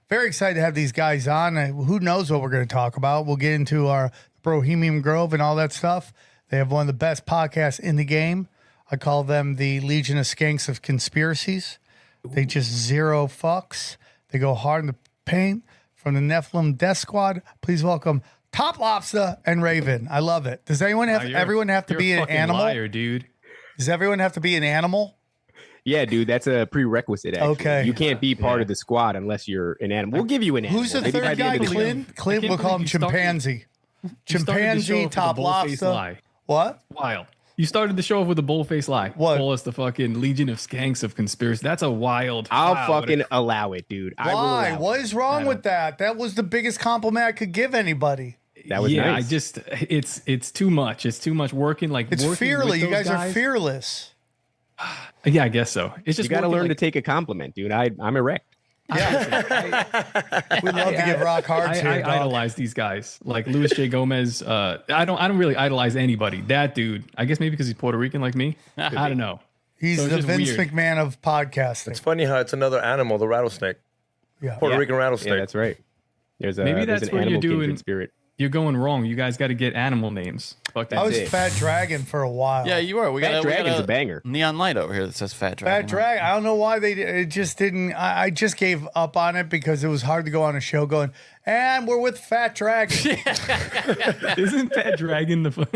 Very excited to have these guys on. Who knows what we're going to talk about? We'll get into our Brohemian Grove and all that stuff. They have one of the best podcasts in the game. I call them the Legion of Skanks of Conspiracies. They just zero fucks. They go hard in the paint. From the Nephilim Death Squad, please welcome Top Lobsta and Raven. I love it. Does everyone have to be an animal? Liar, dude. Does everyone have to be an animal? Yeah, dude, that's a prerequisite. Actually. Okay. You can't be part of the squad unless you're an animal. We'll give you an animal. Who's the third guy? Clint, we'll call him Chimpanzee. Chimpanzee, Top Lobsta. What? Wild. You started the show off with a bull-faced lie. What? Call us the fucking Legion of Skanks of Conspiracy. That's a wild. I'll fucking allow it, dude. Why? What is wrong with that? That was the biggest compliment I could give anybody. That was nice. It's too much. It's too much working. Like it's fearless. You guys are fearless. Yeah, I guess so. It's just you got to learn to take a compliment, dude. I'm erect. Yeah. We love to give rock hard to I idolize these guys like Louis J. Gomez. I don't really idolize anybody. That dude, I guess maybe because he's Puerto Rican like me. I don't know. He's the Vince McMahon of podcasting. It's funny how it's another animal, the rattlesnake. Yeah, Puerto Rican rattlesnake. Yeah, that's right. Maybe that's an what you're doing. Spirit. You're going wrong. You guys got to get animal names. Fuck that. I was Fat Dragon for a while. Yeah, you are. Fat Dragon's a banger. Neon light over here that says Fat Dragon. Fat Dragon. I don't know why it just didn't. I just gave up on it because it was hard to go on a show going, and we're with Fat Dragon. Isn't Fat Dragon the fun?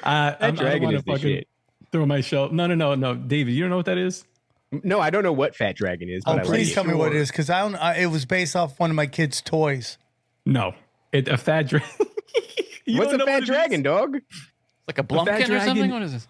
Fat Dragon is the shit. Throw my show. No. David, you don't know what that is? No, I don't know what Fat Dragon is. But Please tell me what it is because I don't. It was based off one of my kids' toys. No, a Fat Dragon. What's a Fat Dragon, dog? Like a Blumpkin or something? What is this?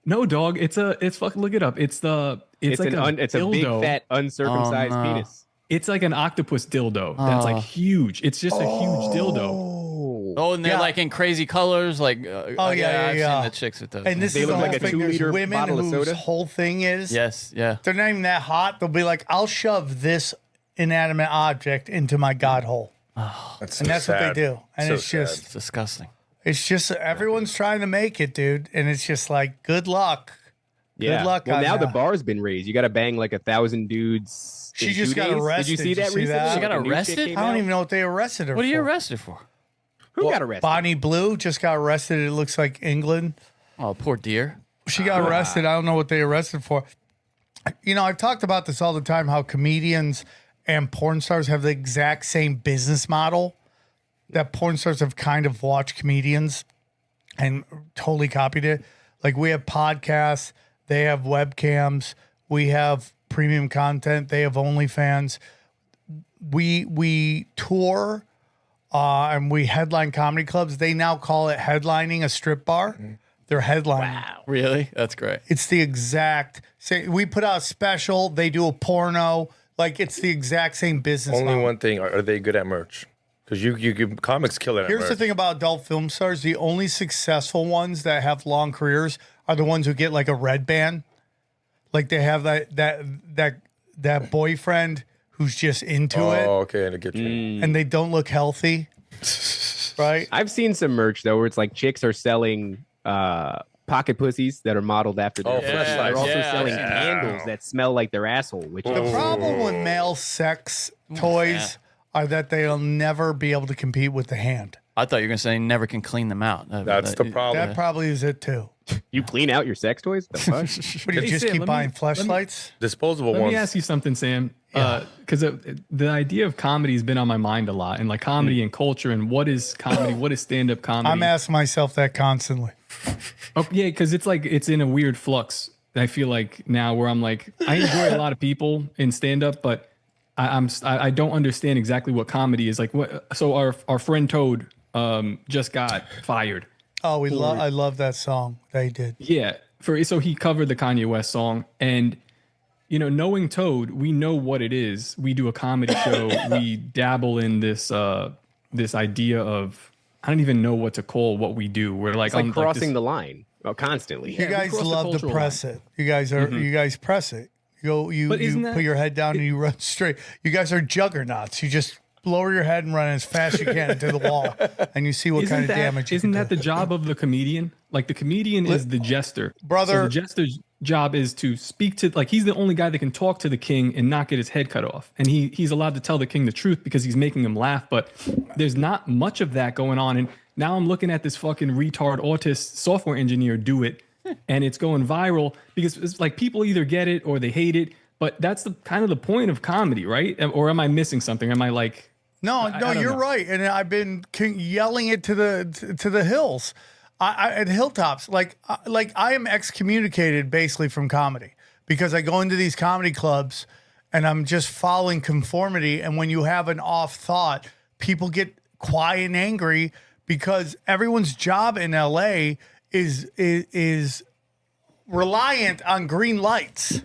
No, dog. It's fucking look it up. It's like a big fat uncircumcised penis. It's like an octopus dildo that's like huge. It's just a huge dildo. Oh, and they're like in crazy colors, like I've seen the chicks with those. And this is the whole thing. There's women whose whole thing is they're not even that hot. They'll be like, I'll shove this inanimate object into my god hole. Oh, that's what they do. And it's just it's disgusting. It's just everyone's trying to make it, dude. And it's just like, good luck. Yeah. Good luck. Well, now the bar's been raised. You got to bang like 1,000 dudes. She just got arrested. Did you see that recently? She got arrested? I don't even know what they arrested her for. What are you arrested for? Who got arrested? Bonnie Blue just got arrested. It looks like England. Oh, poor dear. She got arrested. I don't know what they arrested for. You know, I've talked about this all the time, how comedians and porn stars have the exact same business model, that porn stars have kind of watched comedians and totally copied it. Like we have podcasts, they have webcams, we have premium content, they have OnlyFans. We tour and we headline comedy clubs. They now call it headlining a strip bar. They're headlining. Wow. Really? That's great. It's the exact same. We put out a special, they do a porno. Like it's the exact same business. Only one thing: are they good at merch? Because you comics kill it. At Here's merch. the thing about adult film stars: the only successful ones that have long careers are the ones who get like a red band, like they have that boyfriend who's just into it. Oh, okay, I get you. And they don't look healthy, right? I've seen some merch though, where it's like chicks are selling pocket pussies that are modeled after their They're also selling candles that smell like their asshole. Which the problem with male sex toys are that they'll never be able to compete with the hand. I thought you were going to say never can clean them out. That's the problem. That probably is it too. You clean out your sex toys? The fuck? What do you just Sam, keep buying fleshlights? Disposable Let ones. me ask you something, Sam. Because the idea of comedy has been on my mind a lot, and like comedy and culture, and what is comedy? What is stand-up comedy? I'm asking myself that constantly. Oh, yeah, because it's like it's in a weird flux. I feel like now where I'm like I enjoy a lot of people in stand-up, but I don't understand exactly what comedy is like. So our friend Toad just got fired. Oh, I love that song that he did. Yeah, so he covered the Kanye West song, and you know, knowing Toad, we know what it is. We do a comedy show. We dabble in this idea of I don't even know what to call what we do. We're like, it's like crossing the line constantly. You guys love to press it. You guys press it. You put your head down and you run straight. You guys are juggernauts. You just lower your head and run as fast as you can into the wall, and you see what kind of damage. Isn't that the job of the comedian? Like the comedian is the jester, brother. So the jester's job is to speak to, like, he's the only guy that can talk to the king and not get his head cut off. And he's allowed to tell the king the truth because he's making him laugh. But there's not much of that going on. And now I'm looking at this fucking retard autist software engineer do it, and it's going viral because it's like people either get it or they hate it. But that's the kind of the point of comedy, right? Or am I missing something? Am I like... No, you're right. And I've been yelling it to the hills. At hilltops, like I am excommunicated basically from comedy because I go into these comedy clubs and I'm just following conformity. And when you have an off thought, people get quiet and angry because everyone's job in LA is reliant on green lights.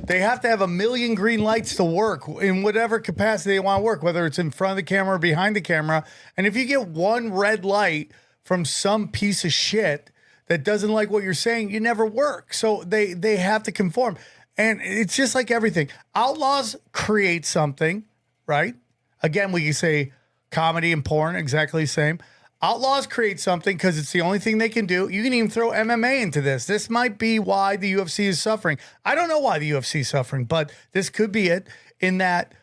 They have to have a million green lights to work in whatever capacity they want to work, whether it's in front of the camera or behind the camera. And if you get one red light from some piece of shit that doesn't like what you're saying, you never work. So they have to conform. And it's just like everything. Outlaws create something, right? Again, we can say comedy and porn, exactly the same. Outlaws create something because it's the only thing they can do. You can even throw MMA into this. This might be why the UFC is suffering. I don't know why the UFC is suffering, but this could be it, in that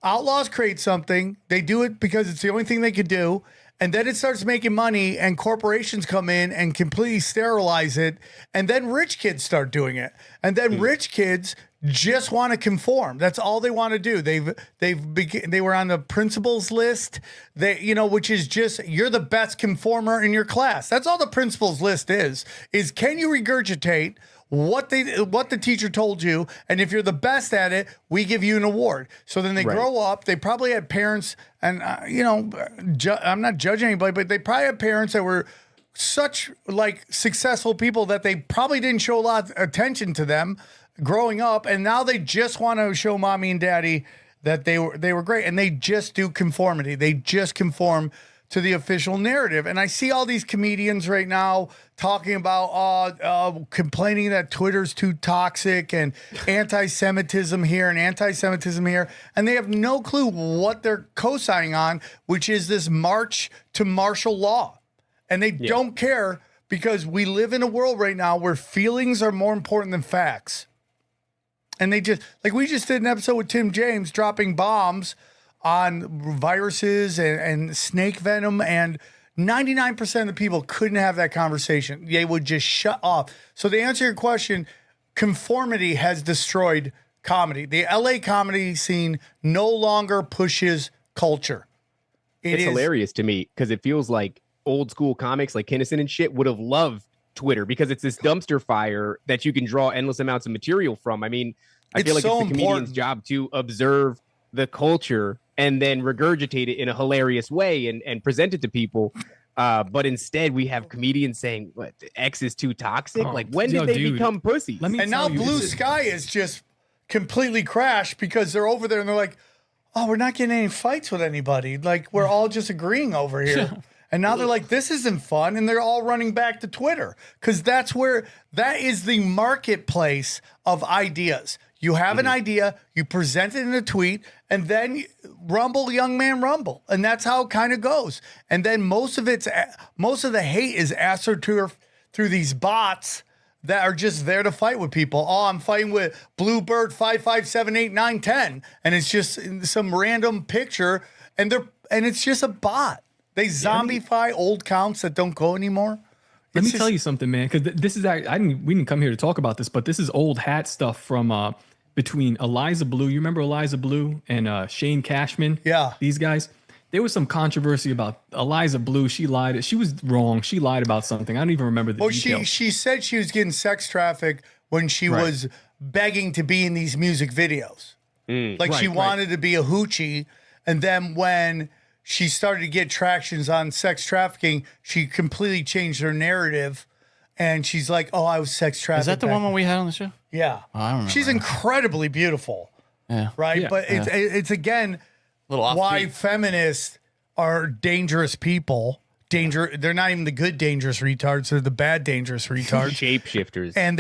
outlaws create something. They do it because it's the only thing they can do. And then it starts making money and corporations come in and completely sterilize it. And then rich kids start doing it. And then rich kids just want to conform. That's all they want to do. They were on the principals list, which is just, you're the best conformer in your class. That's all the principals list is can you regurgitate what the teacher told you, and if you're the best at it, we give you an award. So then they grow up. They probably had parents, and I'm not judging anybody, but they probably had parents that were such like successful people that they probably didn't show a lot of attention to them growing up, and now they just want to show mommy and daddy that they were great, and they just do conformity. They just conform to the official narrative. And I see all these comedians right now talking about complaining that Twitter's too toxic and anti-Semitism here and anti-Semitism here. And they have no clue what they're co-signing on, which is this march to martial law. And they don't care because we live in a world right now where feelings are more important than facts. And they just, like we just did an episode with Tim James dropping bombs on viruses and snake venom, and 99% of the people couldn't have that conversation. They would just shut off. So to answer your question, conformity has destroyed comedy. The LA comedy scene no longer pushes culture. It's hilarious to me because it feels like old school comics like Kinnison and shit would have loved Twitter because it's this dumpster fire that you can draw endless amounts of material from. I mean, I feel like it's the comedian's job to observe the culture and then regurgitate it in a hilarious way and present it to people. But instead we have comedians saying, what, X is too toxic? Like, when did they become pussies? And now Blue Sky is just completely crashed because they're over there and they're like, oh, we're not getting any fights with anybody. Like, we're all just agreeing over here. And now they're like, this isn't fun. And they're all running back to Twitter because that is the marketplace of ideas. You have an idea, you present it in a tweet, and then rumble, young man, rumble. And that's how it kind of goes. And then most of the hate is ascertained through these bots that are just there to fight with people. Oh, I'm fighting with Bluebird 5578910, and it's just some random picture, and it's just a bot. They zombify old counts that don't go anymore. Let me tell you something, man, because this is we didn't come here to talk about this, but this is old hat stuff from between Eliza Blue. You remember Eliza Blue and Shane Cashman? Yeah, these guys. There was some controversy about Eliza Blue. She lied. She was wrong. She lied about something. I don't even remember the details. She said she was getting sex trafficked when she was begging to be in these music videos. She wanted to be a hoochie, and then when she started to get tractions on sex trafficking, she completely changed her narrative. And she's like, oh, I was sex trafficked. Is that the woman we had on the show? Yeah. Oh, I don't remember. She's incredibly beautiful. Yeah. Right? Yeah. But it's again, why feminists are dangerous people They're not even the good dangerous retards. They're the bad dangerous retards. Shapeshifters. And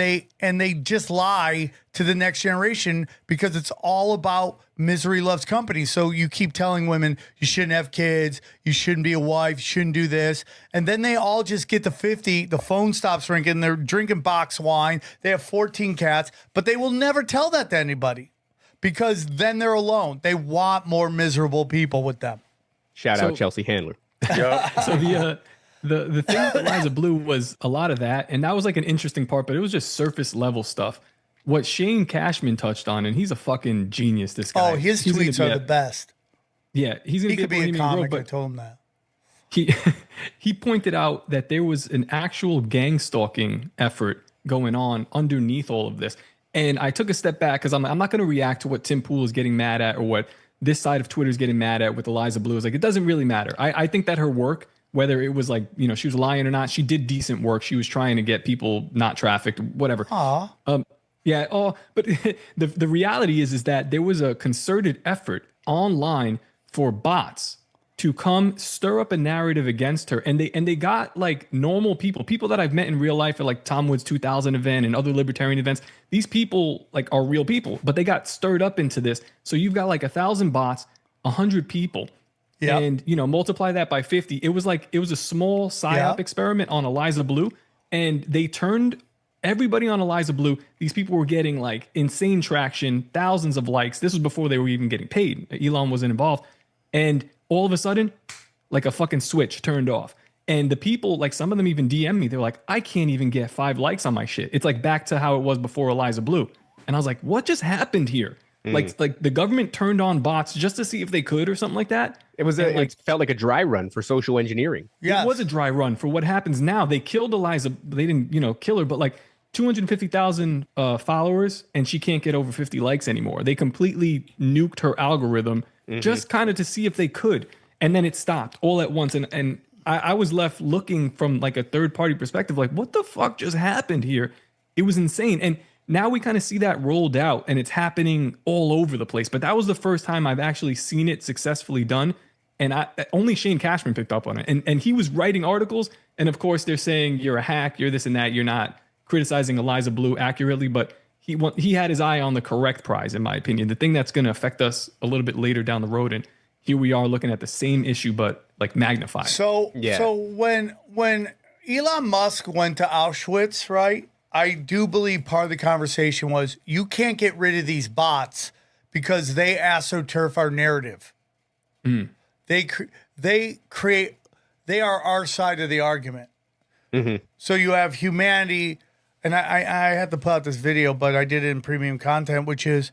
they just lie to the next generation because it's all about misery loves company. So you keep telling women you shouldn't have kids, you shouldn't be a wife, you shouldn't do this. And then they all just get to 50, the phone stops ringing, they're drinking box wine, they have 14 cats, but they will never tell that to anybody because then they're alone. They want more miserable people with them. Shout out Chelsea Handler. So the thing with Eliza Blue was a lot of that, and that was like an interesting part, but it was just surface level stuff. What Shane Cashman touched on, and he's a fucking genius. This guy. Oh, his tweets are the best. Yeah, he's gonna He could be a Bohemian comic. Grove, I told him that. he pointed out that there was an actual gang stalking effort going on underneath all of this, and I took a step back because I'm not going to react to what Tim Pool is getting mad at or what this side of Twitter is getting mad at with Eliza Blue. Is like, it doesn't really matter. I think that her work, whether it was like, she was lying or not, she did decent work. She was trying to get people not trafficked, whatever. Yeah. Oh, but the reality is that there was a concerted effort online for bots to come stir up a narrative against her. And they got like normal people that I've met in real life at like Tom Woods 2000 event and other libertarian events. These people like are real people, but they got stirred up into this. So you've got like 1,000 bots, 100 people. Yep. And, multiply that by 50. It was a small PSYOP experiment on Eliza Blue. And they turned everybody on Eliza Blue. These people were getting like insane traction, thousands of likes. This was before they were even getting paid. Elon wasn't involved. And all of a sudden, like a fucking switch turned off. And the people, like some of them even DM me. They're like, I can't even get 5 likes on my shit. It's like back to how it was before Eliza Blue. And I was like, what just happened here? Like the government turned on bots just to see if they could or something like that. It felt like a dry run for social engineering. Yeah, it was a dry run for what happens now. They killed Eliza. They didn't, kill her, but like 250,000 followers, and she can't get over 50 likes anymore. They completely nuked her algorithm just kind of to see if they could. And then it stopped all at once. And I was left looking from like a third party perspective, like, what the fuck just happened here? It was insane. And now we kind of see that rolled out and it's happening all over the place. But that was the first time I've actually seen it successfully done. And only Shane Cashman picked up on it. And he was writing articles. And of course, they're saying you're a hack, you're this and that. You're not criticizing Eliza Blue accurately, but he had his eye on the correct prize, in my opinion, the thing that's going to affect us a little bit later down the road. And here we are looking at the same issue, but like magnified. So when Elon Musk went to Auschwitz, right? I do believe part of the conversation was you can't get rid of these bots because they astroturf our narrative. They are our side of the argument. So you have humanity, and I had to put out this video, but I did it in premium content, which is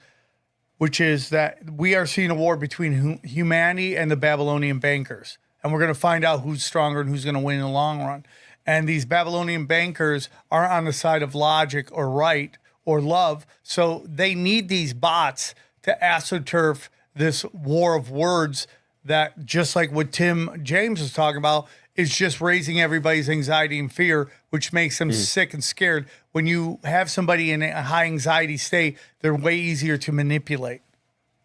that we are seeing a war between humanity and the Babylonian bankers, and we're going to find out who's stronger and who's going to win in the long run. And these Babylonian bankers aren't on the side of logic or right or love. So they need these bots to astroturf this war of words that, just like what Tim James was talking about, is just raising everybody's anxiety and fear, which makes them sick and scared. When you have somebody in a high anxiety state, they're way easier to manipulate.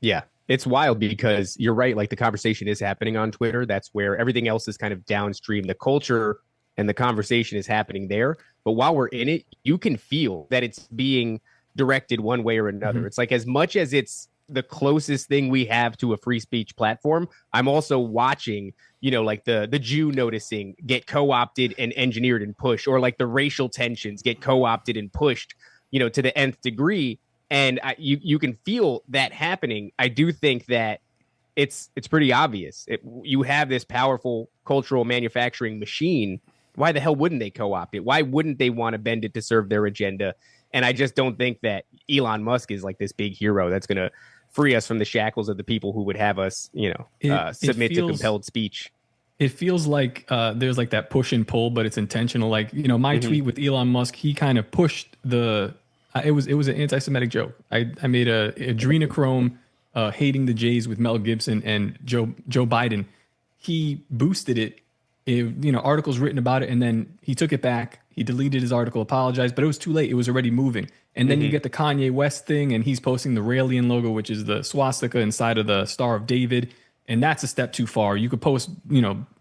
Yeah. It's wild because you're right. Like the conversation is happening on Twitter. That's where everything else is kind of downstream. The culture and the conversation is happening there. But while we're in it, you can feel that it's being directed one way or another. It's like, as much as it's the closest thing we have to a free speech platform, I'm also watching, like the Jew noticing get co-opted and engineered and pushed, or like the racial tensions get co-opted and pushed, to the nth degree. And you can feel that happening. I do think that it's pretty obvious. You have this powerful cultural manufacturing machine. Why the hell wouldn't they co-opt it? Why wouldn't they want to bend it to serve their agenda? And I just don't think that Elon Musk is like this big hero that's going to free us from the shackles of the people who would have us, submit to compelled speech. It feels like there's like that push and pull, but it's intentional. Like, my tweet with Elon Musk, he kind of pushed it was an anti-Semitic joke. I made a adrenochrome hating the Jays with Mel Gibson and Joe Biden. He boosted it. Articles written about it, and then he took it back. He deleted his article, apologized, but it was too late. It was already moving. And then you get the Kanye West thing, and he's posting the Raelian logo, which is the swastika inside of the Star of David. And that's a step too far. You could post,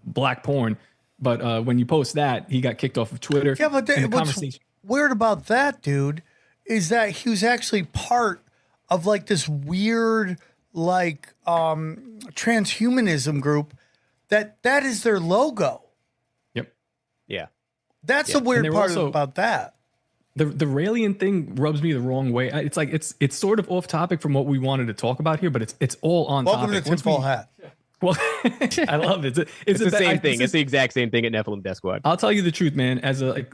black porn, But when you post that, he got kicked off of Twitter. Yeah, but what's weird about that, dude, is that he was actually part of like this weird like transhumanism group that is their logo. Yep. Yeah. That's the weird part about that. The Raelian thing rubs me the wrong way. It's like it's sort of off topic from what we wanted to talk about here, but it's all on Welcome topic. to Tinfoil Hat. Well, I love it. It's the same thing. It's the exact same thing at Nephilim Death Squad. I'll tell you the truth, man.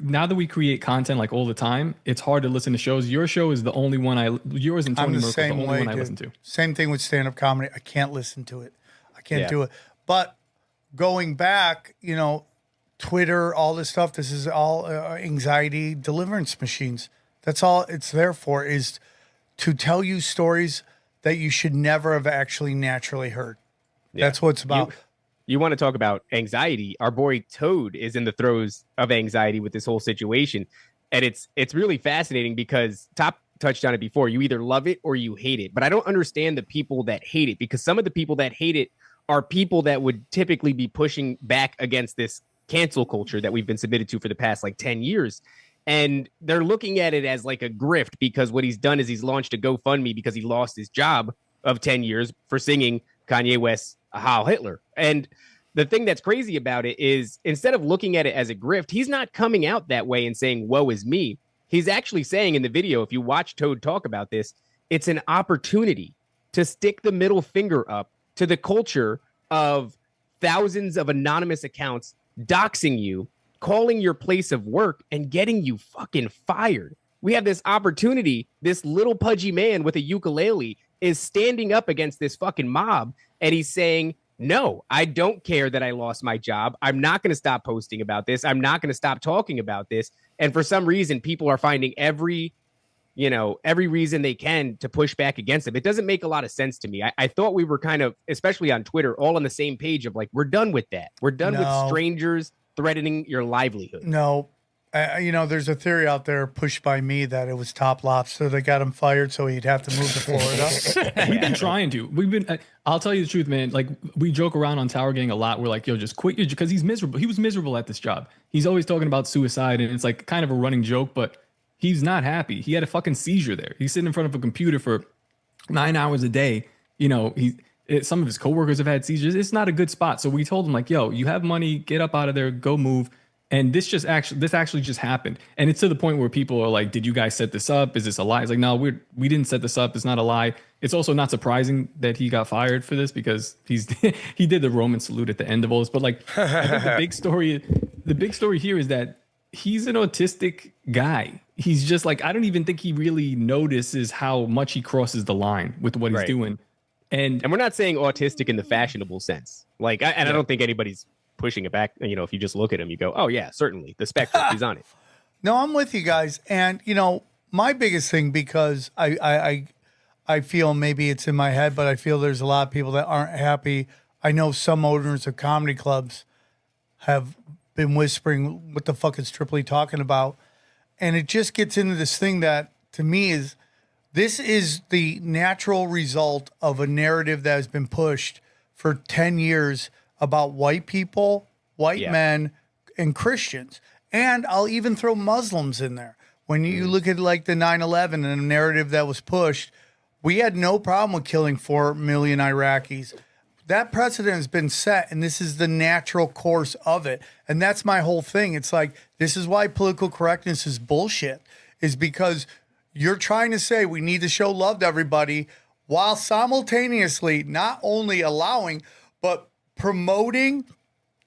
Now that we create content like all the time, it's hard to listen to shows. Your show is the only one yours and Tony Merkel's the only one I listen to. Same thing with stand-up comedy. I can't listen to it. I can't do it. But going back, Twitter, all this stuff, this is all anxiety deliverance machines. That's all it's there for, is to tell you stories that you should never have actually naturally heard. Yeah. That's what it's about. You want to talk about anxiety? Our boy Toad is in the throes of anxiety with this whole situation. And it's really fascinating because Top touched on it before. You either love it or you hate it. But I don't understand the people that hate it, because some of the people that hate it are people that would typically be pushing back against this cancel culture that we've been submitted to for the past like 10 years. And they're looking at it as like a grift, because what he's done is he's launched a GoFundMe because he lost his job of 10 years for singing Kanye West's Heil Hitler. And the thing that's crazy about it is, instead of looking at it as a grift, he's not coming out that way and saying, woe is me. He's actually saying in the video, if you watch Toad talk about this, it's an opportunity to stick the middle finger up to the culture of thousands of anonymous accounts doxing you, calling your place of work, and getting you fucking fired. We have this opportunity. This little pudgy man with a ukulele is standing up against this fucking mob, and he's saying, no, I don't care that I lost my job. I'm not going to stop posting about this. I'm not going to stop talking about this. And for some reason, people are finding every reason they can to push back against him. It doesn't make a lot of sense to me. I thought we were kind of, especially on Twitter, all on the same page of like, we're done with that. We're done with strangers threatening your livelihood. No. There's a theory out there pushed by me that it was Top Lobster that got him fired, so he'd have to move to Florida. We've been trying to. I'll tell you the truth, man. Like, we joke around on Tower Gang a lot. We're like, yo, just quit your, because he's miserable. He was miserable at this job. He's always talking about suicide, and it's like kind of a running joke, but he's not happy. He had a fucking seizure there. He's sitting in front of a computer for 9 hours a day. Some of his coworkers have had seizures. It's not a good spot. So we told him, like, yo, you have money, get up out of there, go move. And this actually just happened. And it's to the point where people are like, did you guys set this up? Is this a lie? It's like, no, we didn't set this up. It's not a lie. It's also not surprising that he got fired for this, because he did the Roman salute at the end of all this. But like, I think the big story here is that he's an autistic guy. He's just like, I don't even think he really notices how much he crosses the line with what he's doing. And we're not saying autistic in the fashionable sense. Like, I don't think anybody's pushing it back. If you just look at him, you go, oh yeah, certainly the spectrum, he's on it. No, I'm with you guys. And my biggest thing, because I feel, maybe it's in my head, but I feel there's a lot of people that aren't happy. I know some owners of comedy clubs have been whispering, what the fuck is Tripoli talking about? And it just gets into this thing that, to me, this is the natural result of a narrative that has been pushed for 10 years about white people, white men, and Christians. And I'll even throw Muslims in there. When you look at like the 9/11 and the narrative that was pushed, we had no problem with killing 4 million Iraqis. That precedent has been set, and this is the natural course of it. And that's my whole thing. It's like, this is why political correctness is bullshit, is because you're trying to say we need to show love to everybody while simultaneously not only allowing, but promoting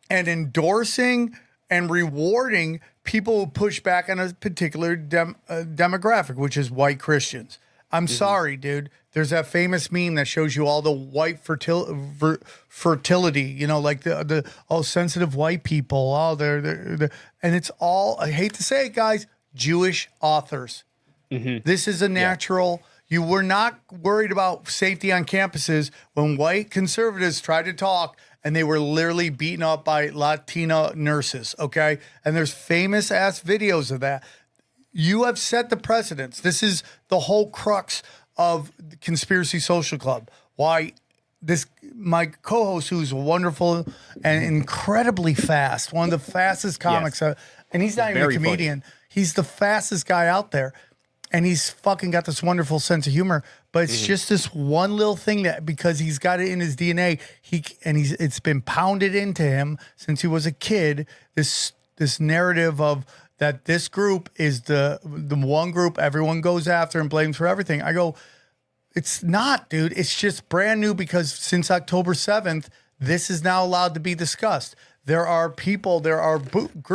and endorsing and rewarding people who push back on a particular demographic, which is white Christians. I'm sorry, dude. There's that famous meme that shows you all the white fertility, like the all sensitive white people, and it's all, I hate to say it, guys, Jewish authors. This is a natural. You were not worried about safety on campuses when white conservatives tried to talk, and they were literally beaten up by Latina nurses, okay? And there's famous ass videos of that. You have set the precedents. This is the whole crux of the Conspiracy Social Club. Why my co-host, who's wonderful and incredibly fast, one of the fastest comics, and he's not even a comedian. Funny. He's the fastest guy out there, and he's fucking got this wonderful sense of humor. But it's just this one little thing that, because he's got it in his DNA, it's been pounded into him since he was a kid. This narrative of that this group is the one group everyone goes after and blames for everything. I go, it's not, dude. It's just brand new because since October 7th, this is now allowed to be discussed. There are people, there are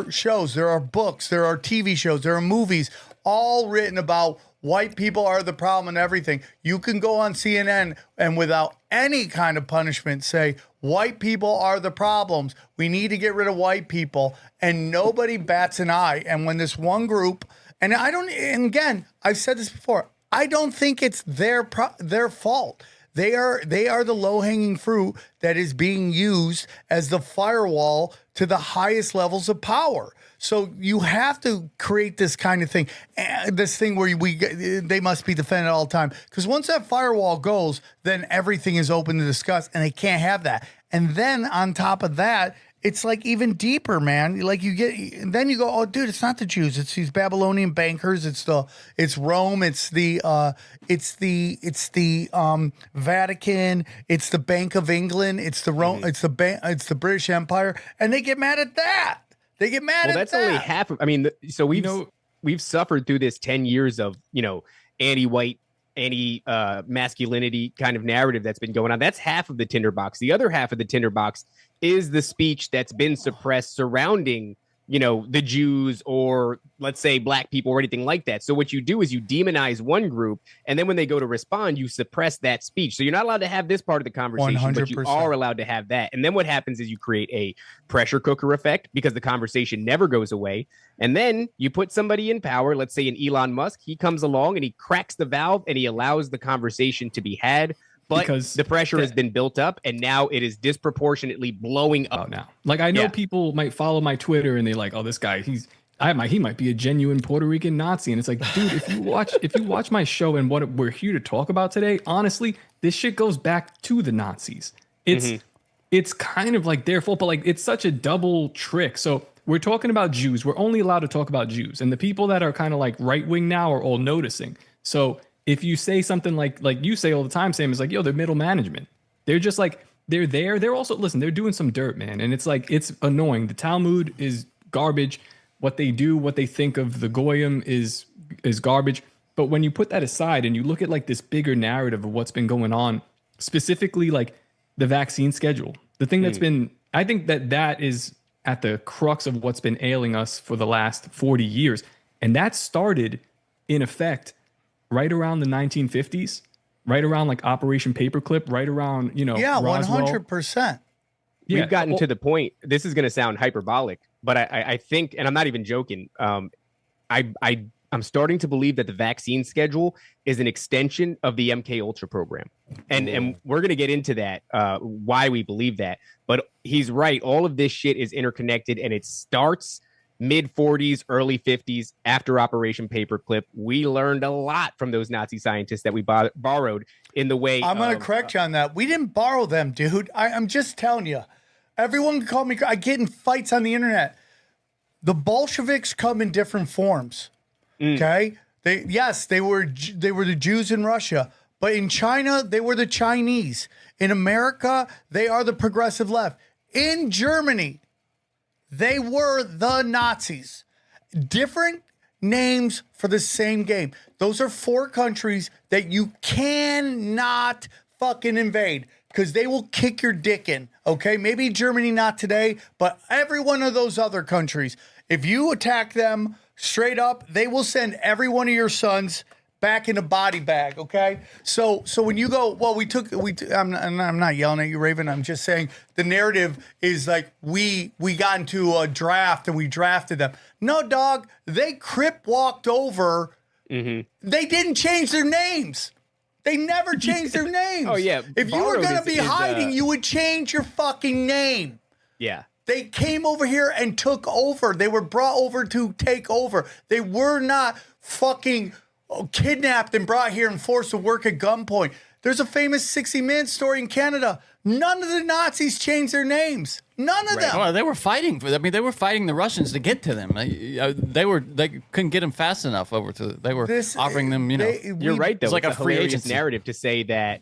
shows, there are books, there are TV shows, there are movies, all written about white people are the problem and everything. You can go on CNN and without any kind of punishment say, white people are the problems. We need to get rid of white people. And nobody bats an eye. And when this one group, and again, I've said this before, I don't think it's their fault. They are the low-hanging fruit that is being used as the firewall to the highest levels of power. So you have to create this kind of thing, this thing where they must be defended all the time. Because once that firewall goes, then everything is open to discuss, and they can't have that. And then on top of that, it's like even deeper, man. Like then you go, oh, dude, it's not the Jews. It's these Babylonian bankers. It's Rome. It's the Vatican. It's the Bank of England. It's the Rome. It's the British Empire, and they get mad at that. They get mad at that. Well, that's only half of. I mean, so we've suffered through this 10 years of anti-white, masculinity kind of narrative that's been going on. That's half of the tinderbox. The other half of the tinderbox is the speech that's been suppressed surrounding, the Jews or let's say black people or anything like that. So what you do is you demonize one group, and then when they go to respond, you suppress that speech. So you're not allowed to have this part of the conversation, 100%. But you are allowed to have that. And then what happens is you create a pressure cooker effect because the conversation never goes away. And then you put somebody in power, let's say an Elon Musk, he comes along and he cracks the valve and he allows the conversation to be had. But because the pressure has been built up, and now it is disproportionately blowing up. Now, like I know people might follow my Twitter, and they're like, "Oh, this guy, he might be a genuine Puerto Rican Nazi." And it's like, dude, if you watch my show and what we're here to talk about today, honestly, this shit goes back to the Nazis. It's kind of like their fault, but like it's such a double trick. So we're talking about Jews. We're only allowed to talk about Jews, and the people that are kind of like right wing now are all noticing. So if you say something like you say all the time, Sam, is like, yo, they're middle management. They're just like, they're there. They're also, listen, they're doing some dirt, man. And it's like, it's annoying. The Talmud is garbage. What they do, what they think of the Goyim is garbage. But when you put that aside and you look at like this bigger narrative of what's been going on, specifically like the vaccine schedule, the thing that's been, I think that is at the crux of what's been ailing us for the last 40 years. And that started in effect right around the 1950s, right around like Operation Paperclip, right around, Roswell. 100%. We've gotten to the point, this is going to sound hyperbolic, but I think, and I'm not even joking, I'm starting to believe that the vaccine schedule is an extension of the MK Ultra program. And we're going to get into that, why we believe that. But he's right. All of this shit is interconnected, and it starts mid 40s, early 50s, after Operation Paperclip. We learned a lot from those Nazi scientists that we borrowed in the way. I'm going to correct you on that. We didn't borrow them, dude. I'm just telling you. Everyone can call me. I get in fights on the internet. The Bolsheviks come in different forms. Okay. They were the Jews in Russia, but in China, they were the Chinese. In America, they are the progressive left. In Germany, they were the Nazis. Different names for the same game. Those are 4 countries that you cannot fucking invade because they will kick your dick in. Okay? Maybe Germany not today, but every one of those other countries, if you attack them straight up, they will send every one of your sons back in a body bag, okay? So when you go, well, I'm not yelling at you, Raven. I'm just saying the narrative is like we got into a draft and we drafted them. No, dog, they crip walked over. They didn't change their names. They never changed their names. Oh, yeah. If you were going to be hiding, you would change your fucking name. Yeah. They came over here and took over. They were brought over to take over. They were not fucking kidnapped and brought here and forced to work at gunpoint. There's a famous 60 Minutes story in Canada. None of the Nazis changed their names. None of them. Well, they were fighting for. I mean, they were fighting the Russians to get to them. They couldn't get them fast enough over to. They were offering them. You're right though. It's like a free hilarious agency narrative to say that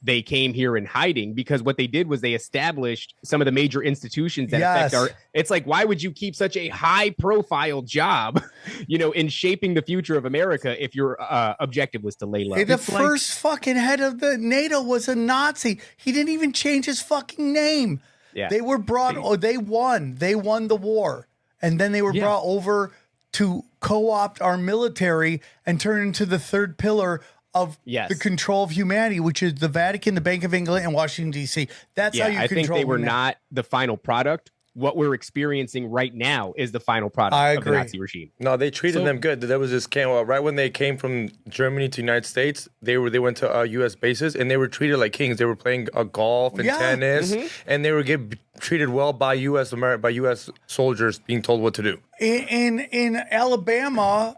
they came here in hiding, because what they did was they established some of the major institutions that affect our. It's like, why would you keep such a high profile job, in shaping the future of America if your objective was to lay low? The first fucking head of the NATO was a Nazi. He didn't even change his fucking name. Yeah. They were brought, they won the war. And then they were brought over to co-opt our military and turn into the third pillar of the control of humanity, which is the Vatican, the Bank of England, and Washington, D.C. That's how you control. I think they were not the final product. What we're experiencing right now is the final product of the Nazi regime. No, they treated them good. There was this right when they came from Germany to the United States, they went to U.S. bases, and they were treated like kings. They were playing golf and tennis, and they were treated well by U.S. soldiers, being told what to do. In Alabama,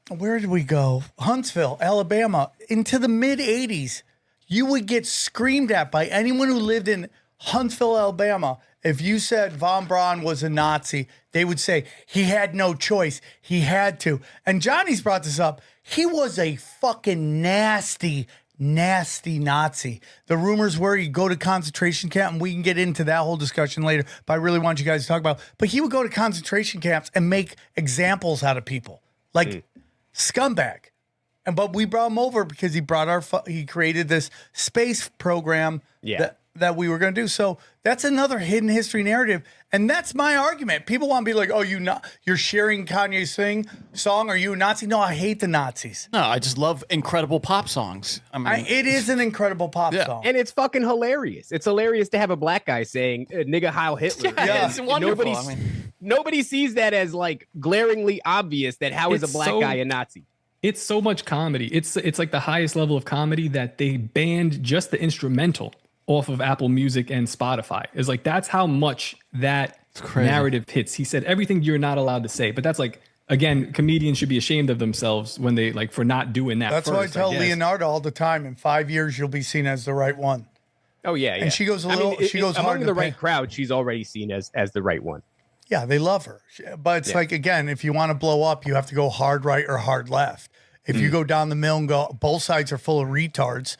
where did we go? Huntsville, Alabama. Into the mid 80s, you would get screamed at by anyone who lived in Huntsville, Alabama. If you said Von Braun was a Nazi, they would say he had no choice. He had to. And Johnny's brought this up. He was a fucking nasty Nazi. The rumors were he'd go to concentration camp, and we can get into that whole discussion later, but I really want you guys to talk about. But he would go to concentration camps and make examples out of people. Like scumbag. But we brought him over because he created this space program that we were going to do. So that's another hidden history narrative. And that's my argument. People want to be like, oh, you're sharing Kanye's song. Are you a Nazi? No, I hate the Nazis. No, I just love incredible pop songs. I mean, it is an incredible pop song. And it's fucking hilarious. It's hilarious to have a black guy saying, nigga Heil Hitler. Yeah, it's wonderful. Nobody sees that as like glaringly obvious that how is a black guy a Nazi? It's so much comedy. It's like the highest level of comedy that they banned just the instrumental off of Apple Music and Spotify. It's like, that's how much that narrative hits. He said everything you're not allowed to say, but that's like, again, comedians should be ashamed of themselves when they for not doing that. That's why I tell Leonardo all the time, in 5 years, you'll be seen as the right one. Oh yeah. And she goes she goes hard among the right crowd. She's already seen as the right one. Yeah. They love her. But it's like, again, if you want to blow up, you have to go hard right or hard left. If you go down the middle and go, both sides are full of retards,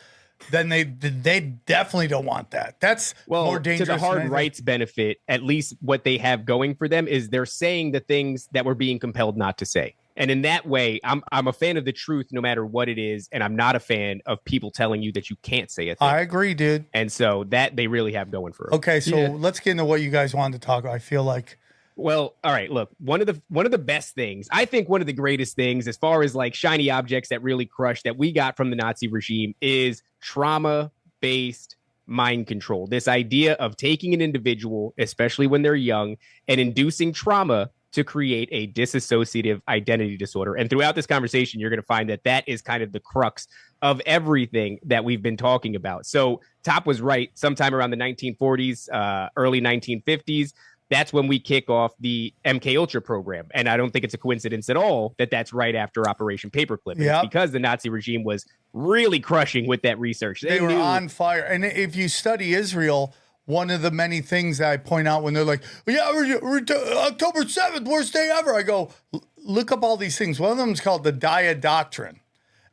then they definitely don't want that. That's more dangerous. To the hard right's benefit, at least what they have going for them is they're saying the things that we're being compelled not to say. And in that way, I'm a fan of the truth no matter what it is, and I'm not a fan of people telling you that you can't say a thing. I agree, dude. And so that they really have going for them. Okay, so let's get into what you guys wanted to talk about. I feel like... Well, all right, look, one of the best things, I think one of the greatest things as far as like shiny objects that really crush that we got from the Nazi regime is trauma-based mind control. This idea of taking an individual, especially when they're young, and inducing trauma to create a dissociative identity disorder. And throughout this conversation, you're going to find that is kind of the crux of everything that we've been talking about. So Top was right. Sometime around the 1940s, early 1950s, that's when we kick off the MK Ultra program. And I don't think it's a coincidence at all that that's right after Operation Paperclip. It's because the Nazi regime was really crushing with that research. They were on fire. And if you study Israel, one of the many things that I point out when they're like, we're October 7th, worst day ever. I go, look up all these things. One of them is called the Daya Doctrine.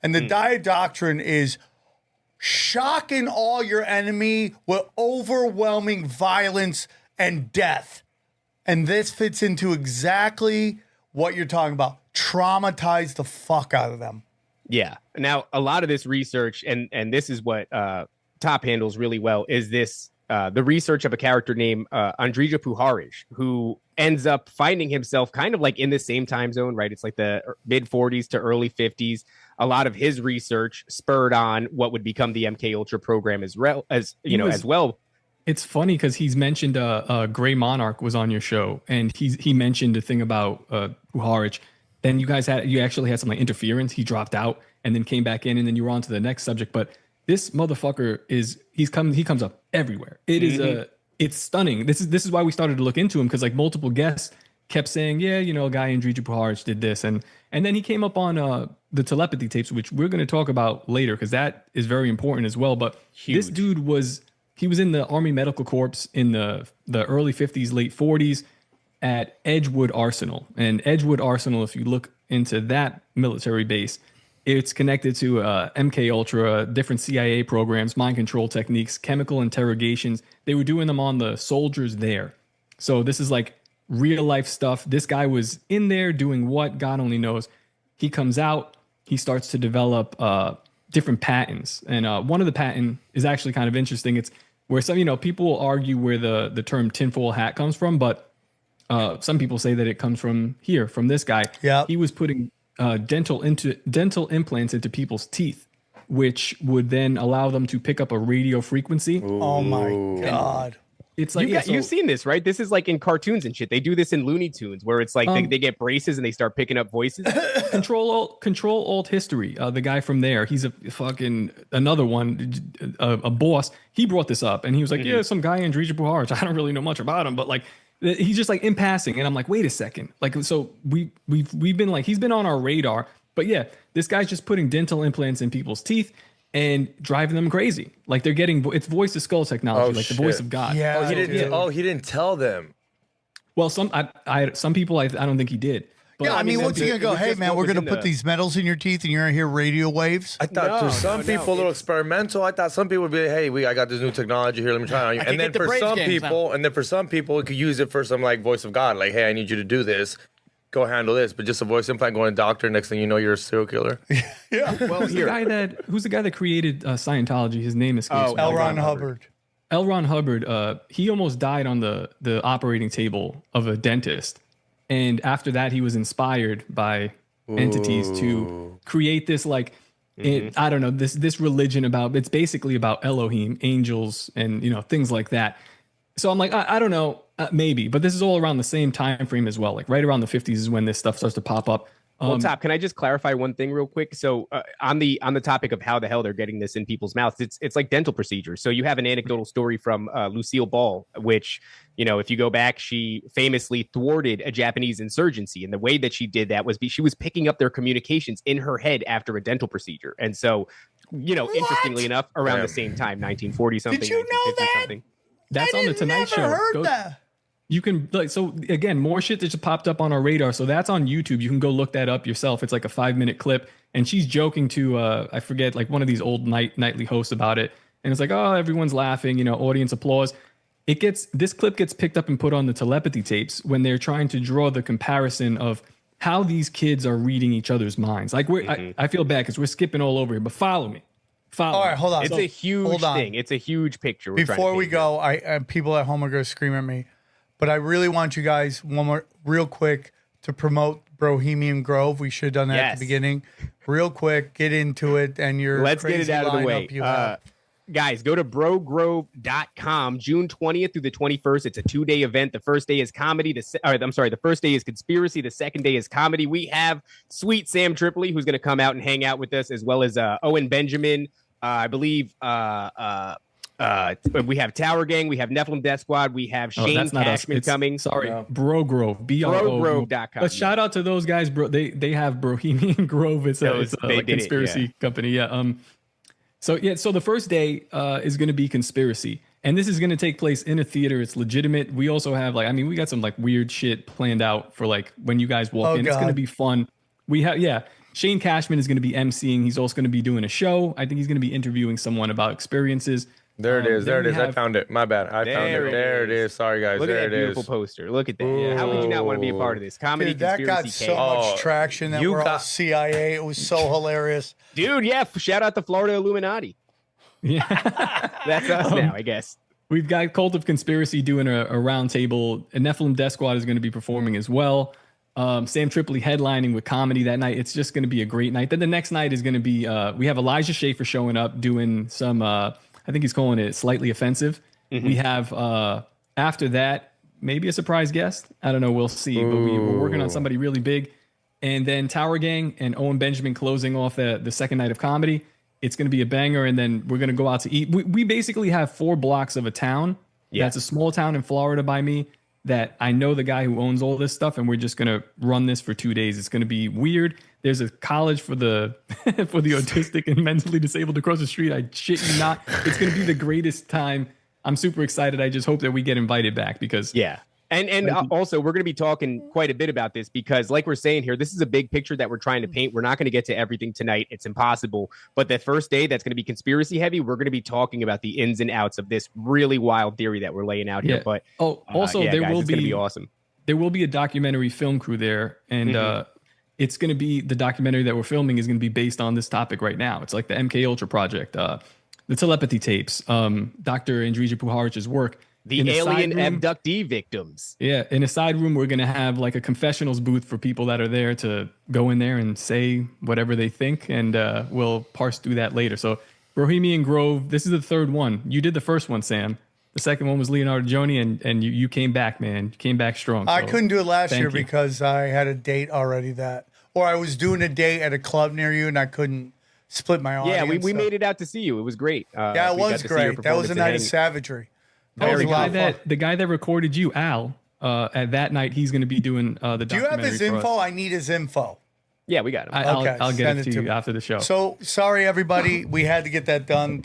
And the Daya Doctrine is shocking all your enemy with overwhelming violence and death. And this fits into exactly what you're talking about. Traumatize the fuck out of them. Yeah. Now, a lot of this research, and this is what Top handles really well, is this the research of a character named Andrija Puharich, who ends up finding himself kind of like in the same time zone, right? It's like the mid 40s to early 50s. A lot of his research spurred on what would become the MK Ultra program as well. It's funny because he's mentioned Gray Monarch was on your show, and he mentioned a thing about Puharich. Then you actually had some like interference. He dropped out and then came back in, and then you were on to the next subject. But this motherfucker he comes up everywhere. It is it's stunning. This is why we started to look into him, because like multiple guests kept saying, yeah, you know, a guy Andrija Puharich did this. And then he came up on the telepathy tapes, which we're going to talk about later because that is very important as well. But this dude he was in the Army Medical Corps in the early 50s, late 40s at Edgewood Arsenal. And Edgewood Arsenal, if you look into that military base, it's connected to MK Ultra, different CIA programs, mind control techniques, chemical interrogations. They were doing them on the soldiers there. So this is like real life stuff. This guy was in there doing what? God only knows. He comes out, he starts to develop different patents. And one of the patent is actually kind of interesting. It's where some, you know, people will argue where the term tinfoil hat comes from, but some people say that it comes from this guy. Yeah. He was putting dental implants into people's teeth, which would then allow them to pick up a radio frequency. Ooh. Oh my God. It's like you've seen this, right? This is like in cartoons and shit. They do this in Looney Tunes where it's like they get braces and they start picking up voices. Control Alt History. The guy from there, he's a fucking another one, a boss. He brought this up and he was like, yeah, some guy Andrija Puharich. I don't really know much about him, but like he's just like in passing. And I'm like, wait a second. Like, so we've been like, he's been on our radar, but yeah, this guy's just putting dental implants in people's teeth and driving them crazy. Like they're getting, it's voice to skull technology, like the voice of God. Yeah. He didn't tell them. Well, some people, I don't think he did. But, yeah, I mean, what's he gonna go? Hey, man, we're gonna put these metals in your teeth, and you're gonna hear radio waves. I thought for some people, a little experimental. I thought some people would be, hey, I got this new technology here. Let me try it on you. And then for some people, it could use it for some like voice of God, like, hey, I need you to do this. Go handle this, but just a voice implant going to doctor. Next thing you know, you're a serial killer. Yeah. Well, who's the guy that created Scientology? His name escapes me. L. Ron Hubbard. L. Ron Hubbard. He almost died on the operating table of a dentist, and after that, he was inspired by entities to create this like I don't know this religion about. It's basically about Elohim, angels, and things like that. So I'm like, I don't know. Maybe, but this is all around the same time frame as well. Like right around the 50s is when this stuff starts to pop up. Well, Top, can I just clarify one thing real quick? So on the topic of how the hell they're getting this in people's mouths, it's like dental procedures. So you have an anecdotal story from Lucille Ball, which, if you go back, she famously thwarted a Japanese insurgency. And the way that she did that was she was picking up their communications in her head after a dental procedure. And so, interestingly enough, around the same time, 1940 something, Did you know that? Something. That's on the Tonight Show. Heard that. You can so again, more shit that just popped up on our radar. So that's on YouTube. You can go look that up yourself. It's like a 5-minute clip, and she's joking to I forget, like one of these old nightly hosts about it, and it's like, oh, everyone's laughing, audience applause. This clip gets picked up and put on the telepathy tapes when they're trying to draw the comparison of how these kids are reading each other's minds. Like I feel bad because we're skipping all over here, but follow me. All right, hold on. It's a huge thing. It's a huge picture. Before we go, I people at home are going to scream at me. But I really want you guys, one more, real quick, to promote Brohemian Grove. We should have done that at the beginning. Real quick, get into it, and let's get it out of the way. Guys, go to brogrove.com, June 20th through the 21st. It's a 2-day event. The first day is comedy. The first day is conspiracy. The second day is comedy. We have sweet Sam Tripoli, who's going to come out and hang out with us, as well as Owen Benjamin. I believe we have Tower Gang, we have Nephilim Death Squad, we have Shane Cashman coming. Sorry, Brogrove, Brogrove.com. But shout out to those guys, bro. They have Brohemian Grove. It's a conspiracy company. Yeah. So the first day is going to be conspiracy, and this is going to take place in a theater. It's legitimate. We also have we got some like weird shit planned out for like when you guys walk in. God. It's going to be fun. We have Shane Cashman is going to be emceeing. He's also going to be doing a show. I think he's going to be interviewing someone about experiences. There it is. I found it. My bad. I found it. There it is. Sorry, guys. Look at that beautiful poster. Look at that. Yeah. How would you not want to be a part of this? Comedy, dude, that got so much traction that we're all CIA. It was so hilarious. Dude, yeah. Shout out the Florida Illuminati. Yeah. That's us now, I guess. We've got Cult of Conspiracy doing a round table. A Nephilim Death Squad is going to be performing as well. Sam Tripoli headlining with comedy that night. It's just going to be a great night. Then the next night is going to be, we have Elijah Schaefer showing up doing some, I think he's calling it slightly offensive. Mm-hmm. We have, after that, maybe a surprise guest. I don't know. We'll see. But we're working on somebody really big. And then Tower Gang and Owen Benjamin closing off the second night of comedy. It's going to be a banger. And then we're going to go out to eat. We basically have 4 blocks of a town. Yeah. That's a small town in Florida by me. that I know the guy who owns all this stuff, and we're just gonna run this for 2 days. It's gonna be weird. There's a college for the for the autistic and mentally disabled across the street. I shit you not. It's gonna be the greatest time. I'm super excited. I just hope that we get invited back because And also, we're going to be talking quite a bit about this because, like we're saying here, this is a big picture that we're trying to paint. We're not going to get to everything tonight. It's impossible. But the first day that's going to be conspiracy heavy, we're going to be talking about the ins and outs of this really wild theory that we're laying out here. But also, guys, it's going to be awesome. There will be a documentary film crew there, and it's going to be the documentary that we're filming is going to be based on this topic right now. It's like the MK Ultra project, the telepathy tapes, Dr. Andrija Puharich's work. The alien abductee victims. Yeah. In a side room, we're going to have like a confessionals booth for people that are there to go in there and say whatever they think. And we'll parse through that later. So Brohemian Grove, this is the third one. You did the first one, Sam. The second one was Leonardo Joni, and you came back, man. You came back strong. I so couldn't do it last year you. because I had a date already or I was doing a date at a club near you and I couldn't split my audience. Yeah, we made it out to see you. It was great. Yeah, it was great. That was a night of savagery. The guy that recorded you, Al, at that night, he's going to be doing the documentary. Do you have his info? I need his info. Yeah, we got him. I'll get it to you after the show. So sorry, everybody. We had to get that done.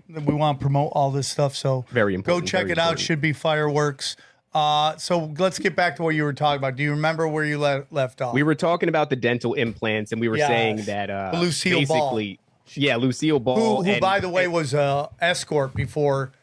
We want to promote all this stuff. So very important. Go check it out. Should be fireworks. So let's get back to what you were talking about. Do you remember where you left off? We were talking about the dental implants, and we were saying that Lucille basically, Ball. Lucille Ball, who by the way was an escort before.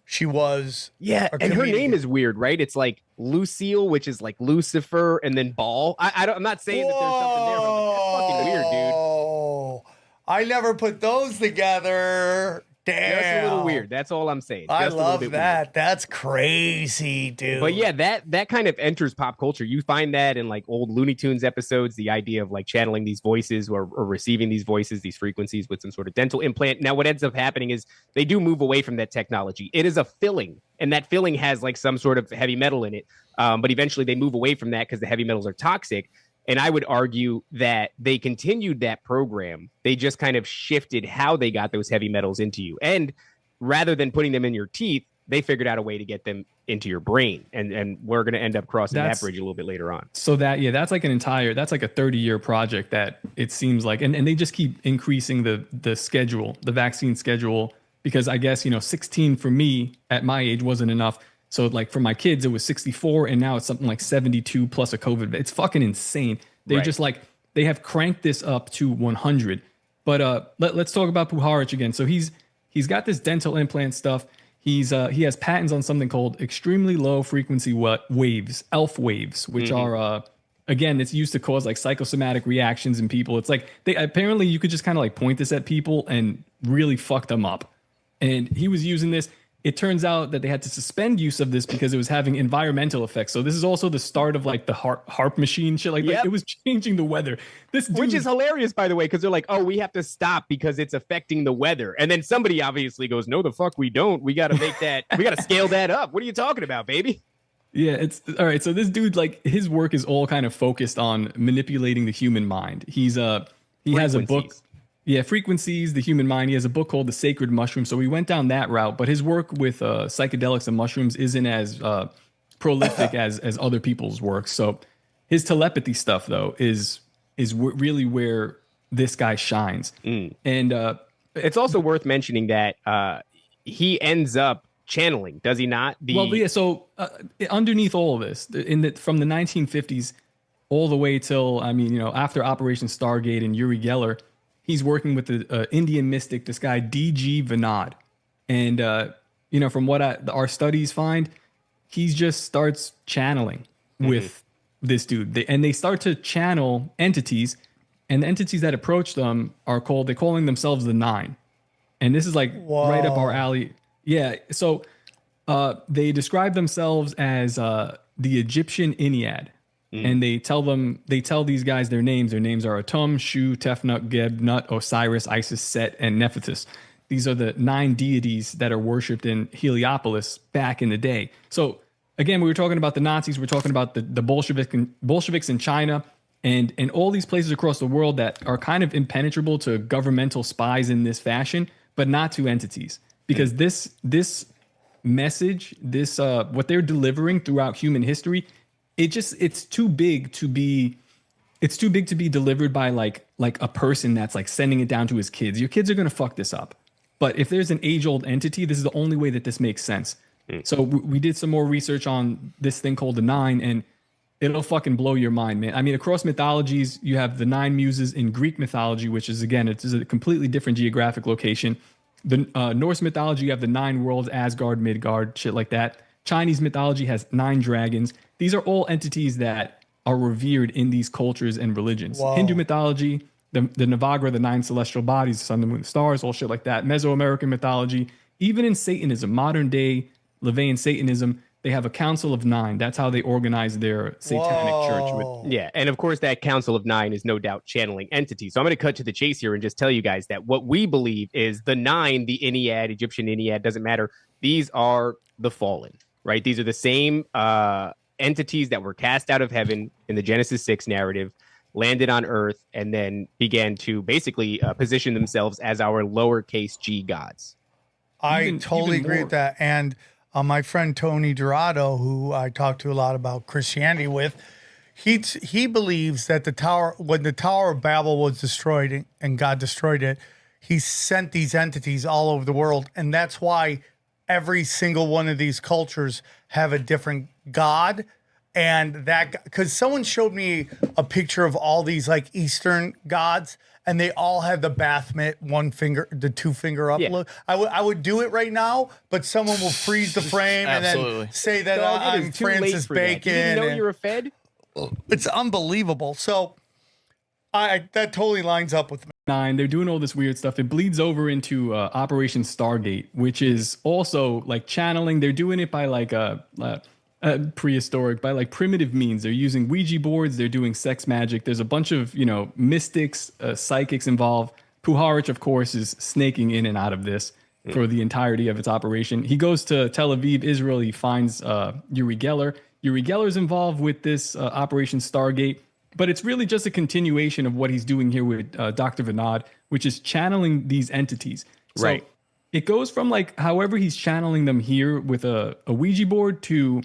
She was and her name is weird, right? It's like Lucille, which is like Lucifer, and then Ball. I'm not saying that there's something there, but like, that's fucking weird, dude. Oh, I never put those together. Damn, that's a little weird. That's all I'm saying. I love that. Weird. That's crazy, dude. But yeah, that kind of enters pop culture. You find that in like old Looney Tunes episodes, the idea of like channeling these voices or receiving these voices, these frequencies with some sort of dental implant. Now, what ends up happening is they do move away from that technology. It is a filling, and that filling has like some sort of heavy metal in it. But eventually they move away from that because the heavy metals are toxic. And I would argue that they continued that program. They just kind of shifted how they got those heavy metals into you. And rather than putting them in your teeth, they figured out a way to get them into your brain. And we're going to end up crossing that bridge a little bit later on. So that's like a 30-year project that it seems like, and they just keep increasing the schedule, the vaccine schedule, because I guess, 16 for me at my age wasn't enough. So like for my kids, it was 64 and now it's something like 72 plus a COVID. It's fucking insane. They just like, they have cranked this up to 100. But let's talk about Puharich again. So he's got this dental implant stuff. He has patents on something called extremely low frequency waves, ELF waves, which are, again, it's used to cause like psychosomatic reactions in people. It's like apparently you could just kind of like point this at people and really fuck them up. And he was using this. It turns out that they had to suspend use of this because it was having environmental effects. So this is also the start of like the harp machine shit. Like it was changing the weather. Which is hilarious, by the way, because they're like, oh, we have to stop because it's affecting the weather. And then somebody obviously goes, no, the fuck we don't. We got to make that. We got to scale that up. What are you talking about, baby? Yeah, it's all right. So this dude, like his work is all kind of focused on manipulating the human mind. He has a book. Yeah, frequencies, the human mind. He has a book called The Sacred Mushroom. So we went down that route, but his work with psychedelics and mushrooms isn't as prolific as other people's work. So his telepathy stuff, though, is really where this guy shines. And it's also worth mentioning that he ends up channeling, does he not? So underneath all of this, from the 1950s all the way till, after Operation Stargate and Uri Geller, he's working with the Indian mystic, this guy D.G. Vinod. And, from what our studies find, he just starts channeling with this dude. They start to channel entities, and the entities that approach them they're calling themselves the Nine. And this is like right up our alley. Yeah. So they describe themselves as the Egyptian Ennead. And they tell these guys their names. Their names are Atum, Shu, Tefnut, Geb, Nut, Osiris, Isis, Set, and Nephthys. These are the 9 deities that are worshipped in Heliopolis back in the day. So again, we were talking about the Nazis. We're talking about the Bolsheviks in China and all these places across the world that are kind of impenetrable to governmental spies in this fashion, but not to entities. Because this message, this what they're delivering throughout human history, it's too big to be delivered by like a person that's like sending it down to his kids. Your kids are going to fuck this up. But if there's an age-old entity, this is the only way that this makes sense. So we did some more research on this thing called the Nine, and it'll fucking blow your mind, man. I mean, across mythologies, you have the Nine Muses in Greek mythology, which is, again, it's a completely different geographic location. The Norse mythology, you have the 9 worlds, Asgard, Midgard, shit like that. Chinese mythology has 9 dragons. These are all entities that are revered in these cultures and religions. Whoa. Hindu mythology, the Navagra, the 9 celestial bodies, the sun, the moon, the stars, all shit like that. Mesoamerican mythology, even in Satanism, modern day LaVeyan Satanism, they have a council of 9. That's how they organize their satanic church. Yeah, and of course that council of 9 is no doubt channeling entities. So I'm going to cut to the chase here and just tell you guys that what we believe is the 9, the Ennead, Egyptian Ennead, doesn't matter. These are the fallen, right? These are the same entities that were cast out of heaven in the Genesis 6 narrative, landed on Earth, and then began to basically position themselves as our lowercase g gods. I totally agree with that. And my friend Tony Dorado, who I talk to a lot about Christianity with, he believes that when the Tower of Babel was destroyed and God destroyed it, he sent these entities all over the world. And that's why every single one of these cultures have a different God. And that, because someone showed me a picture of all these like Eastern gods, and they all have the bath mitt, one finger, the 2-finger up look. I would do it right now, but someone will freeze the frame and then say that I'm Francis Bacon. You didn't know you're a Fed? It's unbelievable. So that totally lines up with me. 9, they're doing all this weird stuff. It bleeds over into Operation Stargate, which is also like channeling. They're doing it by like prehistoric, by like primitive means. They're using Ouija boards. They're doing sex magic. There's a bunch of, mystics, psychics involved. Puharich, of course, is snaking in and out of this for the entirety of its operation. He goes to Tel Aviv, Israel. He finds Uri Geller. Uri Geller's involved with this Operation Stargate, but it's really just a continuation of what he's doing here with Dr. Vinod, which is channeling these entities. So right. It goes from like however he's channeling them here with a Ouija board to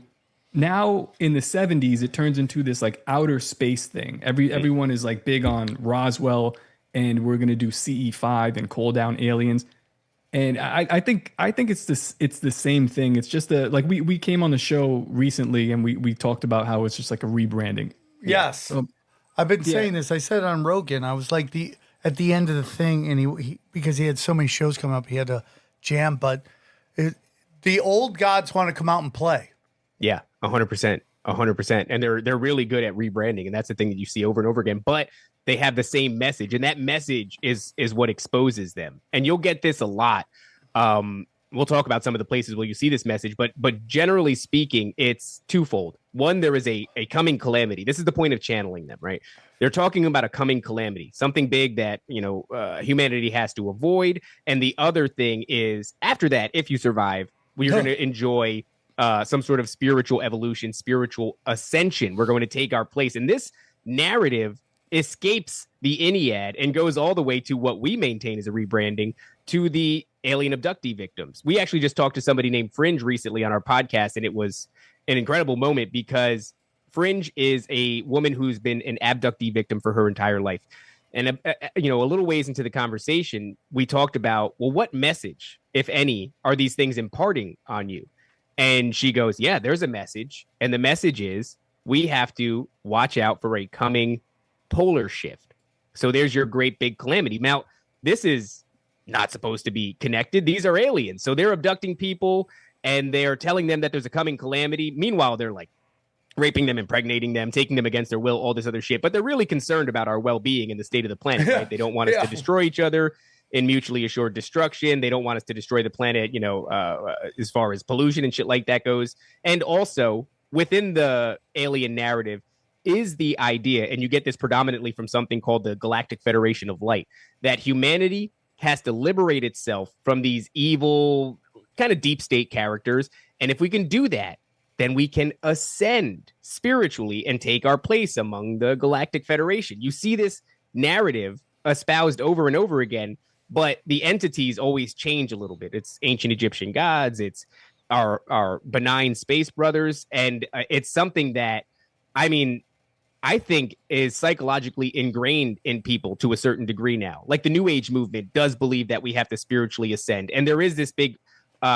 now in the 70s, it turns into this like outer space thing. Everyone is like big on Roswell, and we're going to do CE5 and call down aliens. And I think it's the same thing. It's just like we came on the show recently and we talked about how it's just like a rebranding. Yes. I've been saying this. I said it on Rogan. I was like at the end of the thing, and he because he had so many shows coming up, he had to jam. But the old gods want to come out and play. Yeah, 100%, 100%. And they're really good at rebranding, and that's the thing that you see over and over again. But they have the same message, and that message is what exposes them. And you'll get this a lot. We'll talk about some of the places where you see this message, but generally speaking, it's twofold. One, there is a coming calamity. This is the point of channeling them, right? They're talking about a coming calamity, something big that humanity has to avoid. And the other thing is, after that, if you survive, we're going to enjoy some sort of spiritual evolution, spiritual ascension. We're going to take our place. And this narrative escapes the Ennead and goes all the way to what we maintain as a rebranding to the alien abductee victims. We actually just talked to somebody named Fringe recently on our podcast, and it was an incredible moment because Fringe is a woman who's been an abductee victim for her entire life. And, a little ways into the conversation, we talked about, well, what message, if any, are these things imparting on you? And she goes, yeah, there's a message. And the message is we have to watch out for a coming polar shift. So there's your great big calamity. Now, this is not supposed to be connected. These are aliens. So they're abducting people and they're telling them that there's a coming calamity. Meanwhile, they're like raping them, impregnating them, taking them against their will, all this other shit. But they're really concerned about our well-being and the state of the planet, right? They don't want us to destroy each other in mutually assured destruction. They don't want us to destroy the planet, as far as pollution and shit like that goes. And also within the alien narrative is the idea, and you get this predominantly from something called the Galactic Federation of Light, that humanity has to liberate itself from these evil kind of deep state characters. And if we can do that, then we can ascend spiritually and take our place among the Galactic Federation. You see this narrative espoused over and over again, but the entities always change a little bit. It's ancient Egyptian gods, it's our benign space brothers, and it's something that, I mean, I think is psychologically ingrained in people to a certain degree now. Like the New Age movement does believe that we have to spiritually ascend, and there is this big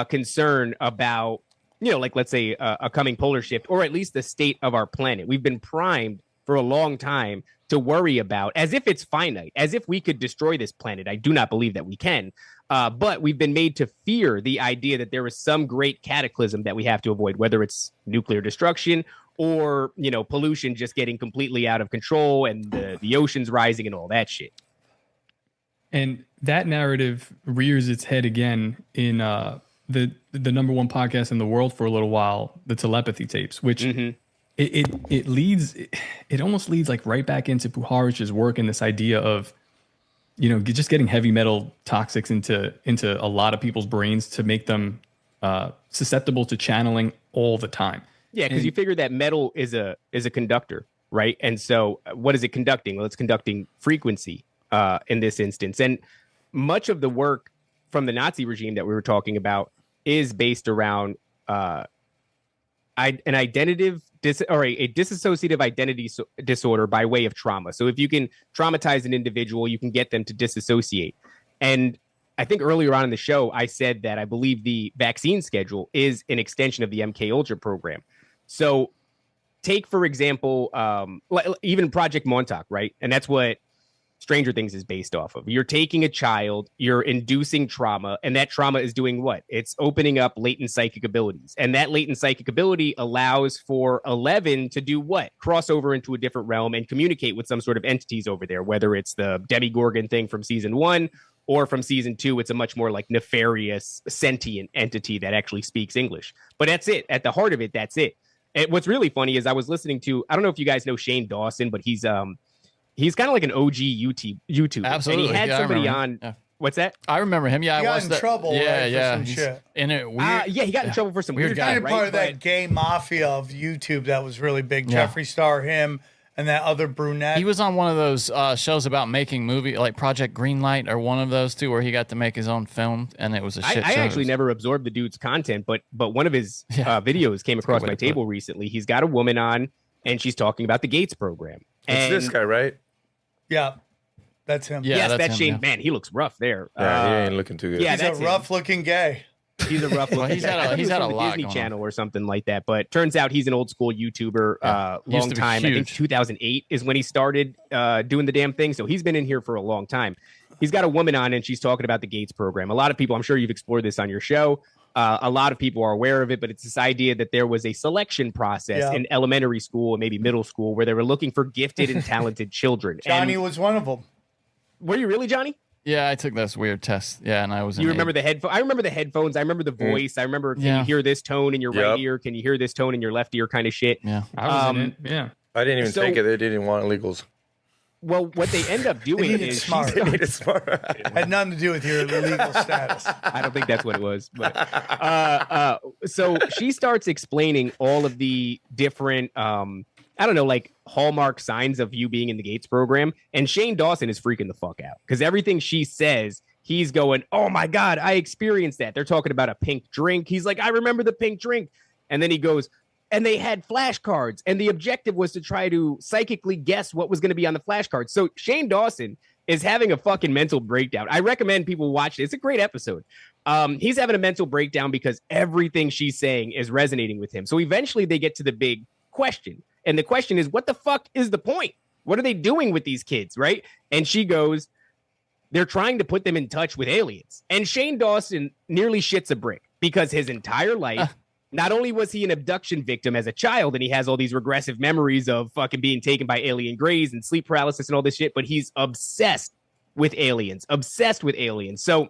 concern about, like let's say a coming polar shift, or at least the state of our planet. We've been primed for a long time to worry about, as if it's finite, as if we could destroy this planet. I do not believe that we can, but we've been made to fear the idea that there is some great cataclysm that we have to avoid, whether it's nuclear destruction or, pollution just getting completely out of control and the oceans rising and all that shit. And that narrative rears its head again in the number one podcast in the world for a little while, the Telepathy Tapes, which it almost leads like right back into Puharich's work and this idea of, just getting heavy metal toxics into a lot of people's brains to make them susceptible to channeling all the time. Yeah, because you figure that metal is a conductor, right? And so what is it conducting? Well, it's conducting frequency in this instance. And much of the work from the Nazi regime that we were talking about is based around a dissociative identity disorder by way of trauma. So if you can traumatize an individual, you can get them to disassociate. And I think earlier on in the show, I said that I believe the vaccine schedule is an extension of the MK Ultra program. So take, for example, even Project Montauk, right? And that's what Stranger Things is based off of. You're taking a child, you're inducing trauma, and that trauma is doing what? It's opening up latent psychic abilities. And that latent psychic ability allows for 11 to do what? Cross over into a different realm and communicate with some sort of entities over there, whether it's the Demogorgon thing from season 1 or from season 2, it's a much more like nefarious, sentient entity that actually speaks English. But that's it. At the heart of it, that's it. And what's really funny is I was listening to, I don't know if you guys know Shane Dawson, but he's kind of like an OG YouTuber. Absolutely. And he had somebody on. Yeah. What's that? I remember him. Yeah, he got in trouble. Yeah, right, yeah. For some shit. In it weird. Yeah, he got in trouble for some weird guy. Right? Part of that gay mafia of YouTube that was really big. Yeah. Jeffree Star, him, and that other brunette. He was on one of those shows about making movie, like Project Greenlight, or one of those two, where he got to make his own film, and it was a shit show. I actually never absorbed the dude's content, but one of his videos came across my table recently. He's got a woman on, and she's talking about the Gates program. It's this guy, right? Yeah. That's him. Yeah, yes, that's Shane. Yeah. Man, he looks rough there. Yeah, he ain't looking too good. Yeah, he's a rough-looking gay. He's a rough looking. He's had a lot Disney Channel or something like that. But turns out he's an old school YouTuber. Long time. I think 2008 is when he started doing the damn thing. So he's been in here for a long time. He's got a woman on, and she's talking about the Gates program. A lot of people, I'm sure you've explored this on your show. A lot of people are aware of it, but it's this idea that there was a selection process in elementary school and maybe middle school where they were looking for gifted and talented children. Johnny was one of them. Were you really, Johnny? Yeah, I took this weird test. Yeah, and I was. You remember the headphones? I remember the headphones. I remember the voice. I remember, can you hear this tone in your right ear? Can you hear this tone in your left ear? Kind of shit. Yeah, I was in it. Yeah, I didn't even take it. They didn't want illegals. Well, what they end up doing is smart. Had nothing to do with your legal status. I don't think that's what it was. But so she starts explaining all of the different, I don't know, like hallmark signs of you being in the Gates program. And Shane Dawson is freaking the fuck out because everything she says, he's going, oh my God, I experienced that. They're talking about a pink drink. He's like, I remember the pink drink. And then he goes, and they had flashcards, and the objective was to try to psychically guess what was going to be on the flashcards. So Shane Dawson is having a fucking mental breakdown. I recommend people watch it. It's a great episode. He's having a mental breakdown because everything she's saying is resonating with him. So eventually they get to the big question. And the question is, what the fuck is the point? What are they doing with these kids, right? And she goes, they're trying to put them in touch with aliens. And Shane Dawson nearly shits a brick because his entire life, not only was he an abduction victim as a child, and he has all these regressive memories of fucking being taken by alien greys and sleep paralysis and all this shit, but he's obsessed with aliens. So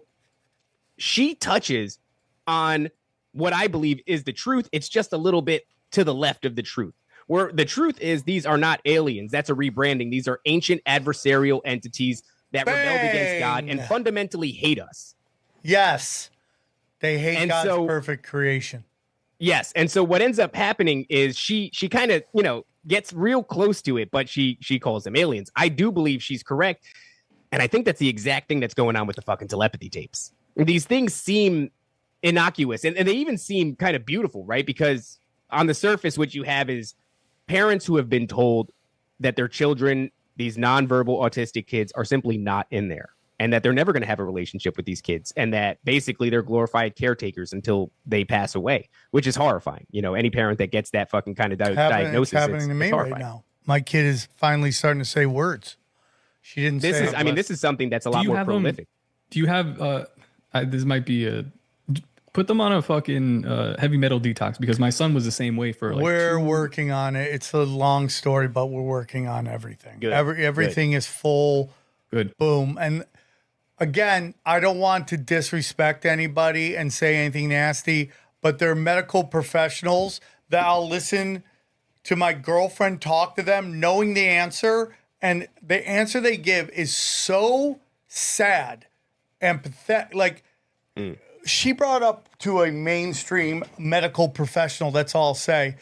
she touches on what I believe is the truth. It's just a little bit to the left of the truth. Where the truth is, these are not aliens. That's a rebranding. These are ancient adversarial entities that rebelled against God and fundamentally hate us. Yes. They hate God's perfect creation. Yes. And so what ends up happening is she kind of, gets real close to it, but she calls them aliens. I do believe she's correct. And I think that's the exact thing that's going on with the fucking telepathy tapes. These things seem innocuous. And they even seem kind of beautiful, right? Because on the surface, what you have is parents who have been told that their children, these nonverbal autistic kids, are simply not in there, and that they're never going to have a relationship with these kids, and that basically they're glorified caretakers until they pass away, which is horrifying. You know, any parent that gets that fucking kind of diagnosis, it's happening to me right now. My kid is finally starting to say words. She didn't say it. I mean, this is something that's a lot more prolific. Do you have, this might be put them on a fucking heavy metal detox, because my son was the same way for like. We're working on it. It's a long story, but we're working on everything. Good. Everything is full. Good. Boom. And again, I don't want to disrespect anybody and say anything nasty, but they're medical professionals that I'll listen to my girlfriend talk to them knowing the answer, and the answer they give is so sad and pathetic. Like, she brought up to a mainstream medical professional, that's all I'll say,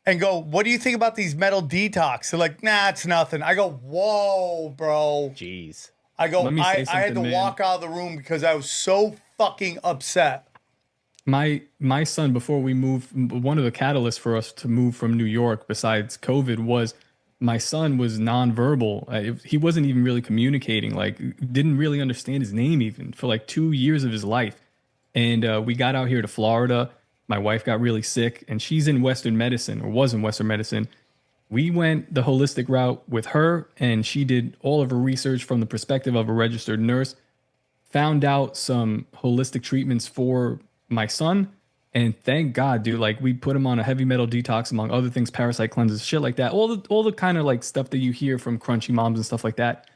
and go, what do you think about these metal detox? They're like, nah, it's nothing. I go, whoa, bro. Jeez. I go, I had to walk out of the room because I was so fucking upset. My son, before we moved, one of the catalysts for us to move from New York, besides COVID, was my son was nonverbal. He wasn't even really communicating, like didn't really understand his name even for like 2 years of his life. And we got out here to Florida. My wife got really sick, and she's in Western medicine, or was in Western medicine. We went the holistic route with her, and she did all of her research from the perspective of a registered nurse, found out some holistic treatments for my son, and thank God, dude, like we put him on a heavy metal detox, among other things, parasite cleanses, shit like that. All the kind of like stuff that you hear from crunchy moms and stuff like that.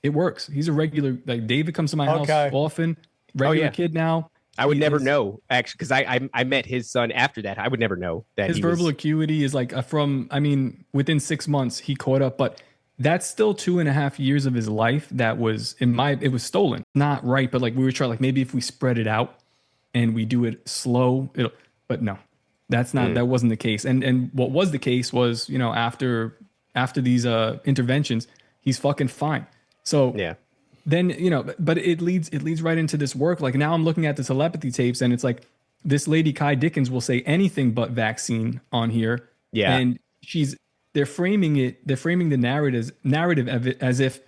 It works. He's a regular, like David comes to my house often, regular kid now. I would never know, actually, because I met his son after that. I would never know that his verbal acuity is like within 6 months he caught up, but that's still 2.5 years of his life that was it was stolen. Not right, but like we were trying, like maybe if we spread it out and we do it slow, but no, that's not, that wasn't the case. And what was the case was, you know, after these interventions, he's fucking fine. So yeah. Then, you know, but it leads right into this work. Like now I'm looking at the telepathy tapes, and it's like this lady Kai Dickens will say anything but vaccine on here. Yeah. And they're framing the narrative of it as if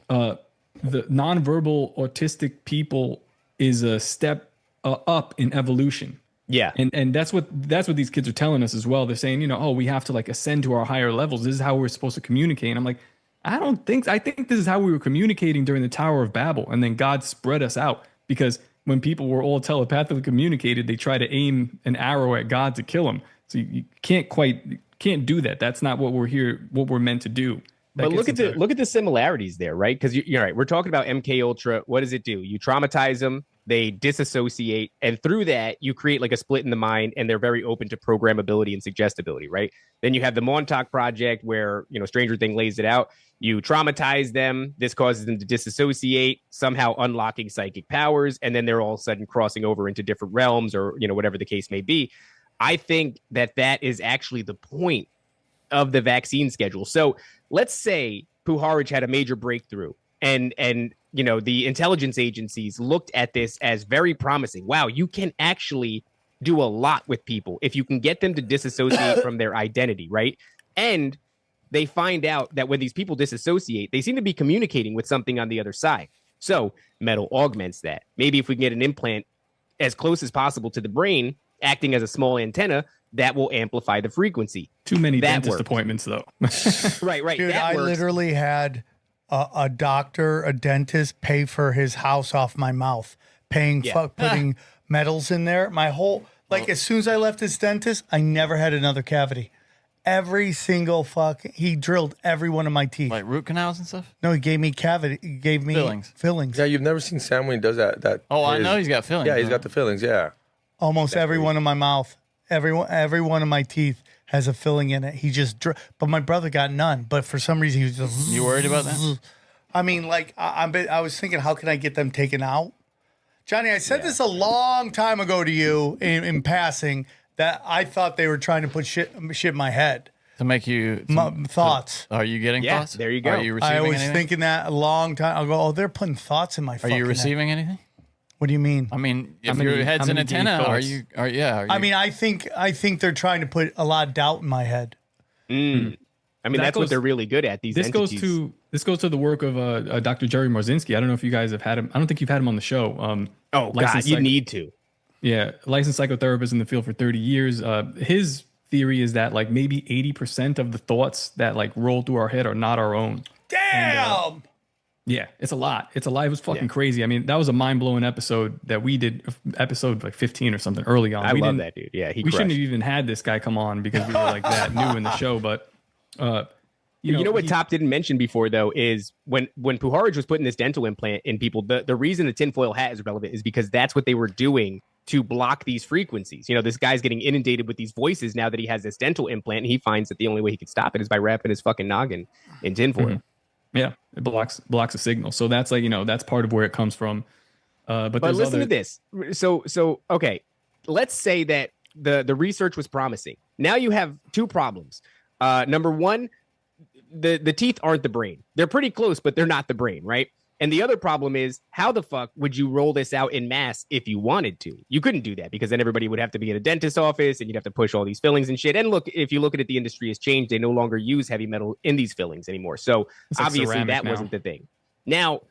the nonverbal autistic people is a step up in evolution. Yeah. And that's what these kids are telling us as well. They're saying, you know, oh, we have to like ascend to our higher levels. This is how we're supposed to communicate. And I'm like, I think this is how we were communicating during the Tower of Babel. And then God spread us out, because when people were all telepathically communicated, they try to aim an arrow at God to kill him. So you can't do that. That's not what we're meant to do. But look at the similarities there, right? Because you're right. We're talking about MK Ultra. What does it do? You traumatize them, they disassociate, and through that you create like a split in the mind, and they're very open to programmability and suggestibility, right? Then you have the Montauk Project, where, you know, Stranger Thing lays it out. You traumatize them, this causes them to disassociate, somehow unlocking psychic powers, and then they're all of a sudden crossing over into different realms, or, you know, whatever the case may be. I think that is actually the point of the vaccine schedule. So let's say Puharich had a major breakthrough, and you know, the intelligence agencies looked at this as very promising. Wow, you can actually do a lot with people if you can get them to disassociate from their identity, right? And they find out that when these people disassociate, they seem to be communicating with something on the other side. So metal augments that. Maybe if we can get an implant as close as possible to the brain, acting as a small antenna, that will amplify the frequency. Too many dentist appointments, though. Right. Dude, I literally had a dentist pay for his house off my mouth, putting metals in there. My whole, as soon as I left this dentist, I never had another cavity. Every single he drilled every one of my teeth. Like root canals and stuff? No, he gave me fillings. Yeah, you've never seen Sam when he does that. I know he's got fillings. Yeah, he's got the fillings, yeah. Almost every one of my mouth, every one of my teeth has a filling in it. He just, but my brother got none. But for some reason, he was just. You worried about that? I mean, I was thinking, how can I get them taken out? Johnny, I said this a long time ago to you in passing, that I thought they were trying to put shit in my head. To make you... thoughts. Are you getting thoughts? There you go. Are you receiving I was anything? thinking that a long time ago. Oh, they're putting thoughts in my fucking Are you receiving head. anything? What do you mean? I mean, if many- your head's how an many gay antenna, thoughts? I mean, I think they're trying to put a lot of doubt in my head. I mean, That that's what goes- they're really good at. These This entities. goes to the work of Dr. Jerry Marzinski. I don't know if you guys have had him. I don't think you've had him on the show. Oh God, licensed you need to. Yeah, licensed psychotherapist in the field for 30 years. His theory is that like maybe 80% of the thoughts that like roll through our head are not our own. Damn. Yeah, it's a lot. It's a lot. It was fucking crazy. I mean, that was a mind blowing episode that we did, episode like 15 or something early on. I We love didn't- that dude. Yeah, We shouldn't have even had this guy come on because we were like that new in the show. But You know what Top didn't mention before though is when Puharich was putting this dental implant in people, the reason the tinfoil hat is relevant is because that's what they were doing to block these frequencies. You know, this guy's getting inundated with these voices now that he has this dental implant, and he finds that the only way he can stop it is by wrapping his fucking noggin in tinfoil. Mm-hmm. Yeah, it blocks a signal. So that's like, that's part of where it comes from. But listen to this. So okay, let's say that the research was promising. Now you have two problems. Number one, the teeth aren't the brain. They're pretty close, but they're not the brain, right? And the other problem is, how the fuck would you roll this out in mass if you wanted to? You couldn't do that because then everybody would have to be in a dentist's office and you'd have to push all these fillings and shit. And look, if you look at it, the industry has changed. They no longer use heavy metal in these fillings anymore. So It's like obviously ceramic that now. wasn't the thing. Now,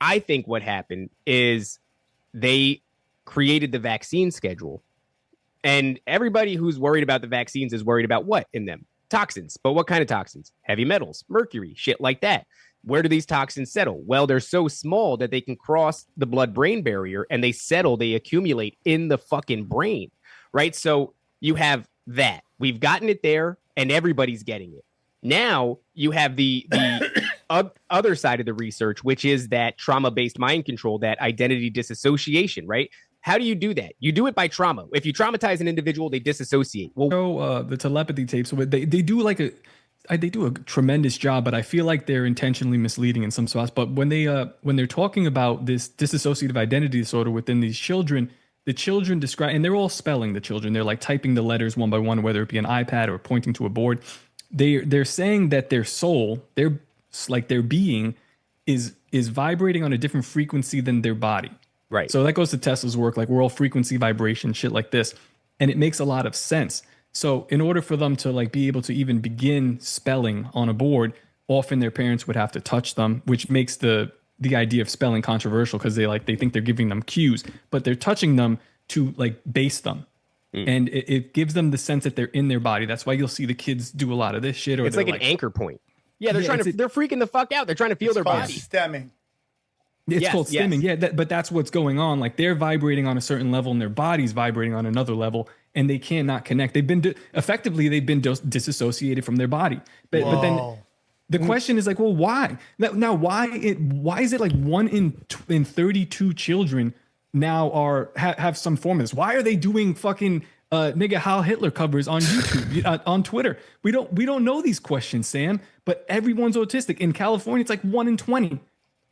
I think what happened is they created the vaccine schedule. And everybody who's worried about the vaccines is worried about what in them? Toxins. But what kind of toxins? Heavy metals, mercury, shit like that. Where do these toxins settle? Well, they're so small that they can cross the blood-brain barrier and they settle, they accumulate in the fucking brain, right? So you have that. We've gotten it there and everybody's getting it. Now you have the other side of the research, which is that trauma-based mind control, that identity disassociation, right? How do you do that? You do it by trauma. If you traumatize an individual, they disassociate. Well, the telepathy tapes, they do like they do a tremendous job, but I feel like they're intentionally misleading in some spots. But when they're talking about this dissociative identity disorder within these children, the children describe, and they're all spelling the children. They're like typing the letters one by one, whether it be an iPad or pointing to a board. They're saying that their soul, their being, is vibrating on a different frequency than their body. right. So that goes to Tesla's work, like we're all frequency vibration, shit like this. And it makes a lot of sense. So in order for them to like be able to even begin spelling on a board, often their parents would have to touch them, which makes the idea of spelling controversial because they think they're giving them cues, but they're touching them to like base them. And it gives them the sense that they're in their body. That's why you'll see the kids do a lot of this shit. Or it's like an anchor point. Yeah, they're they're freaking the fuck out. They're trying to feel their Called body. stemming. It's Yes, called stimming. yes. Yeah, but that's what's going on. Like they're vibrating on a certain level and their body's vibrating on another level, and they cannot connect. They've been disassociated from their body. But then Whoa. the question is like, well, why? Now why is it like 1 in 32 children now have some form of this? Why are they doing fucking nigga Heil Hitler covers on YouTube, on Twitter? We don't know these questions, Sam. But everyone's autistic. In California, it's like 1 in 20.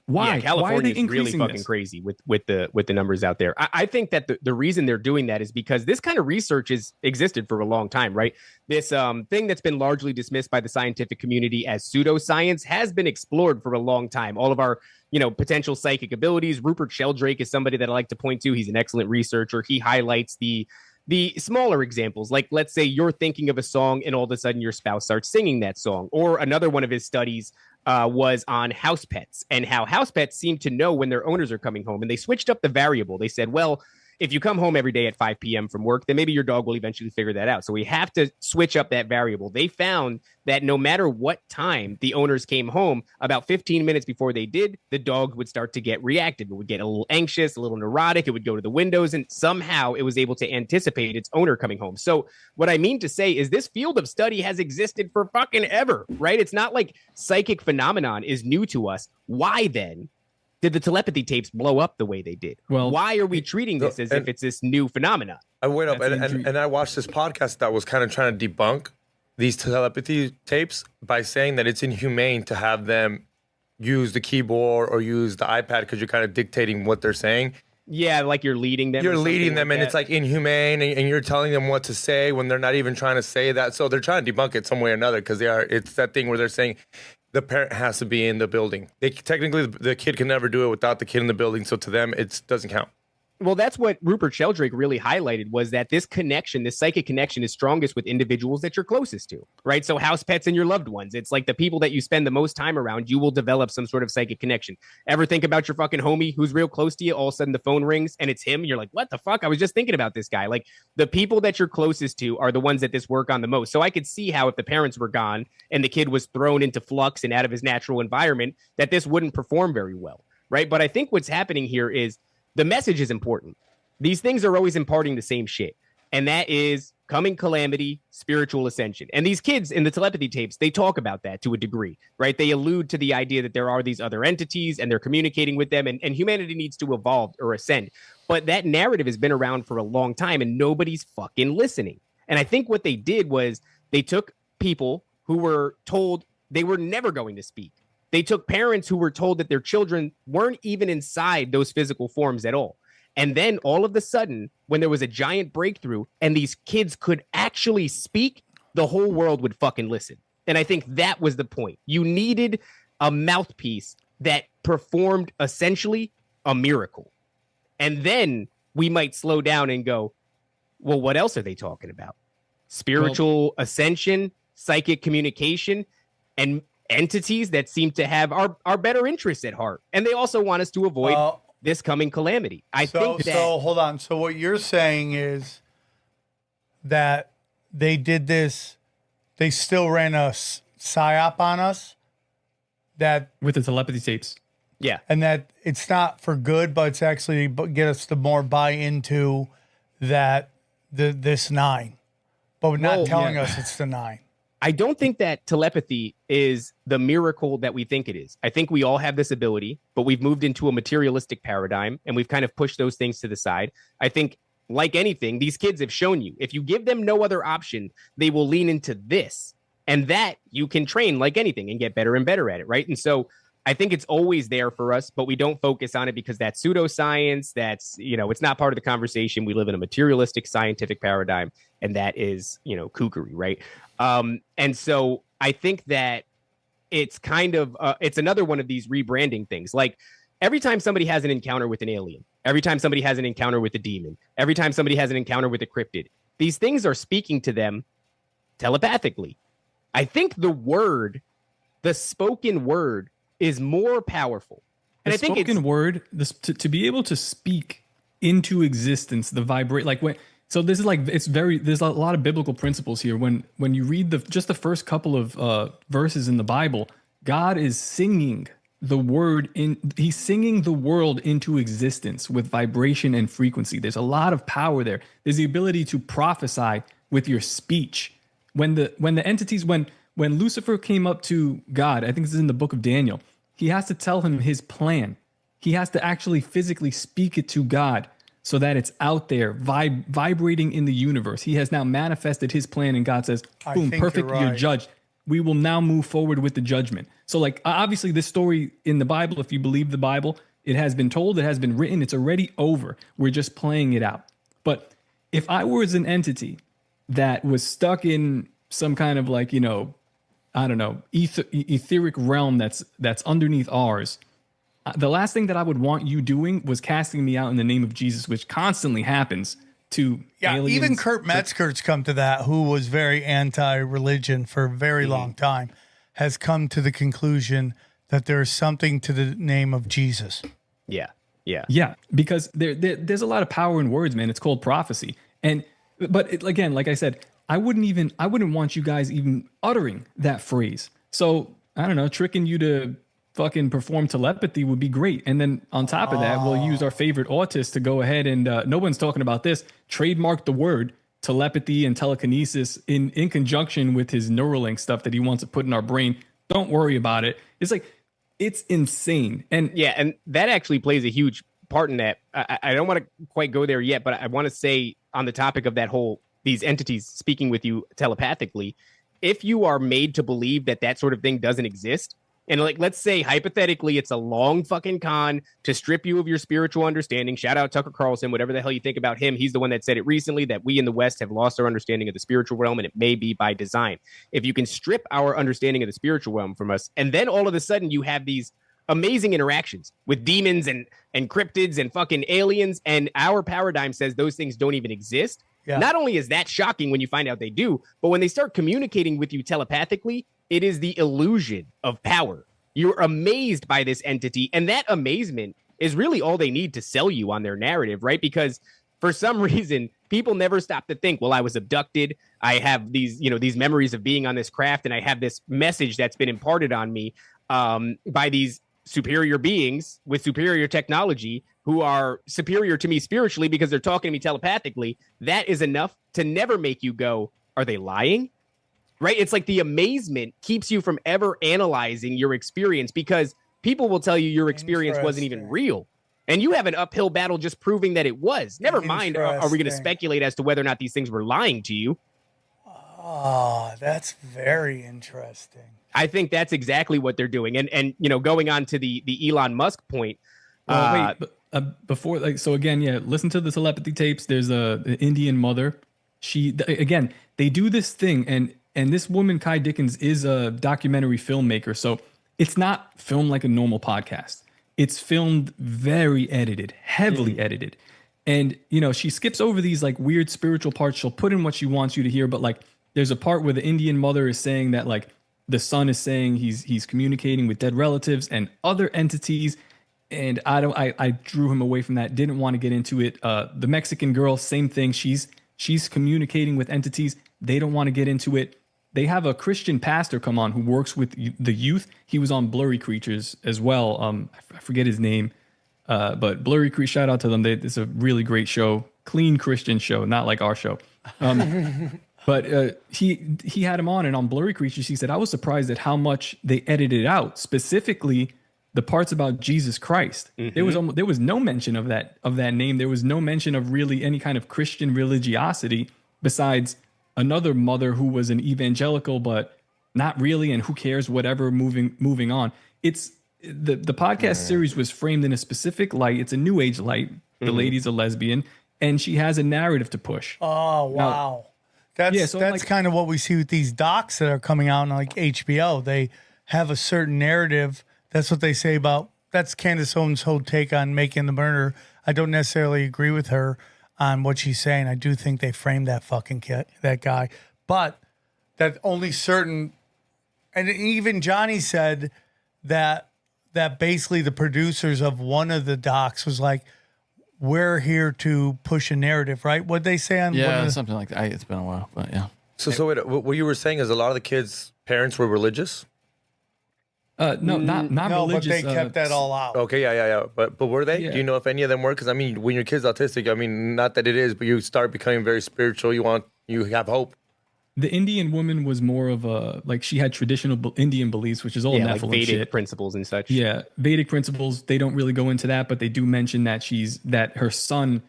Why? Yeah, California Why are they is really increasing fucking this? crazy with the numbers out there. I think that the reason they're doing that is because this kind of research has existed for a long time, right? This thing that's been largely dismissed by the scientific community as pseudoscience has been explored for a long time. All of our, potential psychic abilities. Rupert Sheldrake is somebody that I like to point to. He's an excellent researcher. He highlights the smaller examples, like let's say you're thinking of a song and all of a sudden your spouse starts singing that song. Or another one of his studies was on house pets and how house pets seem to know when their owners are coming home. And they switched up the variable. They said, well, if you come home every day at 5 p.m. from work, then maybe your dog will eventually figure that out. So we have to switch up that variable. They found that no matter what time the owners came home, about 15 minutes before they did, the dog would start to get reactive. It would get a little anxious, a little neurotic. It would go to the windows, and somehow it was able to anticipate its owner coming home. So what I mean to say is this field of study has existed for fucking ever, right? It's not like psychic phenomenon is new to us. Why then did the telepathy tapes blow up the way they did? Well, why are we treating this as if it's this new phenomenon? I went up That's and, the intrigue. and I watched this podcast that was kind of trying to debunk these telepathy tapes by saying that it's inhumane to have them use the keyboard or use the iPad because you're kind of dictating what they're saying. Yeah, like you're leading them. You're or something leading them, like and that. it's like inhumane, and you're telling them what to say when they're not even trying to say that. So they're trying to debunk it some way or another because it's that thing where they're saying the parent has to be in the building. Technically, the kid can never do it without the kid in the building. So to them, it doesn't count. Well, that's what Rupert Sheldrake really highlighted, was that this connection, this psychic connection, is strongest with individuals that you're closest to, right? So house pets and your loved ones. It's like the people that you spend the most time around, you will develop some sort of psychic connection. Ever think about your fucking homie who's real close to you? All of a sudden the phone rings and it's him. You're like, what the fuck? I was just thinking about this guy. Like, the people that you're closest to are the ones that this work on the most. So I could see how if the parents were gone and the kid was thrown into flux and out of his natural environment, that this wouldn't perform very well, right? But I think what's happening here is the message is important. These things are always imparting the same shit. And that is coming calamity, spiritual ascension. And these kids in the telepathy tapes, they talk about that to a degree, right? They allude to the idea that there are these other entities and they're communicating with them, and humanity needs to evolve or ascend. But that narrative has been around for a long time and nobody's fucking listening. And I think what they did was they took people who were told they were never going to speak. They took parents who were told that their children weren't even inside those physical forms at all. And then all of a sudden, when there was a giant breakthrough and these kids could actually speak, the whole world would fucking listen. And I think that was the point. You needed a mouthpiece that performed essentially a miracle. And then we might slow down and go, well, what else are they talking about? Spiritual ascension, psychic communication, and entities that seem to have our better interests at heart. And they also want us to avoid this coming calamity. So hold on. So what you're saying is that they did this, they still ran a psyop on us, that with the telepathy tapes. Yeah. And that it's not for good, but it's actually get us to more buy into that this 9. But we're not telling us it's the 9. I don't think that telepathy is the miracle that we think it is. I think we all have this ability, but we've moved into a materialistic paradigm and we've kind of pushed those things to the side. I think, like anything, these kids have shown you, if you give them no other option, they will lean into this. And that you can train like anything and get better and better at it, right? And so I think it's always there for us, but we don't focus on it because that's pseudoscience. That's, it's not part of the conversation. We live in a materialistic scientific paradigm, and that is, kookery, right? And so I think that it's kind of, it's another one of these rebranding things. Like, every time somebody has an encounter with an alien, every time somebody has an encounter with a demon, every time somebody has an encounter with a cryptid, these things are speaking to them telepathically. I think the spoken word is more powerful. And I think spoken word, to be able to speak into existence, the vibrate, like when, so this is like, there's a lot of biblical principles here. When you read just the first couple of verses in the Bible, God is singing the word he's singing the world into existence with vibration and frequency. There's a lot of power there. There's the ability to prophesy with your speech. When the entities, when Lucifer came up to God, I think this is in the book of Daniel, he has to tell him his plan. He has to actually physically speak it to God so that it's out there vibrating in the universe. He has now manifested his plan, and God says, boom, perfect, you're judged. We will now move forward with the judgment. So like, obviously this story in the Bible, if you believe the Bible, it has been told, it has been written, it's already over. We're just playing it out. But if I was an entity that was stuck in some kind of like, I don't know, etheric realm that's underneath ours, the last thing that I would want you doing was casting me out in the name of Jesus, which constantly happens to aliens. Even Kurt Metzger's come to that, who was very anti-religion for a very long time, has come to the conclusion that there is something to the name of Jesus. Yeah, because there's a lot of power in words, man. It's called prophecy. But again, like I said, I wouldn't want you guys even uttering that phrase. So I don't know, tricking you to fucking perform telepathy would be great. And then on top of that, we'll use our favorite autist to go ahead and no one's talking about this, trademark the word telepathy and telekinesis in conjunction with his Neuralink stuff that he wants to put in our brain. Don't worry about it. It's like, it's insane. And that actually plays a huge part in that. I don't want to quite go there yet, but I want to say on the topic of that whole, these entities speaking with you telepathically, if you are made to believe that sort of thing doesn't exist, and like, let's say hypothetically, it's a long fucking con to strip you of your spiritual understanding. Shout out Tucker Carlson, whatever the hell you think about him. He's the one that said it recently, that we in the West have lost our understanding of the spiritual realm, and it may be by design. If you can strip our understanding of the spiritual realm from us, and then all of a sudden you have these amazing interactions with demons and cryptids and fucking aliens. And our paradigm says those things don't even exist. Yeah. Not only is that shocking when you find out they do, but when they start communicating with you telepathically, it is the illusion of power. You're amazed by this entity. And that amazement is really all they need to sell you on their narrative, right? Because for some reason, people never stop to think, well, I was abducted. I have these, these memories of being on this craft, and I have this message that's been imparted on me by these superior beings with superior technology who are superior to me spiritually because they're talking to me telepathically. That is enough to never make you go, are they lying? Right? It's like the amazement keeps you from ever analyzing your experience, because people will tell you your experience wasn't even real. And you have an uphill battle just proving that it was. Never mind, are we going to speculate as to whether or not these things were lying to you? Oh, that's very interesting. I think that's exactly what they're doing. And going on to the Elon Musk point. Before, so again, listen to the telepathy tapes. There's an Indian mother. Again, they do this thing, and this woman, Kai Dickens, is a documentary filmmaker. So it's not filmed like a normal podcast. It's filmed very edited, heavily edited. And, she skips over these like weird spiritual parts. She'll put in what she wants you to hear. But like, there's a part where the Indian mother is saying that like the son is saying he's communicating with dead relatives and other entities. And I drew him away from that. Didn't want to get into it. The Mexican girl, same thing. She's communicating with entities. They don't want to get into it. They have a Christian pastor come on who works with the youth. He was on Blurry Creatures as well. I forget his name, but Blurry Creatures, shout out to them. It's a really great show, clean Christian show, not like our show. But he had him on, and on Blurry Creatures, he said, I was surprised at how much they edited out, specifically the parts about Jesus Christ. Mm-hmm. There was no mention of that name. There was no mention of really any kind of Christian religiosity besides another mother who was an evangelical, but not really, and who cares, whatever, moving on. It's the podcast series was framed in a specific light. It's a new age light. The lady's a lesbian, and she has a narrative to push. Oh, wow. That's kind of what we see with these docs that are coming out on like HBO. They have a certain narrative. That's what they say about, that's Candace Owens' whole take on Making the Murder. I don't necessarily agree with her on what she's saying. I do think they framed that fucking that guy, but that only certain, and even Johnny said that basically the producers of one of the docs was like, we're here to push a narrative, right? What'd they say on? Yeah, something like that. It's been a while, but yeah. So wait, what you were saying is a lot of the kids' parents were religious? No, not no, religious. But they kept that all out. Okay, yeah. But were they? Yeah. Do you know if any of them were? Because I mean, when your kid's autistic, I mean, not that it is, but you start becoming very spiritual. You have hope. The Indian woman was more of a, like, she had traditional Indian beliefs, which is all Nephilim like Vedic shit. principles and such. Yeah, Vedic principles. They don't really go into that, but they do mention that her son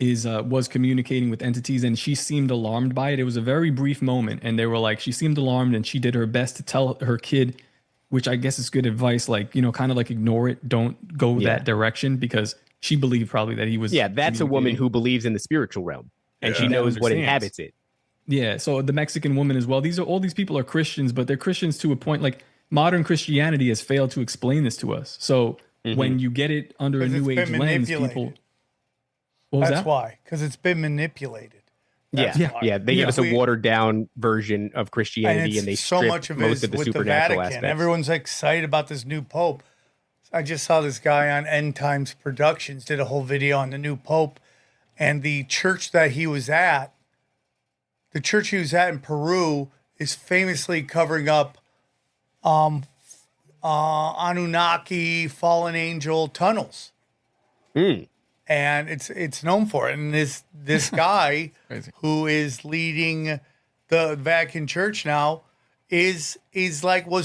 was communicating with entities, and she seemed alarmed by it. It was a very brief moment, and they were like, she seemed alarmed, and she did her best to tell her kid, which I guess is good advice, like, kind of like ignore it, don't go that direction, because she believed probably that he was. Yeah, that's a woman who believes in the spiritual realm, and she knows what inhabits it. Yeah, so the Mexican woman as well. All these people are Christians, but they're Christians to a point. Like, modern Christianity has failed to explain this to us. So when you get it under a new age lens, people. That's why, because it's been manipulated. Yeah. They give us a watered down version of Christianity, and they strip most of the supernatural aspects. Everyone's excited about this new pope. I just saw this guy on End Times Productions did a whole video on the new pope, and the church that he was at. The church he was at in Peru is famously covering up Anunnaki fallen angel tunnels. And it's known for it. And this guy who is leading the Vatican Church now was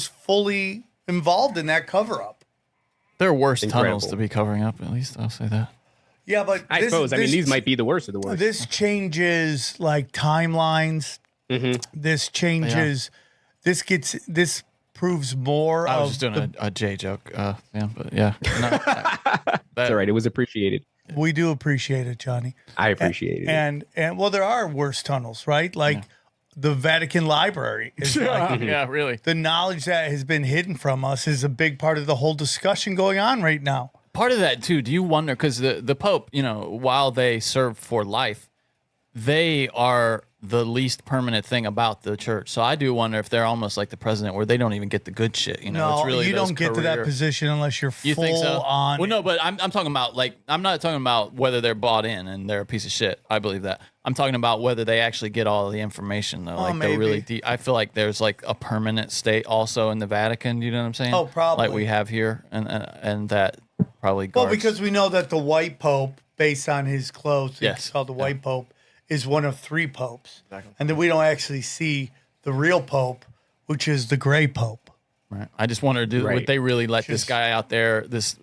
fully involved in that cover up. There are worse tunnels to be covering up, at least I'll say that. Yeah, but I suppose these might be the worst of the worst. This changes like timelines. This changes. This proves more. I was just doing a J joke, but yeah, that's all right. It was appreciated. We do appreciate it, Johnny. I appreciate it. And well, there are worse tunnels, right? Like the Vatican Library. Is like, Yeah, really. the knowledge that has been hidden from us is a big part of the whole discussion going on right now. Part of that too. Do you wonder, because the Pope, while they serve for life, they are the least permanent thing about the church. So I do wonder if they're almost like the president, where they don't even get the good shit. No, it's really you those don't get to that position unless you're You full think so? on. Well, no, but I'm talking about, like, I'm not talking about whether they're bought in and they're a piece of shit. I believe that. I'm talking about whether they actually get all of the information, though. Like, they're really deep. I feel like there's like a permanent state also in the Vatican. You know what I'm saying? Oh, probably. Like we have here, and that probably. Well, guards. because we know that the white pope, based on his clothes, it's called the white pope, is one of 3 popes. Exactly. And then we don't actually see the real pope, which is the gray pope. Right. I just wonder, would they really let this guy out there, this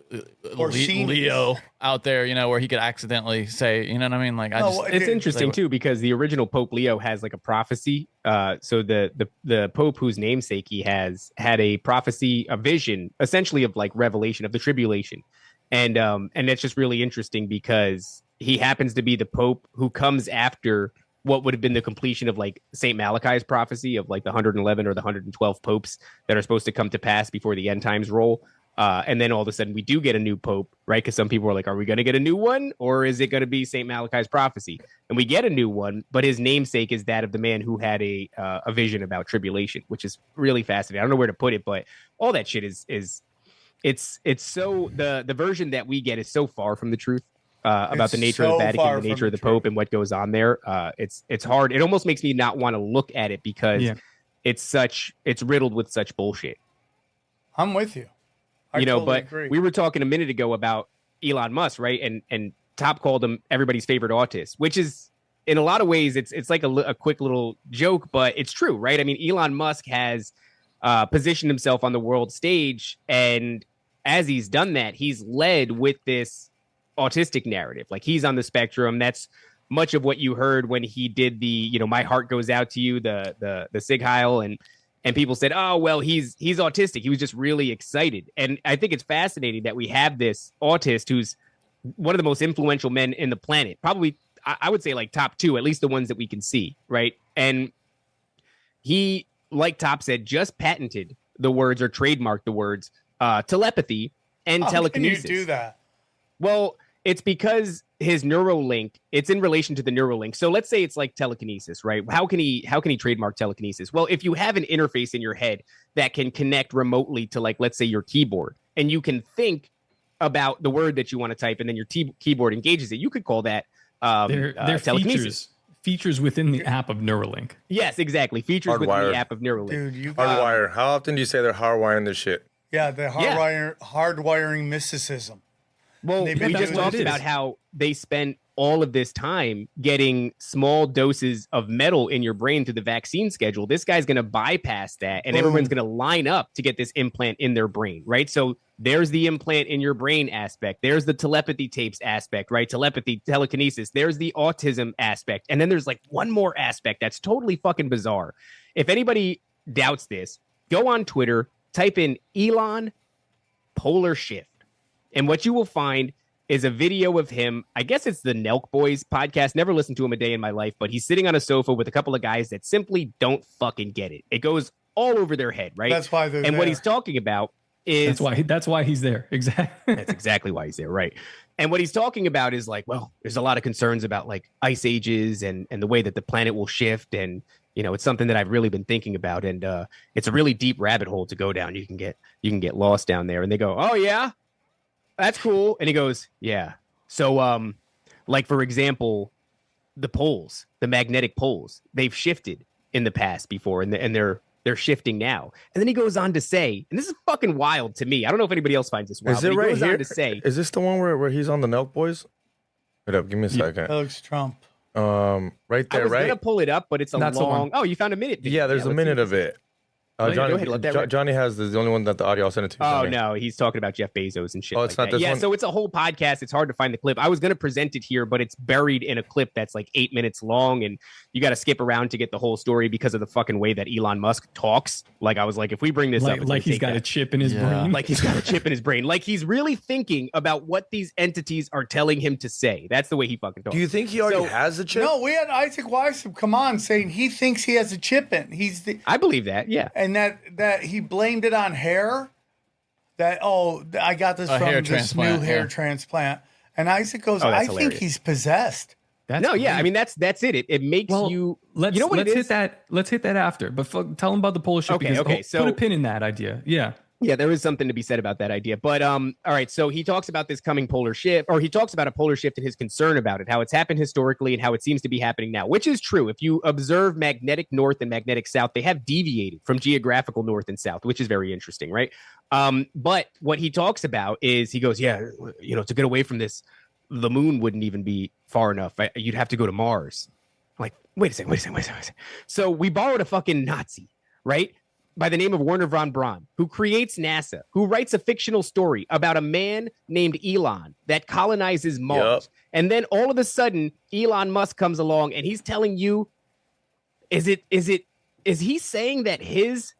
Leo out there, where he could accidentally say, you know what I mean? Like, it's interesting too, because the original Pope Leo has like a prophecy. So the Pope whose namesake he has had a prophecy, a vision, essentially of like revelation of the tribulation, and it's just really interesting because he happens to be the Pope who comes after what would have been the completion of like St. Malachi's prophecy of like the 111 or the 112 popes that are supposed to come to pass before the end times roll. And then all of a sudden we do get a new pope, right? Because some people are like, are we going to get a new one? Or is it going to be St. Malachi's prophecy? And we get a new one, but his namesake is that of the man who had a vision about tribulation, which is really fascinating. I don't know where to put it, but all that shit is it's so the version that we get is so far from the truth. About the nature of the Vatican, the nature of the Pope, and what goes on there. It's hard. It almost makes me not want to look at it because it's riddled with such bullshit. I'm with you. I totally agree. We were talking a minute ago about Elon Musk, right? And Top called him everybody's favorite autist, which is in a lot of ways it's like a quick little joke, but it's true, right? I mean, Elon Musk has positioned himself on the world stage, and as he's done that, he's led with this autistic narrative. Like, he's on the spectrum. That's much of what you heard when he did the my heart goes out to you, the Sig Heil, and people said, oh well, he's autistic. He was just really excited. And I think it's fascinating that we have this autist who's one of the most influential men in the planet, probably I would say like top 2, at least the ones that we can see, right? And he, like Top said, just patented the words or trademarked the words telepathy and telekinesis. How can you do that? Well, it's because his Neuralink, it's in relation to the Neuralink. So let's say it's like telekinesis, right? How can he trademark telekinesis? Well, if you have an interface in your head that can connect remotely to, like, let's say your keyboard, and you can think about the word that you want to type, and then your keyboard engages it, you could call that they're telekinesis. Features within the app of Neuralink. Yes, exactly. Features within the app of Neuralink. Dude, you hardwire. How often do you say they're hardwiring this shit? Yeah, the hardwiring mysticism. Well, we just talked about how they spent all of this time getting small doses of metal in your brain through the vaccine schedule. This guy's going to bypass that, and everyone's going to line up to get this implant in their brain, right? So there's the implant in your brain aspect. There's the telepathy tapes aspect, right? Telepathy, telekinesis. There's the autism aspect. And then there's like one more aspect that's totally fucking bizarre. If anybody doubts this, go on Twitter, type in Elon Polar Shift. And what you will find is a video of him. I guess it's the Nelk Boys podcast. Never listened to him a day in my life, but he's sitting on a sofa with a couple of guys that simply don't fucking get it. It goes all over their head, right? That's why they're there. And what he's talking about is... That's why he's there. Exactly. That's exactly why he's there, right? And what he's talking about is like, well, there's a lot of concerns about like ice ages and the way that the planet will shift. And, it's something that I've really been thinking about. And it's a really deep rabbit hole to go down. You can get lost down there. And they go, oh, yeah? That's cool. And he goes, yeah. So, like, for example, the poles, the magnetic poles, they've shifted in the past before, and they're shifting now. And then he goes on to say, and this is fucking wild to me. I don't know if anybody else finds this wild. Is it right here? To say, is this the one where he's on the Nelk Boys? Wait up, give me a second. That looks Trump. Right there, I was right? gonna pull it up, but it's a long. Oh, you found a minute. Yeah, there's a minute of it. Johnny, go ahead, let that rip. Johnny has the only one that the audio. I'll send it to you. Oh Johnny. no, he's talking about Jeff Bezos and shit. Oh, it's not that. this one? So it's a whole podcast. It's hard to find the clip. I was gonna present it here, but it's buried in a clip that's like 8 minutes long, and you got to skip around to get the whole story because of the fucking way that Elon Musk talks. Like I was like, if we bring this up, like he's got a chip in his brain. Like he's got a chip in his brain. Like he's really thinking about what these entities are telling him to say. That's the way he fucking talks. Do you think he already has a chip? No, we had Isaac Weishaupt come on saying he thinks he has a chip in. I believe that. Yeah. And that he blamed it on hair. That I got this from this new hair transplant. And Isaac goes, I think he's possessed. That's I mean that's it. It makes you. Let's, you know what let's it hit is? that. Let's hit that after. But tell him about the polar shift. Okay. So put a pin in that idea. Yeah. Yeah, there is something to be said about that idea. But all right, so he talks about this coming polar shift, or he talks about a polar shift and his concern about it, how it's happened historically and how it seems to be happening now, which is true. If you observe magnetic north and magnetic south, they have deviated from geographical north and south, which is very interesting, right? But what he talks about is he goes, to get away from this, the moon wouldn't even be far enough. You'd have to go to Mars. I'm like, wait a second. So we borrowed a fucking Nazi, right? By the name of Werner von Braun, who creates NASA, who writes a fictional story about a man named Elon that colonizes Mars. Yep. And then all of a sudden, Elon Musk comes along and he's telling you, is he saying that his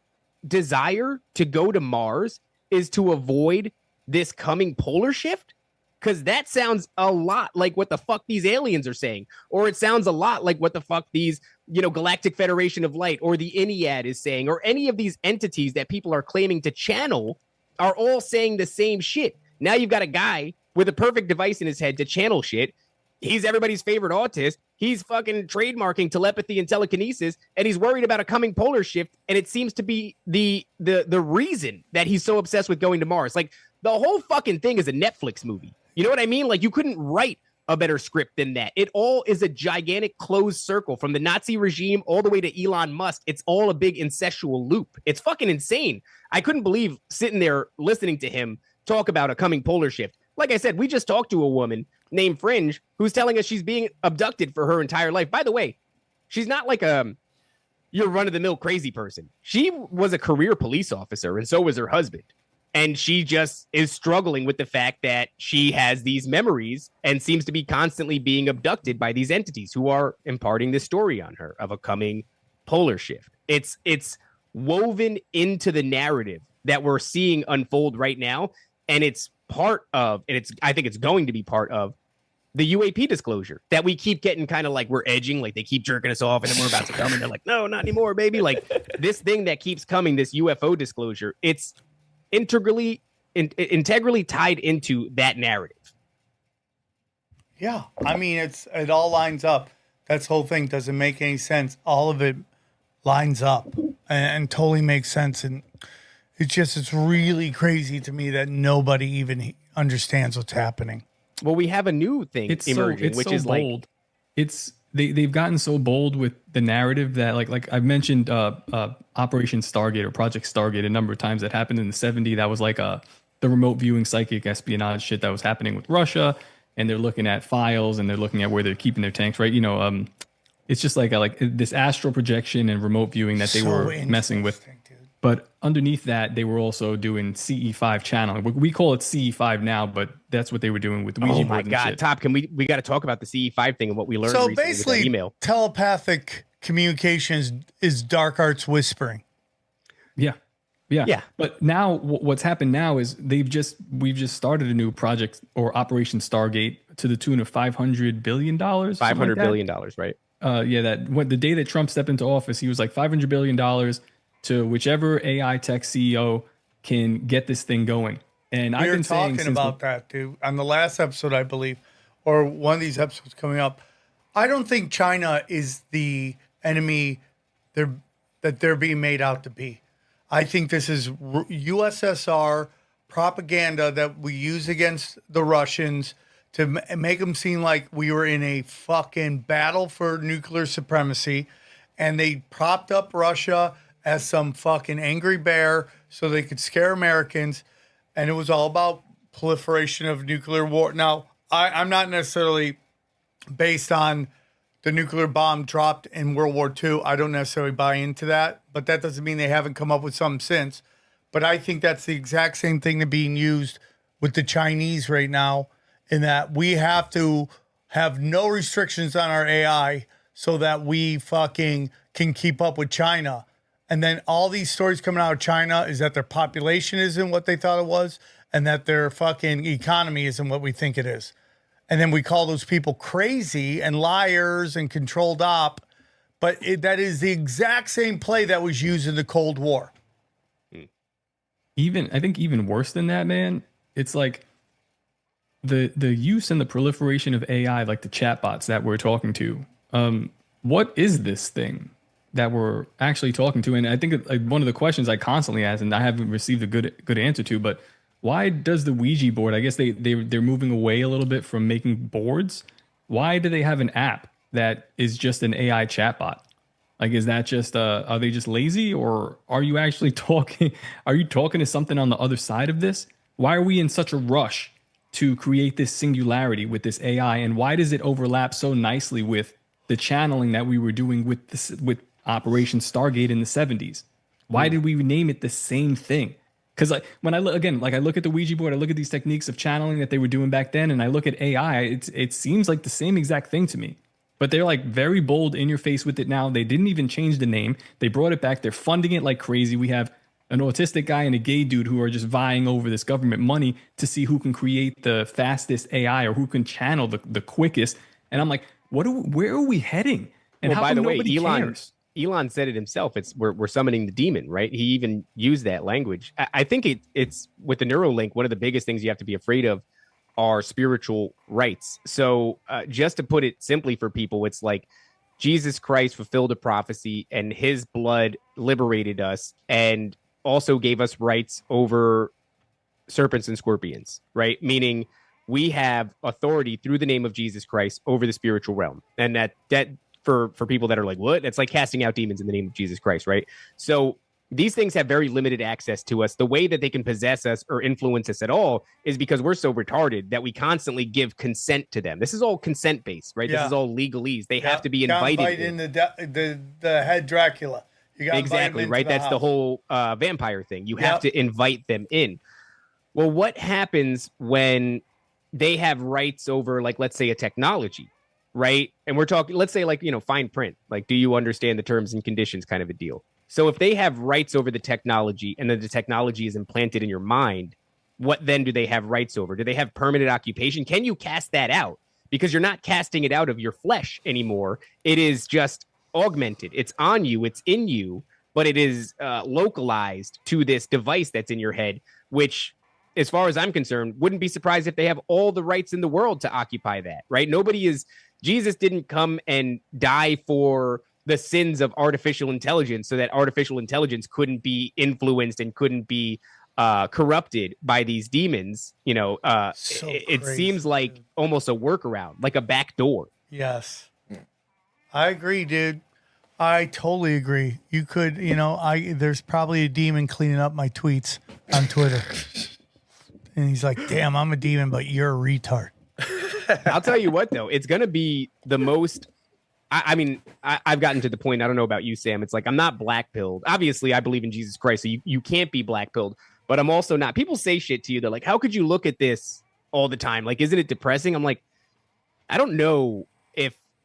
desire to go to Mars is to avoid this coming polar shift? Because that sounds a lot like what the fuck these aliens are saying. Or it sounds a lot like what the fuck these, Galactic Federation of Light or the Ennead is saying, or any of these entities that people are claiming to channel are all saying the same shit. Now you've got a guy with a perfect device in his head to channel shit. He's everybody's favorite autist. He's fucking trademarking telepathy and telekinesis, and he's worried about a coming polar shift. And it seems to be the reason that he's so obsessed with going to Mars. Like the whole fucking thing is a Netflix movie. You know what I mean? Like you couldn't write a better script than that. It all is a gigantic closed circle from the Nazi regime all the way to Elon Musk. It's all a big incestual loop. It's fucking insane. I couldn't believe sitting there listening to him talk about a coming polar shift. Like I said, we just talked to a woman named Fringe who's telling us she's being abducted for her entire life. By the way, she's not like your run-of-the-mill crazy person. She was a career police officer, and so was her husband. And she just is struggling with the fact that she has these memories and seems to be constantly being abducted by these entities who are imparting this story on her of a coming polar shift. It's woven into the narrative that we're seeing unfold right now. And it's part of, I think it's going to be part of the UAP disclosure that we keep getting kind of like we're edging, like they keep jerking us off and then we're about to come and they're like, no, not anymore, baby. Like this thing that keeps coming, this UFO disclosure, it's integrally tied into that narrative. Yeah, I mean it all lines up. That whole thing doesn't make any sense. All of it lines up and totally makes sense. And it's really crazy to me that nobody even understands what's happening. Well, we have a new thing emerging, which is bold. They've gotten so bold with the narrative that like I've mentioned Operation Stargate or Project Stargate a number of times. That happened in the 70s. That was like the remote viewing psychic espionage shit that was happening with Russia, and they're looking at files and they're looking at where they're keeping their tanks, right? It's just like this astral projection and remote viewing that they were messing with. Dude. But underneath that, they were also doing CE5 channeling. We call it CE5 now, but that's what they were doing with Ouija board. Oh my God, shit. Top, we got to talk about the CE5 thing and what we learned recently with that email. Telepathic communication is dark arts whispering. Yeah. But now what's happened now is we've just started a new project or Operation Stargate to the tune of $500 billion. $500 billion, right? The day that Trump stepped into office, he was like $500 billion to whichever AI tech CEO can get this thing going. And I've been talking about that, dude, on the last episode, I believe, or one of these episodes coming up. I don't think China is the enemy that they're being made out to be. I think this is USSR propaganda that we use against the Russians to make them seem like we were in a fucking battle for nuclear supremacy. And they propped up Russia as some fucking angry bear so they could scare Americans. And it was all about proliferation of nuclear war. Now, I'm not necessarily based on the nuclear bomb dropped in World War II. I don't necessarily buy into that, but that doesn't mean they haven't come up with something since. But I think that's the exact same thing that's being used with the Chinese right now, in that we have to have no restrictions on our AI so that we fucking can keep up with China. And then all these stories coming out of China is that their population isn't what they thought it was, and that their fucking economy isn't what we think it is. And then we call those people crazy and liars and controlled op. But that is the exact same play that was used in the Cold War. I think even worse than that, man, it's like the use and the proliferation of AI, like the chatbots that we're talking to. What is this thing that we're actually talking to? And I think like one of the questions I constantly ask, and I haven't received a good answer to, but why does the Ouija board, I guess they're moving away a little bit from making boards. Why do they have an app that is just an AI chatbot? Like, is that just, are they just lazy, or are you actually talking? Are you talking to something on the other side of this? Why are we in such a rush to create this singularity with this AI? And why does it overlap so nicely with the channeling that we were doing with Operation Stargate in the 70s? Why did we name it the same thing? Because like when I look again, like I look at the Ouija board, I look at these techniques of channeling that they were doing back then, and I look at AI, it seems like the same exact thing to me. But they're like very bold in your face with it now. They didn't even change the name. They brought it back. They're funding it like crazy. We have an autistic guy and a gay dude who are just vying over this government money to see who can create the fastest AI or who can channel the quickest. And I'm like, where are we heading? And well, how by the way, Elon cares? Elon said it himself. We're summoning the demon, right? He even used that language. I think it's with the Neuralink. One of the biggest things you have to be afraid of are spiritual rights. So just to put it simply for people, it's like Jesus Christ fulfilled a prophecy, and his blood liberated us and also gave us rights over serpents and scorpions, right? Meaning we have authority through the name of Jesus Christ over the spiritual realm. And that for people that are like, what? It's like casting out demons in the name of Jesus Christ, right? So these things have very limited access to us. The way that they can possess us or influence us at all is because we're so retarded that we constantly give consent to them. This is all consent based, right? Yeah. This is all legalese. They have to be invited. In the head Dracula. You got exactly right. That's the whole vampire thing. You have to invite them in. Well, what happens when they have rights over, like, let's say a technology, right? And we're talking, let's say, like, fine print, like, do you understand the terms and conditions kind of a deal? So if they have rights over the technology and then the technology is implanted in your mind, what then do they have rights over? Do they have permanent occupation? Can you cast that out? Because you're not casting it out of your flesh anymore. It is just augmented. It's on you. It's in you, but it is localized to this device that's in your head, which, as far as I'm concerned, wouldn't be surprised if they have all the rights in the world to occupy that, right? Jesus didn't come and die for the sins of artificial intelligence so that artificial intelligence couldn't be influenced and couldn't be corrupted by these demons. It seems like almost a workaround, like a back door. Yes. I agree, dude. I totally agree. You could, there's probably a demon cleaning up my tweets on Twitter. And he's like, damn, I'm a demon, but you're a retard. I'll tell you what, though, it's going to be the most. I've gotten to the point, I don't know about you, Sam. It's like, I'm not black-pilled. Obviously, I believe in Jesus Christ, so you can't be black-pilled. But I'm also not. People say shit to you. They're like, how could you look at this all the time? Like, isn't it depressing? I'm like, I don't know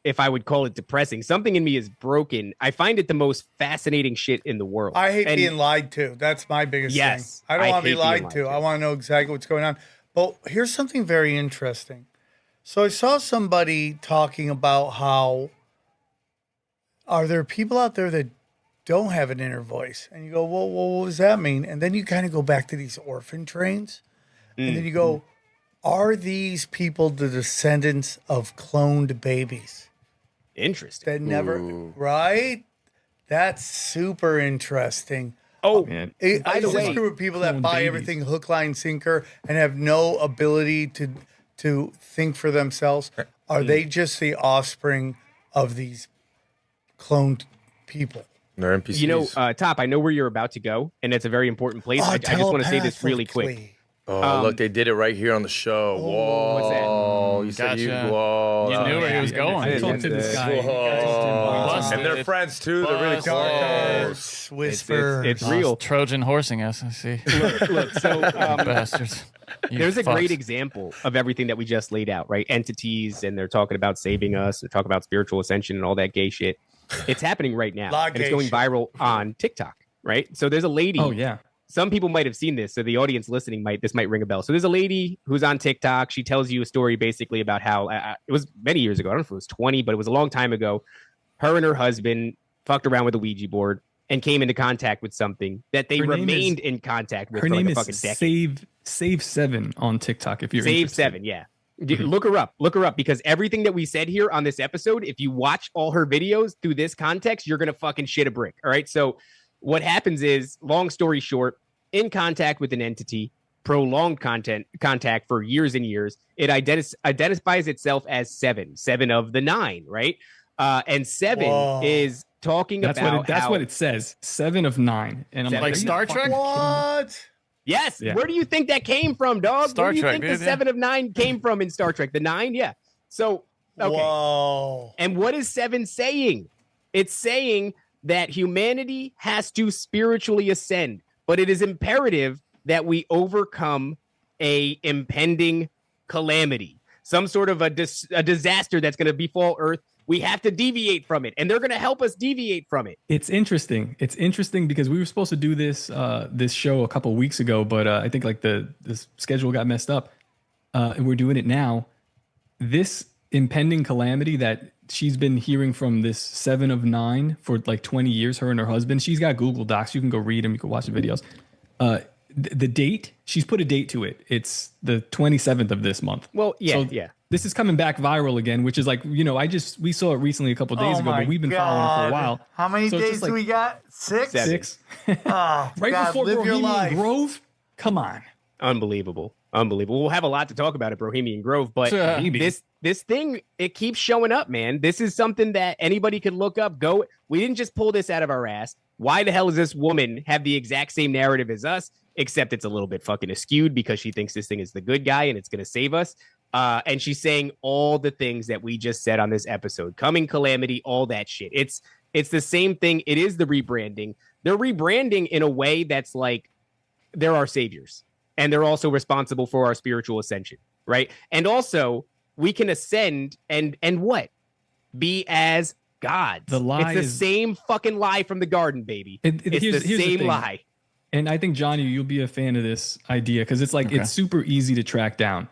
if I would call it depressing. Something in me is broken. I find it the most fascinating shit in the world. I hate being lied to. That's my biggest thing. I don't want to be lied to. I want to know exactly what's going on. But here's something very interesting. So I saw somebody talking about how are there people out there that don't have an inner voice? And you go, well, what does that mean? And then you kind of go back to these orphan trains. And then you go, are these people the descendants of cloned babies? Interesting. That never, right? That's super interesting. Oh, man. I just screw with people that buy everything hook, line, sinker and have no ability to think for themselves. Are they just the offspring of these cloned people? They're NPCs. Top, I know where you're about to go, and it's a very important place. I just want to say this really quick. Oh, look, they did it right here on the show. Whoa. What's that? You said you, Gotcha. whoa. You knew where he was going. I talked to this guy. Whoa. And they're friends too. They're really close. Whisper. It's real. Trojan horsing us, I see. Look, so Bastards. You there's a fucks. great example of everything that we just laid out, right? Entities, and they're talking about saving us. They're talking about spiritual ascension and all that gay shit. It's happening right now. And it's going viral on TikTok, right? So there's a lady. Oh yeah. Some people might have seen this, so the audience listening this might ring a bell. So there's a lady who's on TikTok. She tells you a story basically about how it was many years ago. I don't know if it was 20, but it was a long time ago. Her and her husband fucked around with a Ouija board and came into contact with something that they remained in contact with for like a fucking decade. Save 7 on TikTok if you're Save interested. 7, yeah. Look her up, because everything that we said here on this episode, if you watch all her videos through this context, you're gonna fucking shit a brick. All right. So what happens is, long story short, in contact with an entity, prolonged contact for years and years, it identifies itself as 7 of the 9, right? And 7 is talking that's about that's what it says. 7 of 9, and I'm Like Star Trek? What? Yes. Yeah. Where do you think that came from, dog? Star Where do you Trek, think dude, the 7 of 9 came from in Star Trek? The 9, yeah. So okay. Whoa. And what is 7 saying? It's saying that humanity has to spiritually ascend, but it is imperative that we overcome a impending calamity, some sort of a disaster that's going to befall Earth. We have to deviate from it, and they're going to help us deviate from it. It's interesting. It's interesting because we were supposed to do this this show a couple of weeks ago, but I think like the schedule got messed up, and we're doing it now. This impending calamity that she's been hearing from this 7 of 9 for like 20 years, her and her husband. She's got Google Docs. You can go read them. You can watch the videos. The date, she's put a date to it. It's the 27th of this month. Well, yeah, So yeah. This is coming back viral again, which is like, we saw it recently a couple of days ago, but we've been following it for a while. How many So it's days just do like we got? 6? 6. Oh, Right God, before live your Brohemian life. Grove? Come on. Unbelievable. We'll have a lot to talk about at Brohemian Grove, but Maybe. this thing, it keeps showing up, man. This is something that anybody could look up. We didn't just pull this out of our ass. Why the hell does this woman have the exact same narrative as us, except it's a little bit fucking askewed because she thinks this thing is the good guy and it's going to save us. And she's saying all the things that we just said on this episode, coming calamity, all that shit. It's the same thing. It is the rebranding. They're rebranding in a way that's like, they're our saviors and they're also responsible for our spiritual ascension. Right. And also we can ascend and what? Be as gods. The lie it's the is- same fucking lie from the garden, baby. It's here's the same thing. lie. And I think, Johnny, you'll be a fan of this idea because it's like, it's super easy to track down.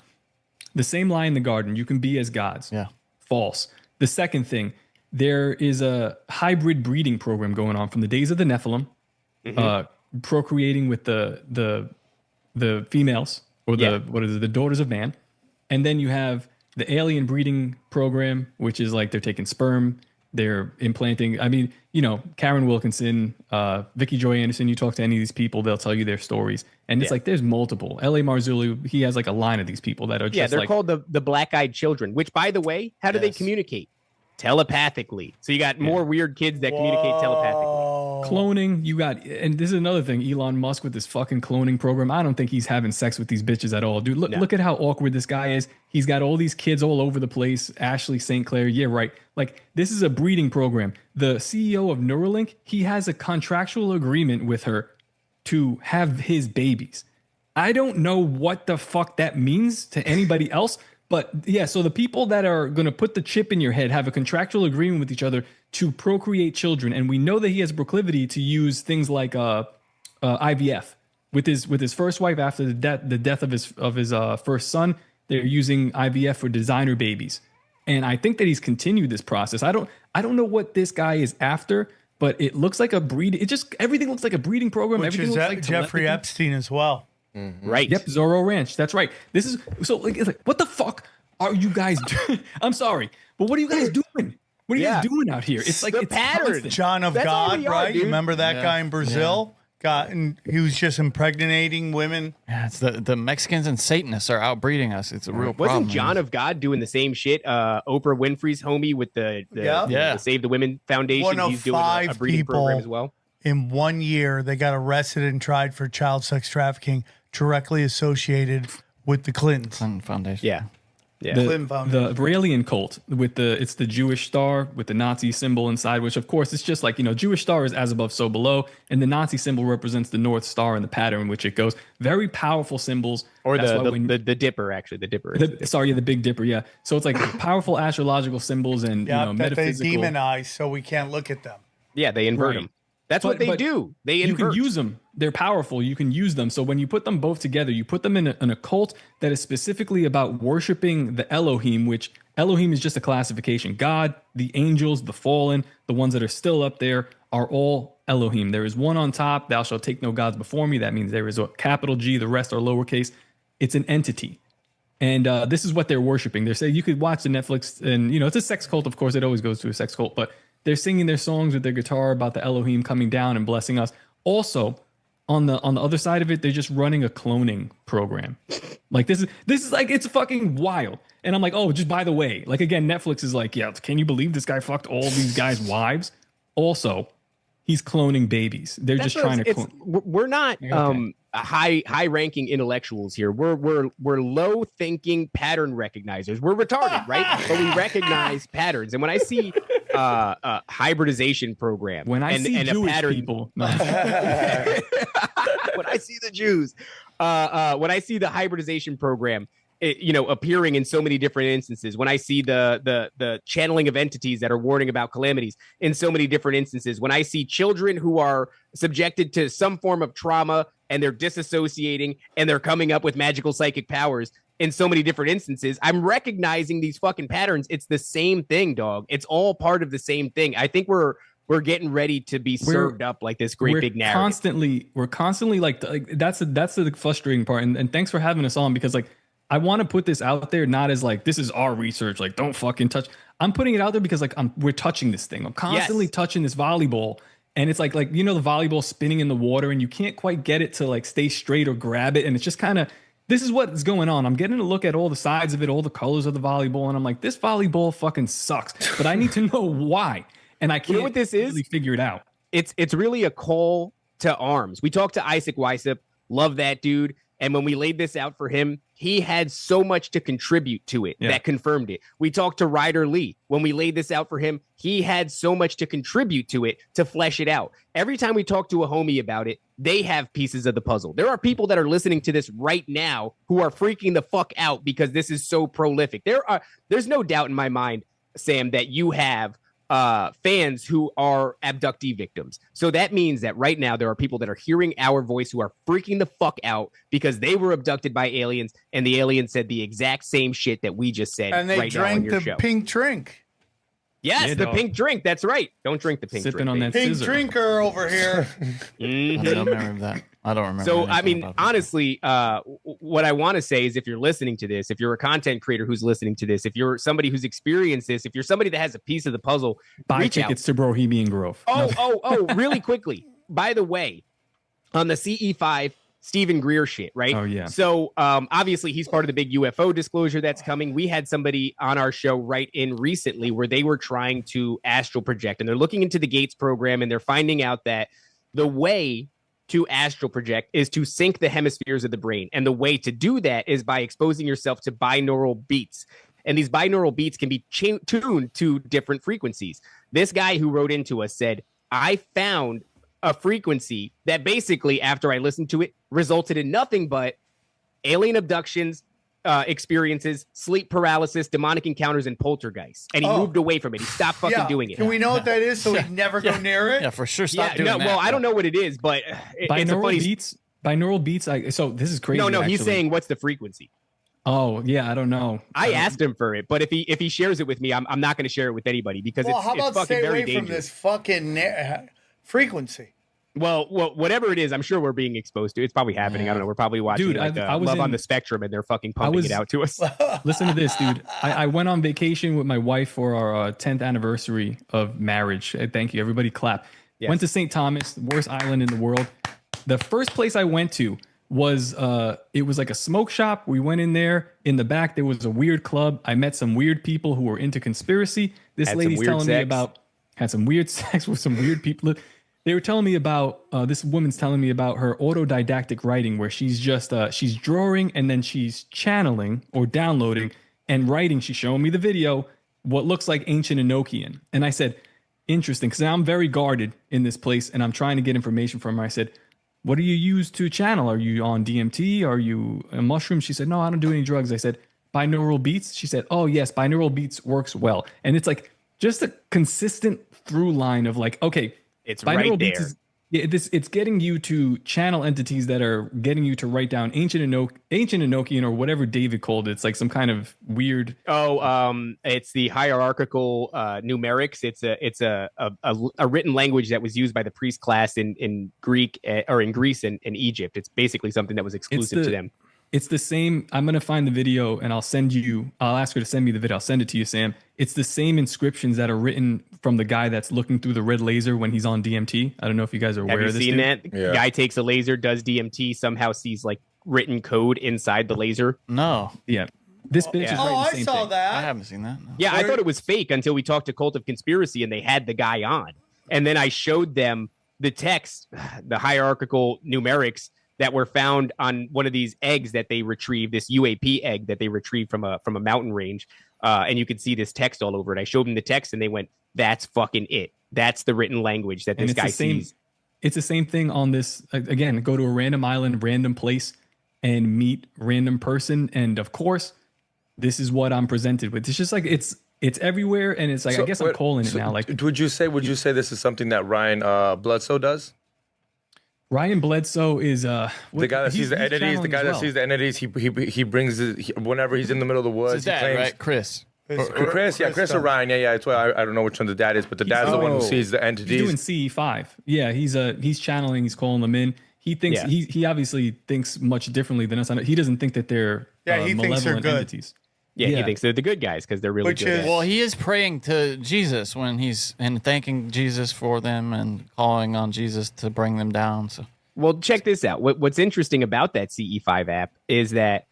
The same lie in the garden, you can be as gods. Yeah. False. The second thing, there is a hybrid breeding program going on from the days of the Nephilim, procreating with the females or the daughters of man. And then you have the alien breeding program, which is like they're taking sperm, they're implanting. I mean, Karen Wilkinson, Vicky Joy Anderson, you talk to any of these people, they'll tell you their stories. And it's like there's multiple. L.A. Marzulli, he has like a line of these people that are just they're called the black-eyed children, which, by the way, how do they communicate? Telepathically. So you got more weird kids that communicate telepathically. Cloning, you got, and this is another thing, Elon Musk with this fucking cloning program. I don't think he's having sex with these bitches at all. Dude, look at how awkward this guy is. He's got all these kids all over the place. Ashley St. Clair, yeah, right. Like, this is a breeding program. The CEO of Neuralink, he has a contractual agreement with her to have his babies. I don't know what the fuck that means to anybody else, but yeah, so the people that are going to put the chip in your head have a contractual agreement with each other to procreate children. And we know that he has a proclivity to use things like IVF with his first wife after the death of his first son. They're using IVF for designer babies. And I think that he's continued this process. I don't know what this guy is after, but it looks like a breed. Everything looks like a breeding program. Which Everything is looks like Jeffrey telepathy. Epstein as well. Mm-hmm. Right. Yep, Zorro Ranch. That's right. This is so like, it's like, what the fuck are you guys doing? I'm sorry, but what are you guys doing? What are you guys doing out here? It's like The it's pattern. constant. John of That's all God, we are, right? You dude. remember that guy in Brazil? He was just impregnating women. Yeah, it's the Mexicans and Satanists are outbreeding us. It's a real problem. Wasn't John of God doing the same shit? Oprah Winfrey's homie with the Save the Women Foundation. One of He's doing a 5 breeding people program as well. In 1 year, they got arrested and tried for child sex trafficking. directly associated with the Clintons. Clinton Foundation. Yeah. Yeah. The Brahemian cult with it's the Jewish star with the Nazi symbol inside, which of course it's just like, Jewish star is as above, so below. And the Nazi symbol represents the North Star and the pattern in which it goes. Very powerful symbols. Or the Dipper, actually. The Dipper. The Big Dipper. Yeah. So it's like powerful astrological symbols and, that metaphysical. they demonize so we can't look at them. Yeah, they invert them. That's what they do. They invert. You can use them. They're powerful. You can use them. So when you put them both together, you put them in an occult that is specifically about worshiping the Elohim, which Elohim is just a classification. God, the angels, the fallen, the ones that are still up there are all Elohim. There is one on top. Thou shalt take no gods before me. That means there is a capital G. The rest are lowercase. It's an entity. And this is what they're worshiping. They're saying you could watch the Netflix and, it's a sex cult. Of course, it always goes to a sex cult, but they're singing their songs with their guitar about the Elohim coming down and blessing us. Also, on the other side of it, they're just running a cloning program. Like this is like, it's fucking wild. And I'm like, oh, just by the way, like again, Netflix is like, yeah, can you believe this guy fucked all these guys' wives? Also, he's cloning babies. They're just trying to clone. We're not high ranking intellectuals here. We're low thinking pattern recognizers. We're retarded, right? But we recognize patterns. And when I see hybridization program, when I see Jewish people, when I see the Jews, when I see the hybridization program, appearing in so many different instances, when I see the channeling of entities that are warning about calamities in so many different instances, when I see children who are subjected to some form of trauma and they're disassociating and they're coming up with magical psychic powers in so many different instances, I'm recognizing these fucking patterns. It's the same thing, dog. It's all part of the same thing. I think we're getting ready to be served up like this great big narrative. We're constantly like that's the frustrating part. And thanks for having us on, because like, I want to put this out there, not as like, this is our research, like don't fucking touch. I'm putting it out there because like we're touching this thing. I'm constantly touching this volleyball, and it's like the volleyball spinning in the water and you can't quite get it to like stay straight or grab it. And it's just kind of, this is what is going on. I'm getting to look at all the sides of it, all the colors of the volleyball. And I'm like, this volleyball fucking sucks, but I need to know why. And I can't what this really figure it out. It's really a call to arms. We talked to Isaac Weissep. Love that dude. And when we laid this out for him, he had so much to contribute to it that confirmed it. We talked to Ryder Lee. When we laid this out for him, he had so much to contribute to it to flesh it out. Every time we talk to a homie about it, they have pieces of the puzzle. There are people that are listening to this right now who are freaking the fuck out because this is so prolific. There's no doubt in my mind, Sam, that you have fans who are abductee victims. So that means that right now there are people that are hearing our voice who are freaking the fuck out because they were abducted by aliens, and the aliens said the exact same shit that we just said. And they right drank now on your the show. pink drink. Yes, the pink drink. That's right. Don't drink the pink Sipping drink. on that Pink scissor. drinker over here. I don't remember that. I don't remember. So, I anything mean, about that. honestly, what I want to say is if you're listening to this, if you're a content creator who's listening to this, if you're somebody who's experienced this, if you're somebody that has a piece of the puzzle, Buy reach tickets out. to Brohemian Grove. Really quickly. By the way, on the CE5 Stephen Greer shit, right? Oh, yeah. So obviously he's part of the big UFO disclosure that's coming. We had somebody on our show write in recently where they were trying to astral project, and they're looking into the Gates program, and they're finding out that the way to astral project is to sync the hemispheres of the brain. And the way to do that is by exposing yourself to binaural beats. And these binaural beats can be tuned to different frequencies. This guy who wrote into us said, I found a frequency that basically, after I listened to it, resulted in nothing but alien abductions, experiences, sleep paralysis, demonic encounters, and poltergeists. And he moved away from it. He stopped fucking doing it. Can we know what that is so we never go near it? Yeah, for sure. Stop doing that. Well, I don't know what it is, but it's a funny... Binaural beats. So this is crazy. No, actually. He's saying what's the frequency? Oh yeah, I don't know. I asked him for it, but if he shares it with me, I'm not going to share it with anybody because how about it's fucking stay very away dangerous. from this fucking frequency? Well, whatever it is, I'm sure we're being exposed to. It's probably happening. I don't know. We're probably watching Dude, like, I was Love in- on the Spectrum, and they're fucking pumping it out to us. Listen to this, dude. I went on vacation with my wife for our 10th anniversary of marriage. Thank you. Everybody clap. Yes. Went to St. Thomas, the worst island in the world. The first place I went to was, it was like a smoke shop. We went in there. In the back, there was a weird club. I met some weird people who were into conspiracy. This Had lady's some weird telling me sex. about, had some weird sex with some weird people. They were telling me about this woman's telling me about her autodidactic writing, where she's just she's drawing and then she's channeling or downloading and writing. She's showing me the video, what looks like ancient Enochian. And I said, interesting, because I'm very guarded in this place and I'm trying to get information from her. I said, what do you use to channel? Are you on DMT? Are you a mushroom? She said, no, I don't do any drugs. I said, binaural beats? She said, oh, yes, binaural beats works well. And it's like just a consistent through line of like, okay, it's binaural right beats there. It's getting you to channel entities that are getting you to write down ancient Enochian or whatever David called it. It's like some kind of weird. It's the hierarchical numerics. It's a written language that was used by the priest class in Greek or in Greece and Egypt. It's basically something that was exclusive to them. It's the same. I'm going to find the video and I'll ask her to send me the video. I'll send it to you, Sam. It's the same inscriptions that are written from the guy that's looking through the red laser when he's on DMT. I don't know if you guys are aware of this. Have you seen that? Yeah. Guy takes a laser, does DMT, somehow sees like written code inside the laser. No. Yeah. This bitch is writing the same I saw thing. that. I haven't seen that. No. Yeah, I thought it was fake until we talked to Cult of Conspiracy and they had the guy on. And then I showed them the text, the hierarchical numerics that were found on one of these eggs that they retrieved, this UAP egg that they retrieved from a mountain range. And you could see this text all over it. I showed them the text and they went, that's fucking it. That's the written language that this guy sees. It's the same thing on this. Again, go to a random island, random place and meet random person. And of course, this is what I'm presented with. It's just like, it's everywhere. And it's like, I guess I'm calling it now. Like, would you say this is something that Ryan Bledsoe does? Ryan Bledsoe is the guy that sees the entities. The guy that sees the entities. He brings whenever he's in the middle of the woods. It's his dad, he claims, right? Chris. Chris or Ryan. Yeah. That's why I don't know which one the dad is, but the dad's the one who sees the entities. He's doing CE5. Yeah, he's channeling. He's calling them in. He thinks he obviously thinks much differently than us. He doesn't think that they're he thinks they're good entities. Yeah, he thinks they're the good guys because they're really good. Well, he is praying to Jesus when and thanking Jesus for them and calling on Jesus to bring them down. So, well, check this out. What's interesting about that CE5 app is that,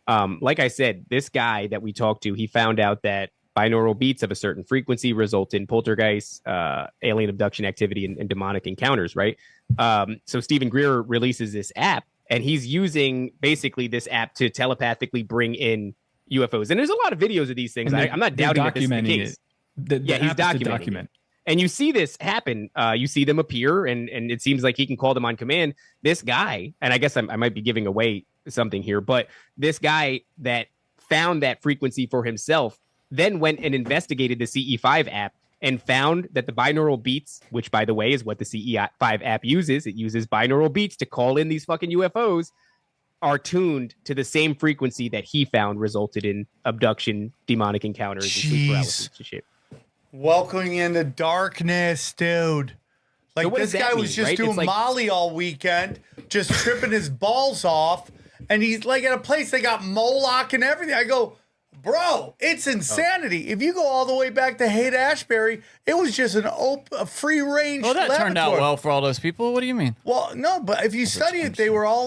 like I said, this guy that we talked to, he found out that binaural beats of a certain frequency result in poltergeist, alien abduction activity, and demonic encounters. Right. So Stephen Greer releases this app, and he's using basically this app to telepathically bring in UFOs. And there's a lot of videos of these things. I'm not doubting that this is the case. He's documenting it. And you see this happen. You see them appear, and it seems like he can call them on command. This guy, and I guess I might be giving away something here, but this guy that found that frequency for himself then went and investigated the CE5 app and found that the binaural beats, which, by the way, is what the CE5 app uses. It uses binaural beats to call in these fucking UFOs, are tuned to the same frequency that he found resulted in abduction, demonic encounters, and sleep paralysis and shit. Welcoming into darkness, dude. Like, so this guy was just doing Molly all weekend, just tripping his balls off, and he's like at a place they got Moloch and everything. I go, bro, it's insanity. If you go all the way back to Haight-Ashbury, it was just a free range. Well, that turned out well for all those people. What do you mean? Well, no, but if you study it, they were all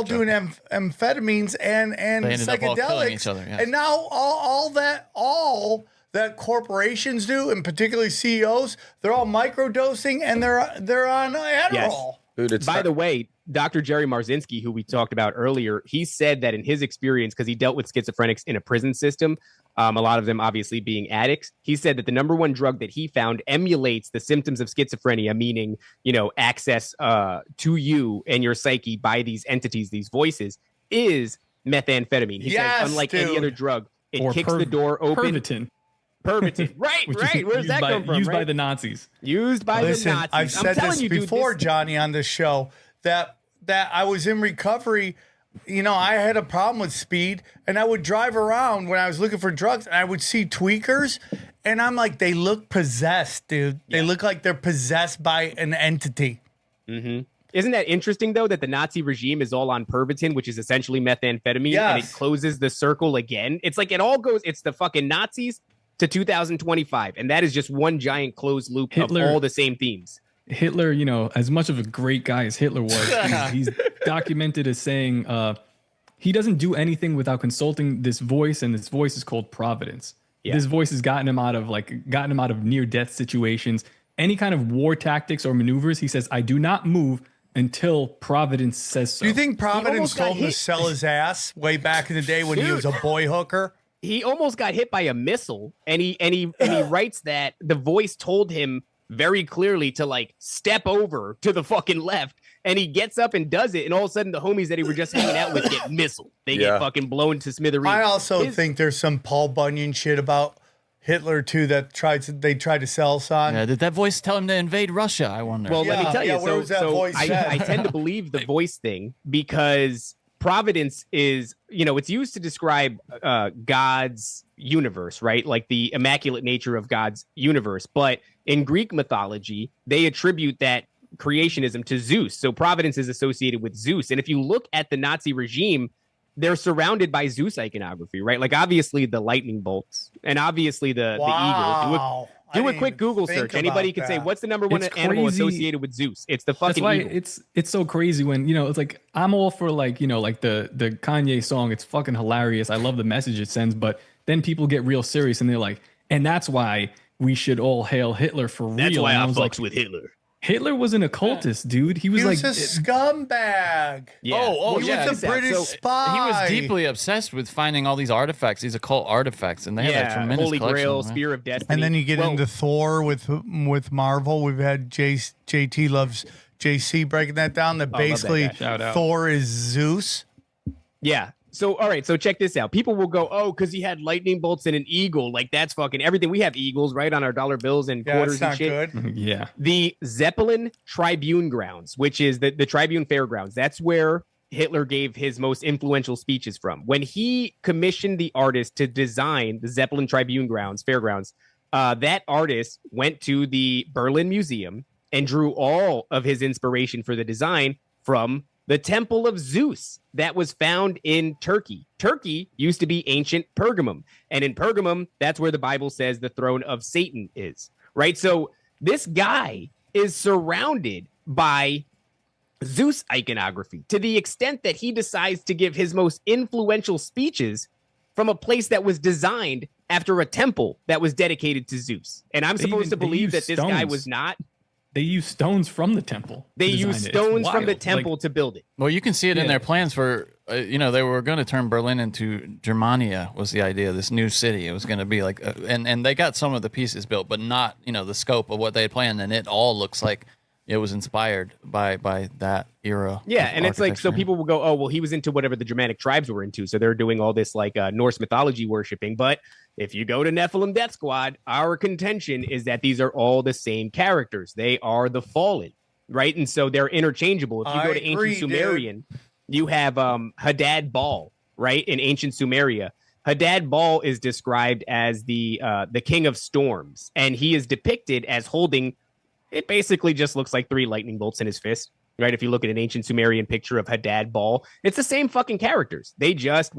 doing amphetamines and psychedelics, each other, yes. And now all that corporations do, and particularly CEOs, they're all microdosing and they're on Adderall. Yes. Dude, by the way, Dr. Jerry Marzinski, who we talked about earlier, he said that in his experience, because he dealt with schizophrenics in a prison system, a lot of them obviously being addicts, he said that the number one drug that he found emulates the symptoms of schizophrenia, meaning, access to you and your psyche by these entities, these voices, is methamphetamine. He says, unlike any other drug, it kicks the door open. Pervitin. Right. Where's that come from? Used by the Nazis. Used by the Nazis. I've said this before, Johnny, on this show, that I was in recovery. I had a problem with speed, and I would drive around when I was looking for drugs, and I would see tweakers, and I'm like, they look possessed, dude. They look like they're possessed by an entity. Mm-hmm. Isn't that interesting, though, that the Nazi regime is all on Pervitin, which is essentially methamphetamine, and it closes the circle again? It's like it all goes, it's the fucking Nazis to 2025, and that is just one giant closed loop of all the same themes. Hitler, as much of a great guy as Hitler was, he's documented as saying he doesn't do anything without consulting this voice, and this voice is called Providence. Yeah. This voice has gotten him out of near-death situations. any kind of war tactics or maneuvers, he says, I do not move until Providence says so. Do you think Providence told him to sell his ass way back in the day when he was a boy hooker? He almost got hit by a missile, and he writes that the voice told him very clearly to like step over to the fucking left, and he gets up and does it, and all of a sudden the homies that he were just hanging out with get missiled. They get fucking blown to smithereens. I also think there's some Paul Bunyan shit about Hitler too that they tried to sell son. Yeah, did that voice tell him to invade Russia? I wonder. Well, let me tell you. I tend to believe the voice thing because Providence is, it's used to describe God's universe, right? Like the immaculate nature of God's universe. But in Greek mythology, they attribute that creationism to Zeus. So Providence is associated with Zeus. And if you look at the Nazi regime, they're surrounded by Zeus iconography, right? Like obviously the lightning bolts and obviously the eagle. Do a quick Google search. Anybody can say, what's the number one animal associated with Zeus? It's the fucking eagle. It's so crazy when, it's like, I'm all for like, like the Kanye song. It's fucking hilarious. I love the message it sends, but then people get real serious and they're like, and that's why we should all hail Hitler for real. That's why I fucks with Hitler. Hitler was an occultist, dude. He was a scumbag. Yeah. He was a British spy. He was deeply obsessed with finding all these artifacts, these occult artifacts, and they had a tremendous Holy Grail, collection, Spear of Destiny. And then you get into Thor with Marvel. We've had JT loves JC breaking that down. That basically Thor is Zeus. Yeah. So, all right. So check this out. People will go, oh, because he had lightning bolts and an eagle. Like that's fucking everything. We have eagles, right, on our dollar bills and quarters and shit. Good. Yeah. The Zeppelin Tribune Grounds, which is the Tribune Fairgrounds. That's where Hitler gave his most influential speeches from. When he commissioned the artist to design the Zeppelin Tribune Fairgrounds, that artist went to the Berlin Museum and drew all of his inspiration for the design from the Temple of Zeus that was found in Turkey. Turkey used to be ancient Pergamum. And in Pergamum, that's where the Bible says the throne of Satan is, right? So this guy is surrounded by Zeus iconography to the extent that he decides to give his most influential speeches from a place that was designed after a temple that was dedicated to Zeus. And I'm supposed to believe that this guy was not... They use stones from the temple. They use stones from the temple to build it. Well, you can see it in their plans for, they were going to turn Berlin into Germania was the idea, this new city. It was going to be like, and they got some of the pieces built, but not, the scope of what they had planned. And it all looks like it was inspired by that era. Yeah, and it's like, so people will go, oh, well, he was into whatever the Germanic tribes were into. So they're doing all this like Norse mythology worshiping. But if you go to Nephilim Death Squad, our contention is that these are all the same characters. They are the fallen, right? And so they're interchangeable. If you go to ancient Sumerian, you have Hadad Baal, right? In ancient Sumeria. Hadad Baal is described as the king of storms, and he is depicted as holding, it basically just looks like 3 lightning bolts in his fist, right? If you look at an ancient Sumerian picture of Hadad Baal, it's the same fucking characters. They just,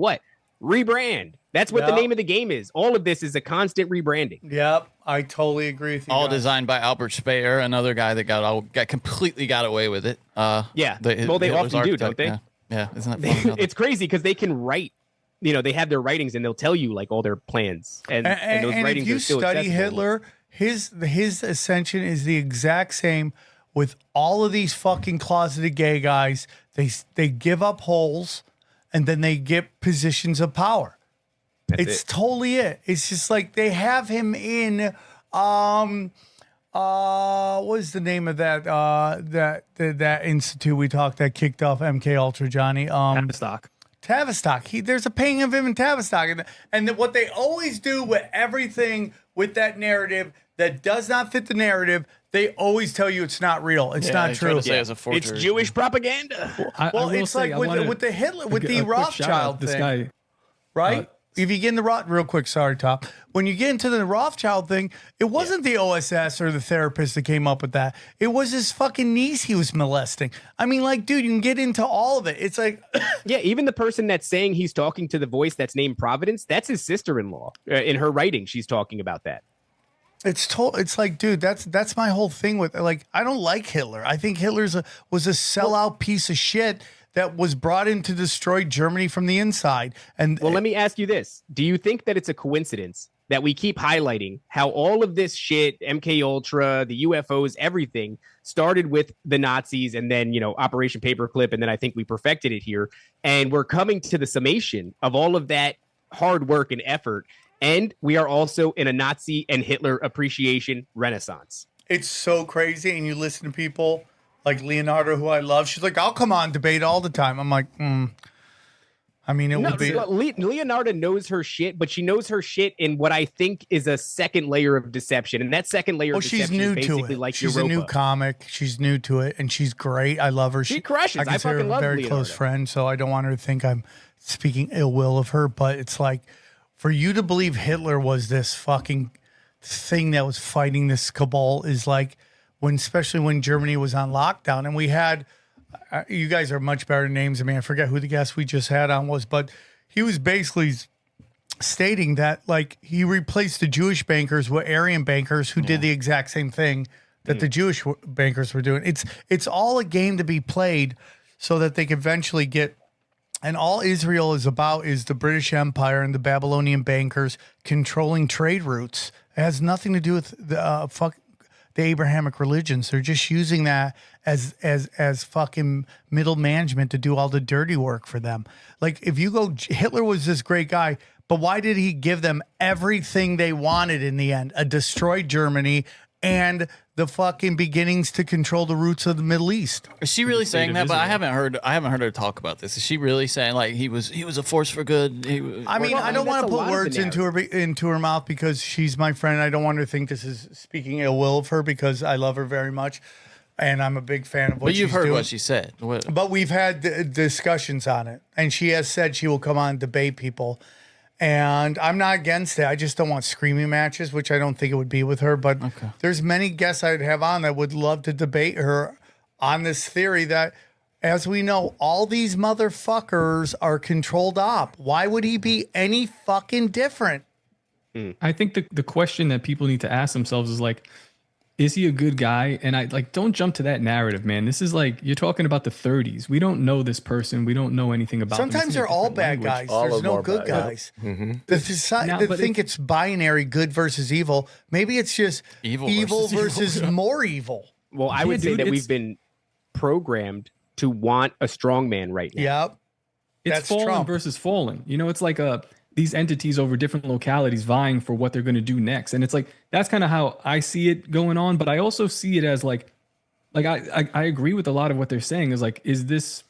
rebrand. That's what the name of the game is. All of this is a constant rebranding. Yep, I totally agree with you. All designed by Albert Speer, another guy that completely got away with it. They often do, don't they? Yeah, isn't that funny? It's crazy because they can write. They have their writings and they'll tell you like all their plans. And those writings if you are still study accessible. Hitler, his ascension is the exact same with all of these fucking closeted gay guys. They give up holes and then they get positions of power. It's totally it. It's just like they have him in what is the name of that that institute we talked that kicked off MK Ultra, Johnny? Tavistock. There's a painting of him in Tavistock, and what they always do with everything with that narrative that does not fit the narrative, they always tell you it's not real. It's not true. It's Jewish propaganda. It's like with the Hitler, with the Rothschild thing, right? If you get in the real quick, sorry, Top. When you get into the Rothschild thing, it wasn't the OSS or the therapist that came up with that. It was his fucking niece he was molesting. I mean, like, dude, you can get into all of it. It's like, yeah, even the person that's saying he's talking to the voice that's named Providence, that's his sister-in-law. In her writing, she's talking about that. It's like, dude, that's my whole thing with, like, I don't like Hitler. I think Hitler was a sellout piece of shit that was brought in to destroy Germany from the inside. And let me ask you this. Do you think that it's a coincidence that we keep highlighting how all of this shit, MK Ultra, the UFOs, everything started with the Nazis and then, Operation Paperclip. And then I think we perfected it here. And we're coming to the summation of all of that hard work and effort. And we are also in a Nazi and Hitler appreciation renaissance. It's so crazy. And you listen to people like Leonardo, who I love. She's like, I'll come on debate all the time. I'm like, I mean, it would be. Leonardo knows her shit, but she knows her shit in what I think is a second layer of deception. And that second layer of deception she's new is basically to it. like she's Europa. a new comic. She's new to it, and she's great. I love her. She crushes. I consider her a very close friend, so I don't want her to think I'm speaking ill will of her. But it's like, for you to believe Hitler was this fucking thing that was fighting this cabal is like especially when Germany was on lockdown, and we had. You guys are much better names than me. I forget who the guest we just had on was, but he was basically stating that like he replaced the Jewish bankers with Aryan bankers who did the exact same thing that the Jewish bankers were doing. It's all a game to be played so that they can eventually get. And all Israel is about is the British Empire and the Babylonian bankers controlling trade routes. It has nothing to do with the Abrahamic religions. They're just using that as fucking middle management to do all the dirty work for them. Like if you go, Hitler was this great guy, but why did he give them everything they wanted in the end? A destroyed Germany and the fucking beginnings to control the roots of the Middle East. Is she really saying that? But I haven't heard her talk about this. Is she really saying like he was a force for good? I don't want to put words into her mouth because she's my friend. I don't want her to think this is speaking ill will of her because I love her very much, and I'm a big fan of what she's doing. But you've heard what she said. But we've had discussions on it, and she has said she will come on and debate people. And I'm not against it. I just don't want screaming matches, which I don't think it would be with her. But there's many guests I'd have on that would love to debate her on this theory that, as we know, all these motherfuckers are controlled op. Why would he be any fucking different? I think the question that people need to ask themselves is like, is he a good guy? And I don't jump to that narrative, man. This is like, you're talking about the 30s. We don't know this person. We don't know anything about them. Sometimes they're all bad guys. There's no good guys. They think it's binary, good versus evil. Maybe it's just evil versus more evil. Well, I would say that we've been programmed to want a strong man right now. Yep. It's fallen versus fallen. It's like these entities over different localities vying for what they're going to do next. And it's like, that's kind of how I see it going on. But I also see it as like I agree with a lot of what they're saying is like, is this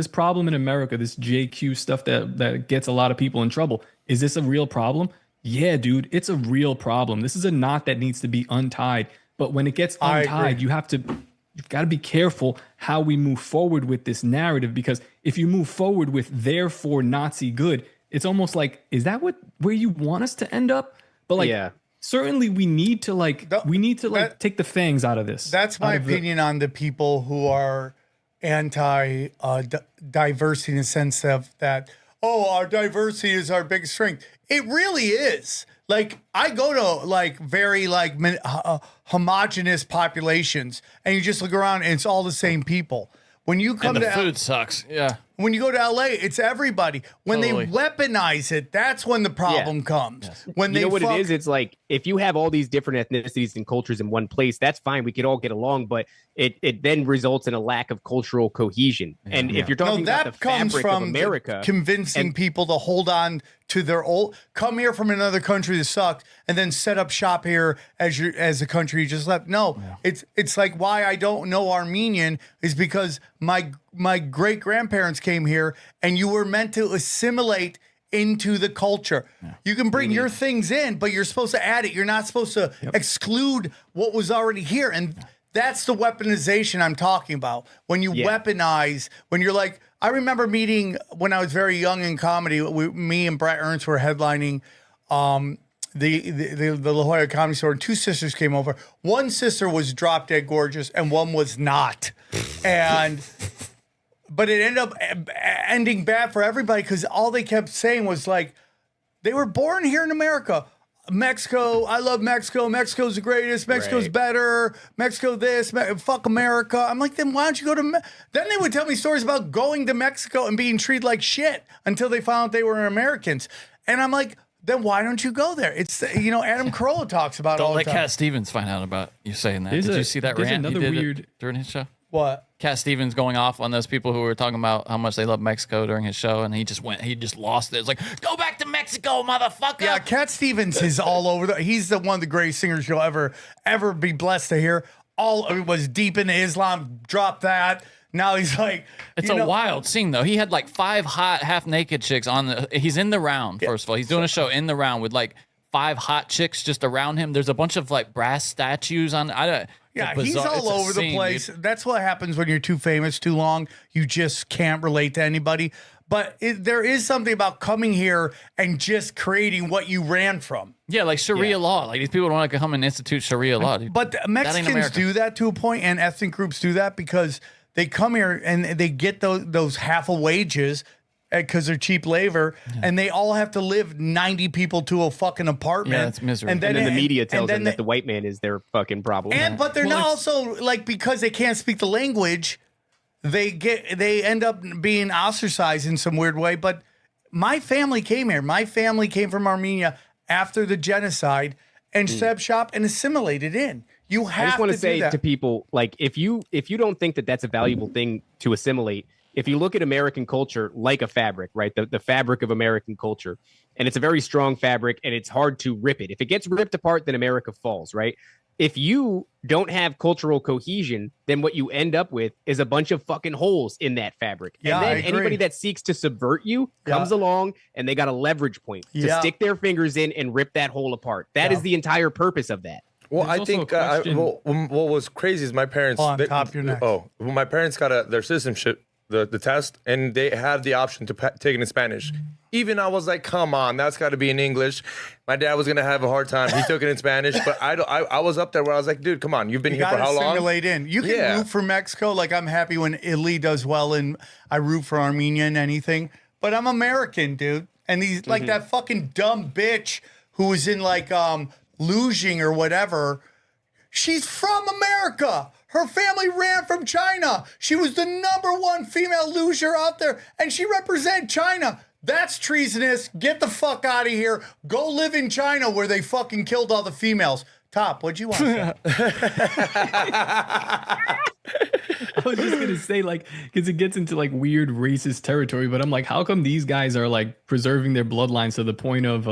problem in America, this JQ stuff that gets a lot of people in trouble? Is this a real problem? Yeah, dude, it's a real problem. This is a knot that needs to be untied. But when it gets untied, you've got to be careful how we move forward with this narrative, because if you move forward with therefore Nazi good, it's almost like, is that where you want us to end up? But certainly we need to take the fangs out of this. That's my opinion on the people who are anti diversity in the sense of that, our diversity is our biggest strength. It really is. Like, I go to like very like homogenous populations, and you just look around and it's all the same people. When you come and the food sucks. Yeah. When you go to LA, it's everybody. When they weaponize it, that's when the problem comes. Yes. When you know what it is? It's like, if you have all these different ethnicities and cultures in one place, that's fine. We could all get along, but it then results in a lack of cultural cohesion. And if you're talking about the fabric of America, convincing people to hold on to their old, come here from another country that sucked, and then set up shop here as the country you just left. No, it's like why I don't know Armenian is because my great grandparents came here, and you were meant to assimilate into the culture. You can bring your things in, but you're supposed to add it. You're not supposed to exclude what was already here. And that's the weaponization I'm talking about. When you weaponize, when you're like, I remember meeting when I was very young in comedy, me and Brett Ernst were headlining the La Jolla Comedy Store, and two sisters came over. One sister was drop dead gorgeous, and one was not. But it ended up ending bad for everybody because all they kept saying was like, they were born here in America. Mexico, I love Mexico. Mexico's the greatest. Mexico's better. Mexico this. Fuck America. I'm like, then why don't you go to... Then they would tell me stories about going to Mexico and being treated like shit until they found out they were Americans. And I'm like, then why don't you go there? It's Adam Carolla talks about it all Don't the let time. Cat Stevens find out about you saying that. Did you see that rant he did during his show? What? Cat Stevens going off on those people who were talking about how much they love Mexico during his show, and he just lost it. It's like, go back to Mexico, motherfucker. Yeah, Cat Stevens is all over. He's one of the greatest singers you'll ever be blessed to hear. Was deep into Islam, dropped that. Now he's like, it's a wild scene though. He had like 5 hot half naked chicks he's in the round. First of all, he's doing a show in the round with like 5 hot chicks just around him. There's a bunch of like brass statues on. He's all over the place. Dude. That's what happens when you're too famous too long. You just can't relate to anybody. But there is something about coming here and just creating what you ran from. Yeah, like Sharia law. Like these people don't want to come and institute Sharia law. Dude. But Mexicans do that to a point, and ethnic groups do that because they come here and they get those half of wages because they're cheap labor, and they all have to live 90 people to a fucking apartment. Yeah, it's miserable. And then the media tells them that the white man is their fucking problem. But they're not also like, because they can't speak the language, they end up being ostracized in some weird way. But my family came here. My family came from Armenia after the genocide and set up shop and assimilated in. You have I just want to say that. to people, like, if you don't think that that's a valuable thing to assimilate, if you look at American culture like a fabric, right, the fabric of American culture, and it's a very strong fabric and it's hard to rip it. If it gets ripped apart, then America falls, right? If you don't have cultural cohesion, then what you end up with is a bunch of fucking holes in that fabric. Yeah, and then anybody that seeks to subvert you comes along and they got a leverage point to stick their fingers in and rip that hole apart. That is the entire purpose of that. Well, I think what was crazy is my parents. On top of your neck. My parents got their citizenship, the test, and they had the option to take it in Spanish. Even I was like, come on, that's got to be in English. My dad was gonna have a hard time. He took it in Spanish, but I was up there where I was like, dude, come on, you've been here for how long? Simulate in. You can root for Mexico. Like, I'm happy when Italy does well, and I root for Armenia and anything. But I'm American, dude, and these like that fucking dumb bitch who was in like Luging or whatever. She's from America. Her family ran from China. She was the #1 female loser out there, and she represented China. That's treasonous. Get the fuck out of here. Go live in China where they fucking killed all the females. Top, what'd you want? I was just gonna say, like, because it gets into like weird racist territory, but I'm like, how come these guys are like preserving their bloodlines to the point of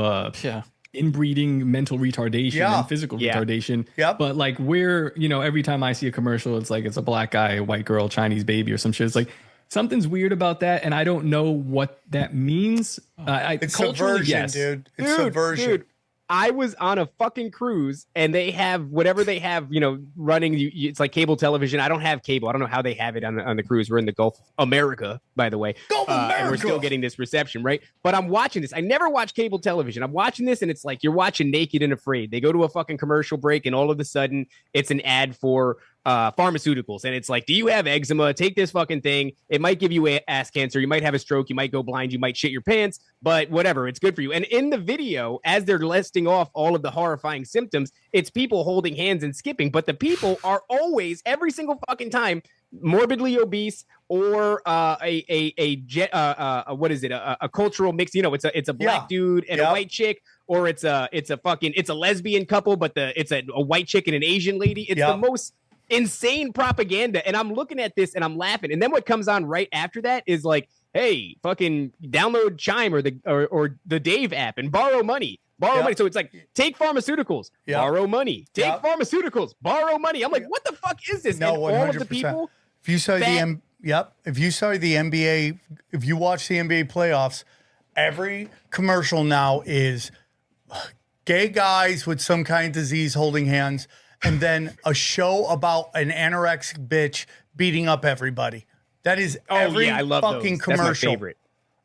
inbreeding mental retardation and physical retardation? But like, we're, every time I see a commercial, it's like it's a black guy, a white girl, Chinese baby or some shit. It's like something's weird about that, and I don't know what that means. It's subversion, dude. It's subversion. Dude. I was on a fucking cruise and they have whatever they have, running. It's like cable television. I don't have cable. I don't know how they have it on the cruise. We're in the Gulf of America, by the way. Gulf of America. And we're still getting this reception, right? But I'm watching this. I never watch cable television. I'm watching this and it's like you're watching Naked and Afraid. They go to a fucking commercial break and all of a sudden it's an ad for pharmaceuticals, and it's like, do you have eczema? Take this fucking thing. It might give you ass cancer. You might have a stroke. You might go blind. You might shit your pants, but whatever, it's good for you. And in the video, as they're listing off all of the horrifying symptoms, it's people holding hands and skipping, but the people are always, every single fucking time, morbidly obese or a cultural mix. It's a black dude and a white chick, or it's a lesbian couple, but it's a white chick and an Asian lady. It's the most insane propaganda, and I'm looking at this and I'm laughing. And then what comes on right after that is like, hey, fucking download Chime or the Dave app and borrow money. Money. So it's like, take pharmaceuticals, borrow money. Take pharmaceuticals, borrow money. I'm like, what the fuck is this? No, and 100%. All of the people. If you saw if you saw the NBA, if you watch the NBA playoffs, every commercial now is gay guys with some kind of disease holding hands, and then a show about an anorexic bitch beating up everybody. That is every I love fucking those. commercial. That's my favorite.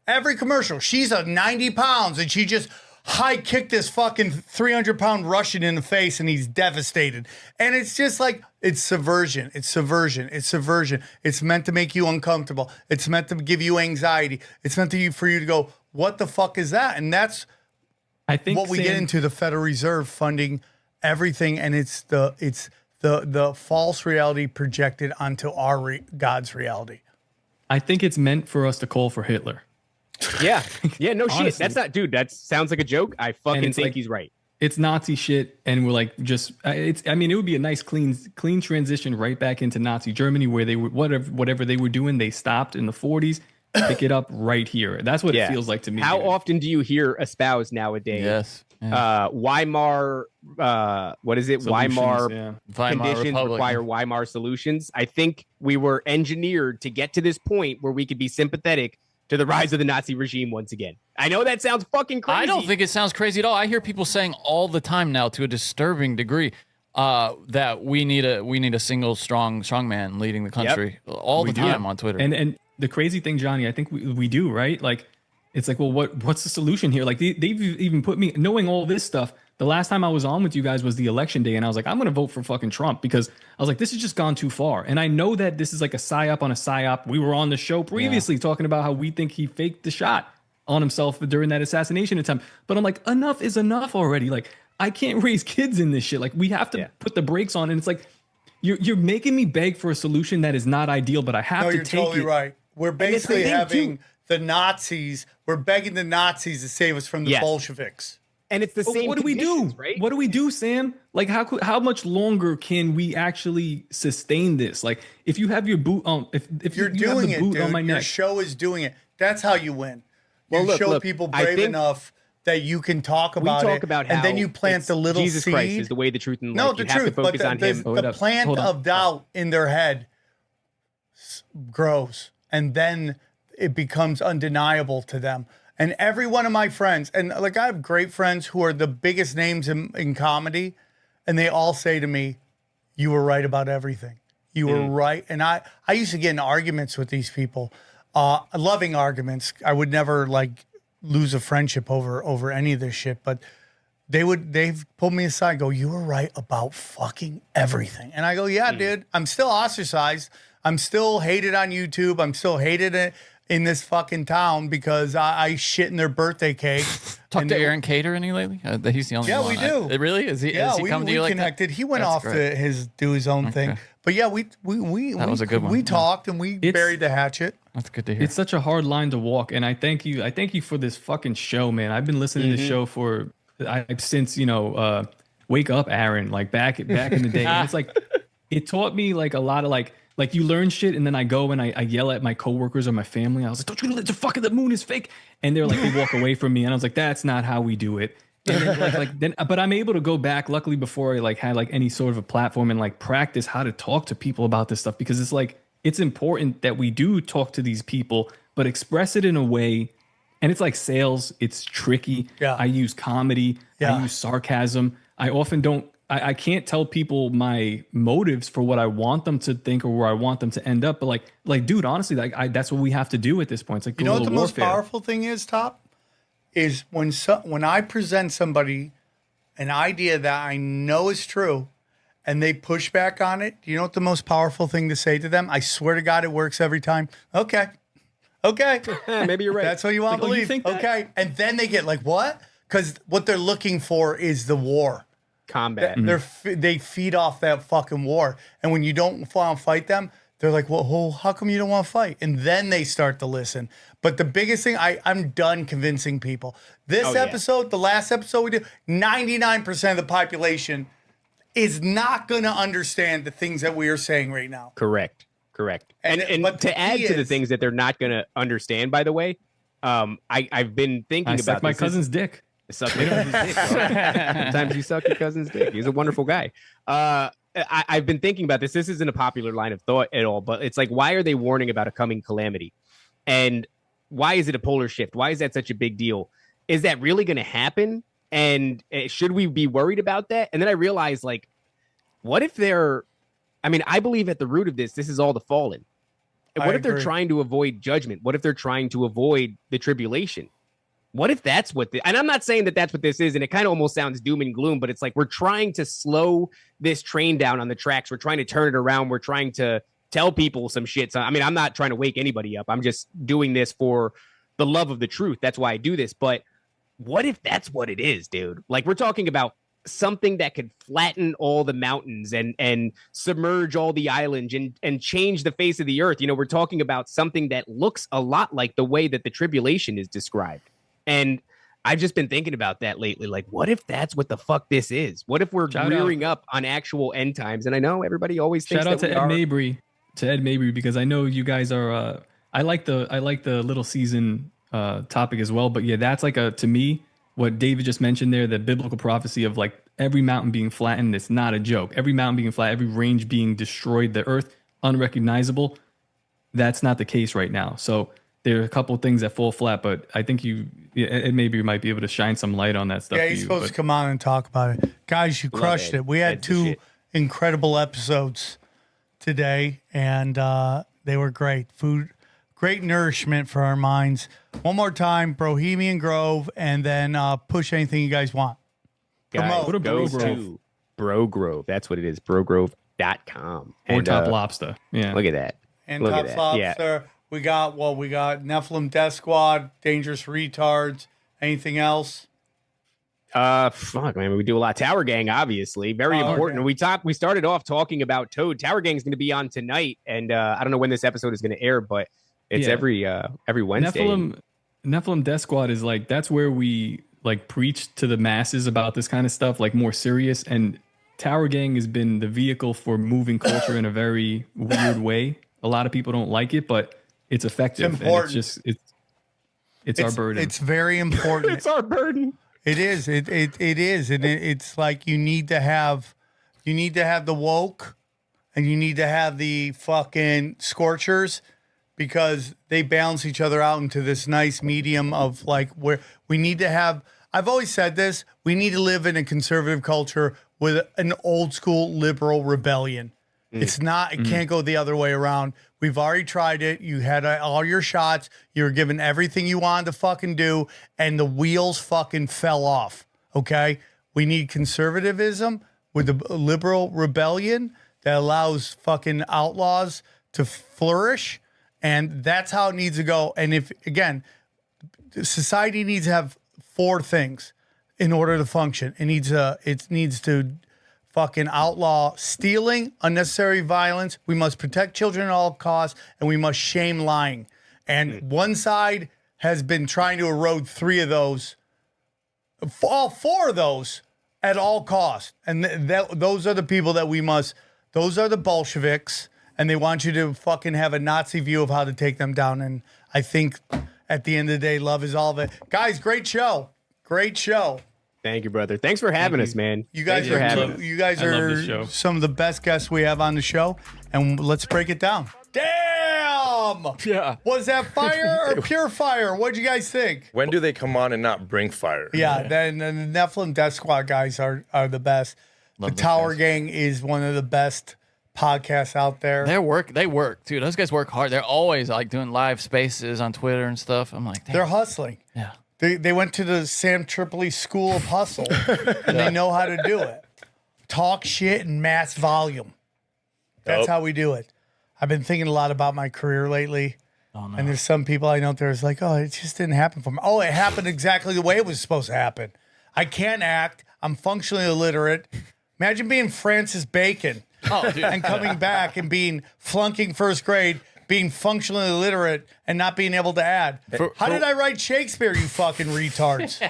Every commercial. She's a 90 pounds and she just high kicked this fucking 300-pound Russian in the face and he's devastated. And it's just like, it's subversion. It's subversion. It's subversion. It's meant to make you uncomfortable. It's meant to give you anxiety. It's meant for you to go, what the fuck is that? And that's what we get into, the Federal Reserve funding everything, and it's the false reality projected onto our God's reality. I think it's meant for us to call for Hitler. Yeah. No shit. Honestly. That's not, dude. That sounds like a joke. I fucking think like, he's right. It's Nazi shit, and we're like, just I mean, it would be a nice clean transition right back into Nazi Germany, where they were whatever they were doing, they stopped in the 40s. Pick it up right here. That's what it feels like to me. How often do you hear espoused nowadays? Yes. Weimar, what is it? Solutions, Weimar conditions Republic. require Weimar solutions. I think we were engineered to get to this point where we could be sympathetic to the rise of the Nazi regime once again. I know that sounds fucking crazy. I don't think it sounds crazy at all. I hear people saying all the time now, to a disturbing degree, that we need a single strong man leading the country all the time on Twitter. And the crazy thing, Johnny, I think we do, right? Like, it's like, well, what's the solution here? Like, they've even put me, knowing all this stuff. The last time I was on with you guys was the election day, and I was like, I'm going to vote for fucking Trump, because I was like, this has just gone too far. And I know that this is like a psyop on a psyop. We were on the show previously talking about how we think he faked the shot on himself during that assassination attempt. But I'm like, enough is enough already. Like, I can't raise kids in this shit. Like, we have to put the brakes on. And it's like, you're making me beg for a solution that is not ideal, but I have to take it. No, you're totally right. We're basically having the Nazis. We're begging the Nazis to save us from the Bolsheviks. And it's the same. What do we do? Right? What do we do, Sam? Like, how much longer can we actually sustain this? Like, if you have your boot on, if you're you have doing the it, boot dude. on my Your neck, show is doing it. That's how you win. You Well, show look, people I brave think enough that you can talk about we it, talk about and how then you plant the little Jesus seed. Christ is the way, the truth, and life. No, the you have truth, to focus on him. the plant of doubt in their head grows, and then it becomes undeniable to them. And every one of my friends, and like I have great friends who are the biggest names in comedy, and they all say to me, "You were right about everything. You were right." And I used to get in arguments with these people, loving arguments. I would never like lose a friendship over any of this shit, but they've pulled me aside and go, "You were right about fucking everything." And I go, "Yeah, dude, I'm still ostracized. I'm still hated on YouTube. I'm still hated in this fucking town because I shit in their birthday cake." Talk to Aaron Cater any lately? He's the only one. Yeah, we do. Really? Is he? Yeah, is he coming to you like connected. that? He went That's off great. to do his own thing. But yeah, we was a good one. We Yeah. talked and we buried the hatchet. That's good to hear. it's such a hard line to walk. And I thank you for this fucking show, man. I've been listening to the show since Wake Up, Aaron, like back in the day. And it's like, it taught me like a lot of like you learn shit, and then I go and I yell at my coworkers or my family. I was like, "Don't you know that the moon is fake?" And they're like, they walk away from me, and I was like, "That's not how we do it." And then but I'm able to go back, luckily, before I like had like any sort of a platform, and like practice how to talk to people about this stuff, because it's like, it's important that we do talk to these people, but express it in a way. And it's like sales. It's tricky. Yeah. I use comedy. Yeah. I use sarcasm. I often don't. I can't tell people my motives for what I want them to think or where I want them to end up. But like, dude, honestly, like that's what we have to do at this point. It's like, You know what the guerrilla most warfare. powerful thing is, Top? Is when I present somebody an idea that I know is true and they push back on it, do you know what the most powerful thing to say to them? I swear to God, it works every time. Okay. Maybe you're right. That's what you want to Like, oh, you believe. think that? Okay. And then they get like, what? Because what they're looking for is the war. Combat. They feed off that fucking war. And when you don't want to fight them, they're like, well, how come you don't want to fight? And then they start to listen. But the biggest thing, I'm done convincing people. This episode, the last episode we did, 99% of the population is not going to understand the things that we are saying right now. Correct. And but to the add key to the is- things that they're not going to understand, by the way, I've been thinking I about suck my this. cousin's dick. Suck my cousin's dick. Bro. Sometimes you suck your cousin's dick. He's a wonderful guy. I've been thinking about this. This isn't a popular line of thought at all, but it's like, why are they warning about a coming calamity? And why is it a polar shift? Why is that such a big deal? Is that really going to happen? And should we be worried about that? And then I realized, like, what if I believe at the root of this is all the fallen. And what if they're trying to avoid judgment? What if they're trying to avoid the tribulation? What if that's what and I'm not saying that that's what this is, and it kind of almost sounds doom and gloom, but it's like, we're trying to slow this train down on the tracks. We're trying to turn it around. We're trying to tell people some shit. So, I mean, I'm not trying to wake anybody up. I'm just doing this for the love of the truth. That's why I do this. But what if that's what it is, dude? Like, we're talking about something that could flatten all the mountains and submerge all the islands and change the face of the earth. You know, we're talking about something that looks a lot like the way that the tribulation is described. And I've just been thinking about that lately. Like, what if that's what the fuck this is? What if we're rearing up on actual end times? And I know everybody always thinks shout out to Ed Mabry, because I know you guys are. I like the little season topic as well. But yeah, that's like to me, what David just mentioned there, the biblical prophecy of like every mountain being flattened. It's not a joke. Every mountain being flat, every range being destroyed, the earth unrecognizable. That's not the case right now. So there are a couple of things that fall flat, but I think maybe you might be able to shine some light on that stuff. Yeah, he's supposed to come on and talk about it. Guys, you crushed it. We had 2 incredible episodes today, and they were great. Food, great nourishment for our minds. One more time, Brohemian Grove, and then push anything you guys want. Guys, go to Bro Grove. That's what it is, brogrove.com. Or Top Lobsta. Yeah. Look at that. And Top Lobsta. Yeah. We got Nephilim Death Squad, Dangerous Retards. Anything else? Fuck, man. We do a lot. Tower Gang, obviously. Very important. Okay. We started off talking about Toad. Tower Gang is going to be on tonight, and I don't know when this episode is going to air, but it's every Wednesday. Nephilim Death Squad is like, that's where we like preach to the masses about this kind of stuff, like more serious. And Tower Gang has been the vehicle for moving culture in a very weird way. A lot of people don't like it, but it's effective. It's important. And it's our burden. It's very important. It's our burden. It is. It is. And it's like you need to have the woke and you need to have the fucking scorchers, because they balance each other out into this nice medium of like where we need to have. I've always said this. We need to live in a conservative culture with an old school liberal rebellion. It's not, it can't go the other way around. We've already tried it. You had all your shots. You were given everything you wanted to fucking do, and the wheels fucking fell off. Okay? We need conservatism with the liberal rebellion that allows fucking outlaws to flourish, and that's how it needs to go. And if, again, society needs to have 4 things in order to function. It needs to fucking outlaw stealing, unnecessary violence. We must protect children at all costs, and we must shame lying. And one side has been trying to erode 3 of those, all 4 of those at all costs. And those are the people that we must, those are the Bolsheviks, and they want you to fucking have a Nazi view of how to take them down. And I think at the end of the day, love is all of it. Guys, great show. Great show. Thank you, brother. Thanks for having us, man. You guys are some of the best guests we have on the show, and let's break it down. Damn! Yeah. Was that fire or pure fire? What'd you guys think? When do they come on and not bring fire? Yeah, then the Nephilim Death Squad guys are the best. The Tower Gang is one of the best podcasts out there. They work, dude. Those guys work hard. They're always like doing live spaces on Twitter and stuff. I'm like, damn. They're hustling. Yeah. They went to the Sam Tripoli School of Hustle, and they know how to do it. Talk shit in mass volume. That's how we do it. I've been thinking a lot about my career lately. Oh, no. And there's some people I know there's like, oh, it just didn't happen for me. Oh, it happened exactly the way it was supposed to happen. I can't act. I'm functionally illiterate. Imagine being Francis Bacon and coming back and flunking first grade, being functionally illiterate and not being able to add. How did I write Shakespeare, you fucking retards?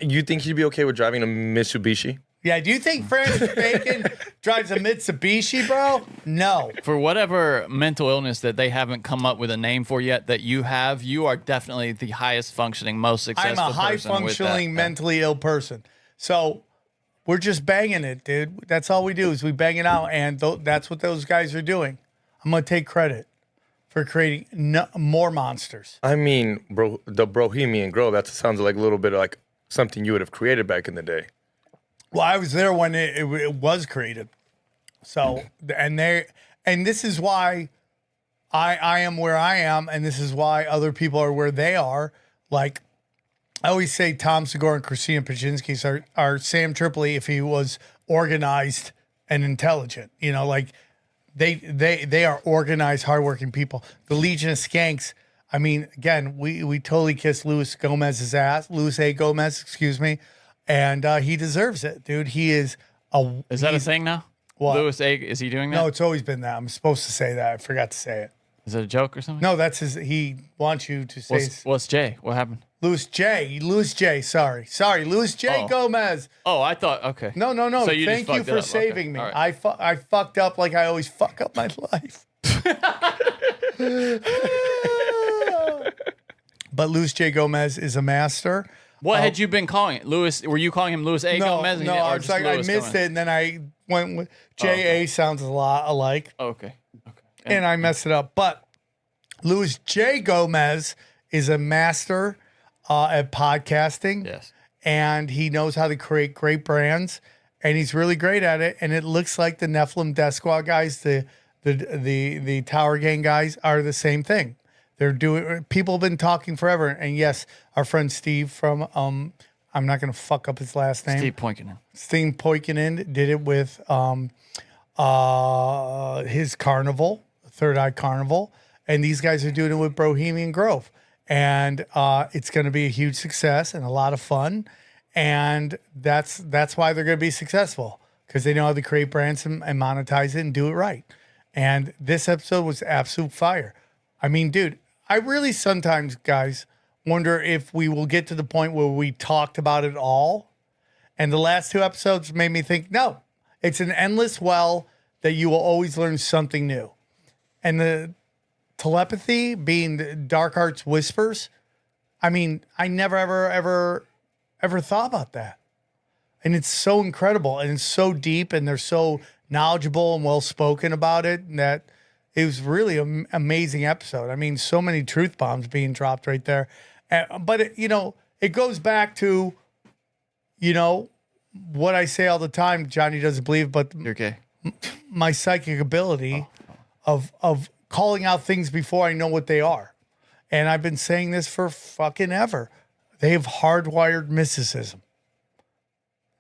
You think he'd be okay with driving a Mitsubishi? Yeah, do you think Francis Bacon drives a Mitsubishi, bro? No. For whatever mental illness that they haven't come up with a name for yet that you have, you are definitely the highest functioning, most successful I'm a high-functioning, mentally ill person. So we're just banging it, dude. That's all we do is we bang it out, and that's what those guys are doing. I'm going to take credit for creating more monsters. I mean, bro, the Brohemian Grove, that sounds like a little bit like something you would have created back in the day. Well, I was there when it was created. So, and this is why I am where I am, and this is why other people are where they are. Like, I always say Tom Segura and Christina Pajinski are Sam Tripoli if he was organized and intelligent. You know, like, they are organized, hardworking people. The Legion of Skanks, I mean, again, we totally kissed Luis A. Gomez, excuse me. and he deserves it, dude. He is Is that a thing now? What? Louis A. Is he doing that? No, it's always been that. I'm supposed to say that. I forgot to say it. Is it a joke or something? No, that's his. He wants you to say. What's Jay? What happened? Louis J. Sorry, Louis J. Gomez. Oh, I thought. Okay. No. So you Thank you for saving me. All right. I fucked up like I always fuck up my life. But Louis J. Gomez is a master. What had you been calling it? Louis? Were you calling him Louis A. Gomez? No, I was like, I missed it, and then I went with J.A. sounds a lot alike. Oh, okay. And I messed it up. But Louis J. Gomez is a master at podcasting. Yes. And he knows how to create great brands, and he's really great at it. And it looks like the Nephilim Death Squad guys, the Tower Gang guys, are the same thing. They're doing. People have been talking forever, and yes, our friend Steve from I'm not going to fuck up his last name. Steve Poikinen did it with his Carnival, Third Eye Carnival, and these guys are doing it with Brohemian Grove, and it's going to be a huge success and a lot of fun, and that's why they're going to be successful, because they know how to create brands and monetize it and do it right. And this episode was absolute fire. I mean, dude, I really sometimes, guys, wonder if we will get to the point where we talked about it all. And the last two episodes made me think, no, it's an endless well that you will always learn something new. And the telepathy being the dark arts whispers, I mean, I never, ever thought about that. And it's so incredible, and it's so deep, and they're so knowledgeable and well-spoken about it, and that it was really an amazing episode. I mean, so many truth bombs being dropped right there. But, it goes back to, what I say all the time, Johnny doesn't believe, but You're gay. My psychic ability of calling out things before I know what they are. And I've been saying this for fucking ever. They have hardwired mysticism.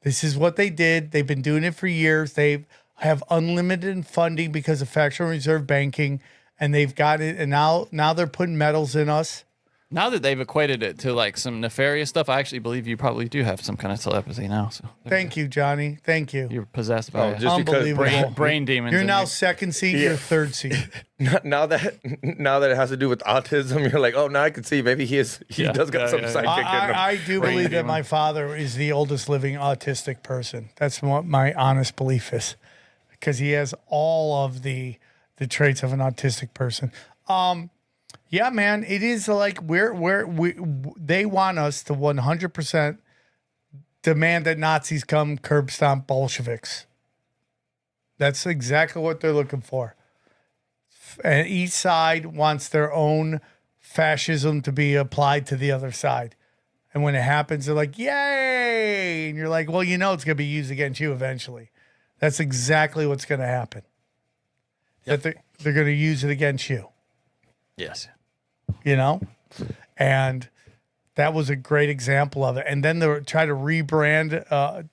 This is what they did. They've been doing it for years. They have unlimited funding because of fractional reserve banking, and they've got it. And now they're putting metals in us. Now that they've equated it to like some nefarious stuff, I actually believe you probably do have some kind of telepathy now. So thank you, Johnny. Thank you. You're possessed by just unbelievable brain demons. You're now second seat. You're third seat. Now that it has to do with autism, you're like, oh, now I can see maybe he does got some psychic. I do believe that my father is the oldest living autistic person. That's what my honest belief is, because he has all of the traits of an autistic person. Yeah, man, it is like they want us to 100% demand that Nazis come curb stomp Bolsheviks. That's exactly what they're looking for. And each side wants their own fascism to be applied to the other side. And when it happens, they're like, yay! And you're like, well, it's going to be used against you eventually. That's exactly what's going to happen. Yep. That they're going to use it against you. Yes. And that was a great example of it. And then they try to rebrand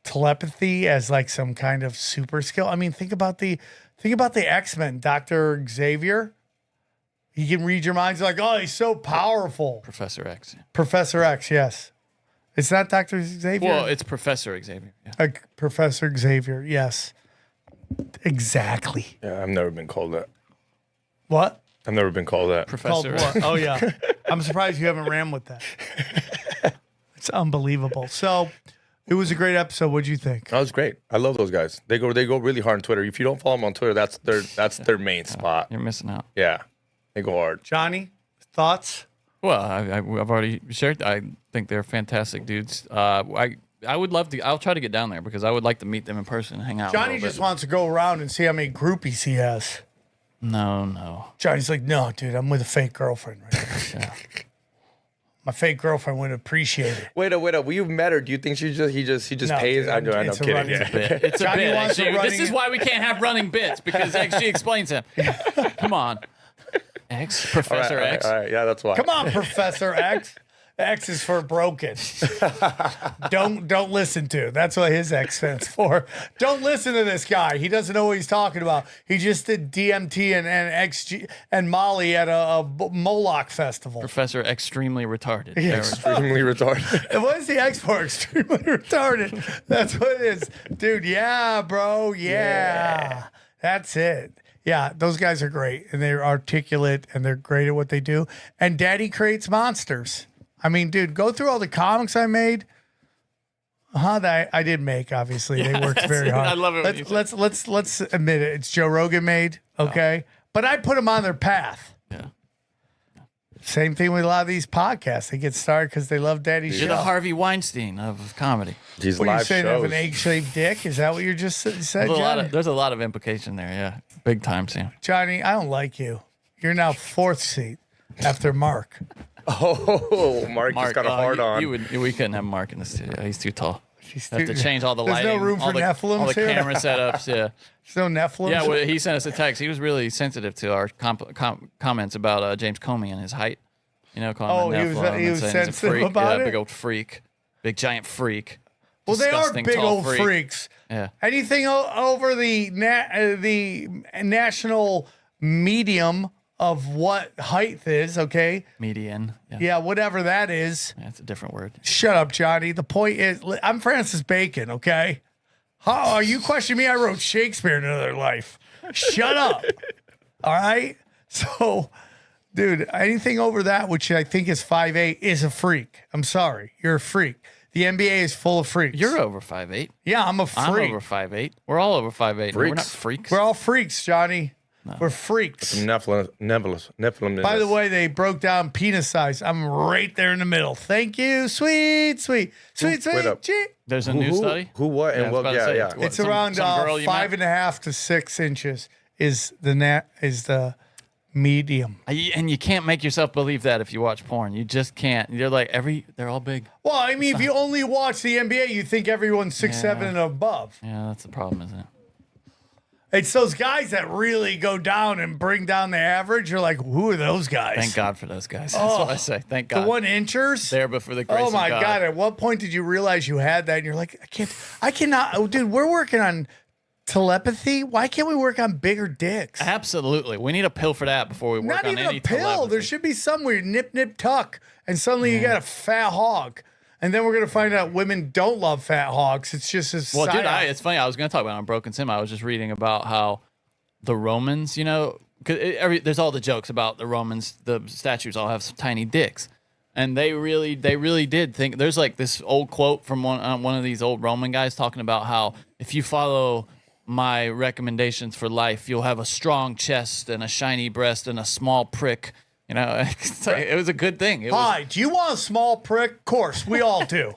telepathy as like some kind of super skill. I mean, think about the X-Men, Dr. Xavier. He can read your minds. Like, oh, he's so powerful. Professor X. Professor X, yes. It's not Dr. Xavier. Well, it's Professor Xavier. Yeah. Professor Xavier, yes. Exactly. Yeah, I've never been called that. What? I've never been called that. Professor. Oh, yeah. I'm surprised you haven't ran with that. It's unbelievable. So it was a great episode. What'd you think? That was great. I love those guys. They go really hard on Twitter. If you don't follow them on Twitter, that's their main spot. You're missing out. Yeah. They go hard. Johnny, thoughts? Well, I've already shared. I think they're fantastic dudes. I would love to. I'll try to get down there because I would like to meet them in person and hang out. Johnny just wants to go around and see how many groupies he has. No. Johnny's like, no, dude, I'm with a fake girlfriend right now. Yeah. My fake girlfriend would appreciate it. Wait up. Well, you've met her. Do you think he just no, pays? Dude, I'm kidding. It's a bit. This is why we can't have running bits, because she explains him. Come on. Professor X. All right. Yeah, that's why. Come on, Professor X. X is for broken. Don't listen to. That's what his X stands for. Don't listen to this guy. He doesn't know what he's talking about. He just did DMT and XG and Molly at a Moloch festival. Professor extremely retarded. Yeah. Extremely retarded. What is the X for? Extremely retarded. That's what it is. Dude, yeah, bro. Yeah. That's it. Yeah, those guys are great. And they're articulate and they're great at what they do. And Daddy creates monsters. I mean, dude, go through all the comics I made. That I did make, obviously. They worked very hard. I love it. Let's admit it. It's Joe Rogan made, okay? But I put them on their path. Yeah. Same thing with a lot of these podcasts. They get started because they love Daddy's show. You're the Harvey Weinstein of comedy. These What are you live saying? Have shows. an egg-shaped dick? Is that what you just said, Johnny? There's a lot of implication there. Yeah. Big time, Sam. Johnny, I don't like you. You're now fourth seat after Mark. Oh, Mark just got a hard on. We couldn't have Mark in the studio. He's too tall. She's Have to change all the There's lighting. no room all for the, Nephilims all the here? camera setups. Yeah. There's no Nephilim. Yeah, well, he sent us a text. He was really sensitive to our comments about James Comey and his height. You know, calling him a Nephilim he and was saying he's a sensitive freak. about it? Big old freak. Big giant freak. Well, they are Disgusting big tall old freak. freaks. Yeah. Anything over the national medium of what height is, okay? Median. Yeah, whatever that is. That's a different word. Shut up, Johnny. The point is, I'm Francis Bacon, okay? How are you questioning me? I wrote Shakespeare in another life. Shut up. All right? So, dude, anything over that, which I think is 5'8", is a freak. I'm sorry. You're a freak. The NBA is full of freaks. You're over 5'8". Yeah, I'm a freak. I'm over 5'8". We're all over 5'8". No, we're not Freaks. freaks. We're all freaks, Johnny. We're freaks. Nephilim. By the way, they broke down penis size. I'm right there in the middle. Thank you. Sweet. Wait up. Gee. There's a new study. Who, what, and I was what? about to Yeah, say, yeah. what, It's some around girl you met? 5.5 to 6 inches is the medium. And you can't make yourself believe that if you watch porn. You just can't. You're like they're all big. Well, I mean, if you only watch the NBA, you think everyone's 6'7" and above. Yeah, that's the problem, isn't it? It's those guys that really go down and bring down the average. You're like, who are those guys? Thank God for those guys. That's what I say. Thank God. The 1 inchers? There before the grace Oh my of God. At what point did you realize you had that? And you're like, I cannot. Oh, dude, we're working on telepathy. Why can't we work on bigger dicks? Absolutely. We need a pill for that before we work Not on even any a pill. telepathy. There should be somewhere nip, nip, tuck. And suddenly you got a fat hog. And then we're going to find out women don't love fat hogs. It's just a Well, dude, psyop. it's funny. I was going to talk about it on Broken Sim. I was just reading about how the Romans, you know, there's all the jokes about the Romans. The statues all have some tiny dicks, and they really did think. There's like this old quote from one of these old Roman guys talking about how if you follow my recommendations for life, you'll have a strong chest and a shiny breast and a small prick. You know, it was a good thing. Hi, do you want a small prick? Of course, we all do.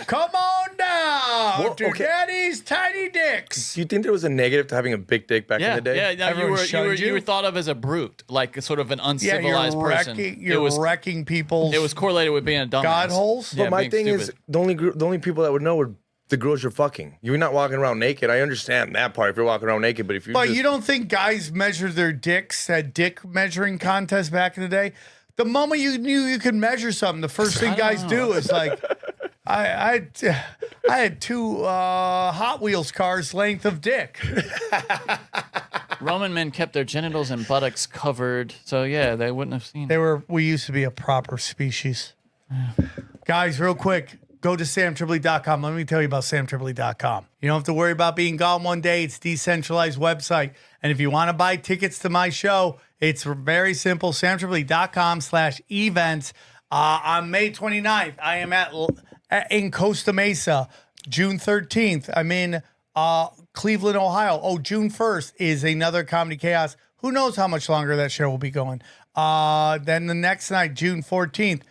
Come on down to Daddy's Tiny Dicks. Do you think there was a negative to having a big dick back in the day? Yeah, no, Everyone shunned you were thought of as a brute, like a sort of an Yeah, uncivilized person. you're wrecking people's It was correlated with being a dumbass. God holes. Yeah, But my being thing stupid. is, the only people that would know were the girls you're fucking. You're not walking around naked. I understand that part if you're walking around naked, but if you're But just, you don't think guys measured their dicks at dick measuring contests back in the day? The moment you knew you could measure something, the first thing guys do is like, I had two Hot Wheels cars length of dick. Roman men kept their genitals and buttocks covered, so yeah, they wouldn't have seen. We used to be a proper species. Guys, real quick, go to samtripoli.com. Let me tell you about samtripoli.com. You don't have to worry about being gone one day. It's a decentralized website. And if you want to buy tickets to my show, it's very simple. samtripoli.com/events. On May 29th, I am in Costa Mesa. June 13th, I'm in Cleveland, Ohio. Oh, June 1st is another Comedy Chaos. Who knows how much longer that show will be going. Then the next night, June 14th,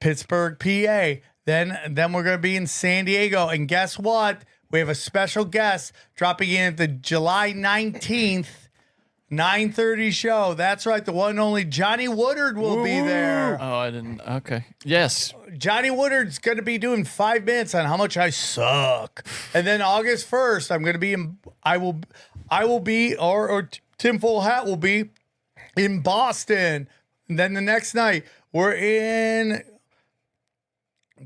Pittsburgh, PA. Then we're going to be in San Diego. And guess what? We have a special guest dropping in at the July 19th, 9:30 show. That's right. The one and only Johnny Woodard will be there. Oh, I didn't. Okay. Yes. Johnny Woodard's going to be doing 5 minutes on how much I suck. And then August 1st, I'm going to be I will be, or Tinfoil Hat will be in Boston. And then the next night, we're in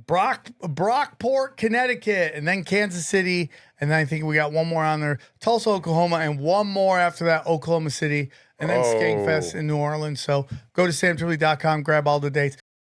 Brockport, Connecticut, and then Kansas City, and then I think we got one more on there, Tulsa, Oklahoma, and one more after that, Oklahoma City, and then Skankfest in New Orleans. So go to samtribly.com, grab all the dates.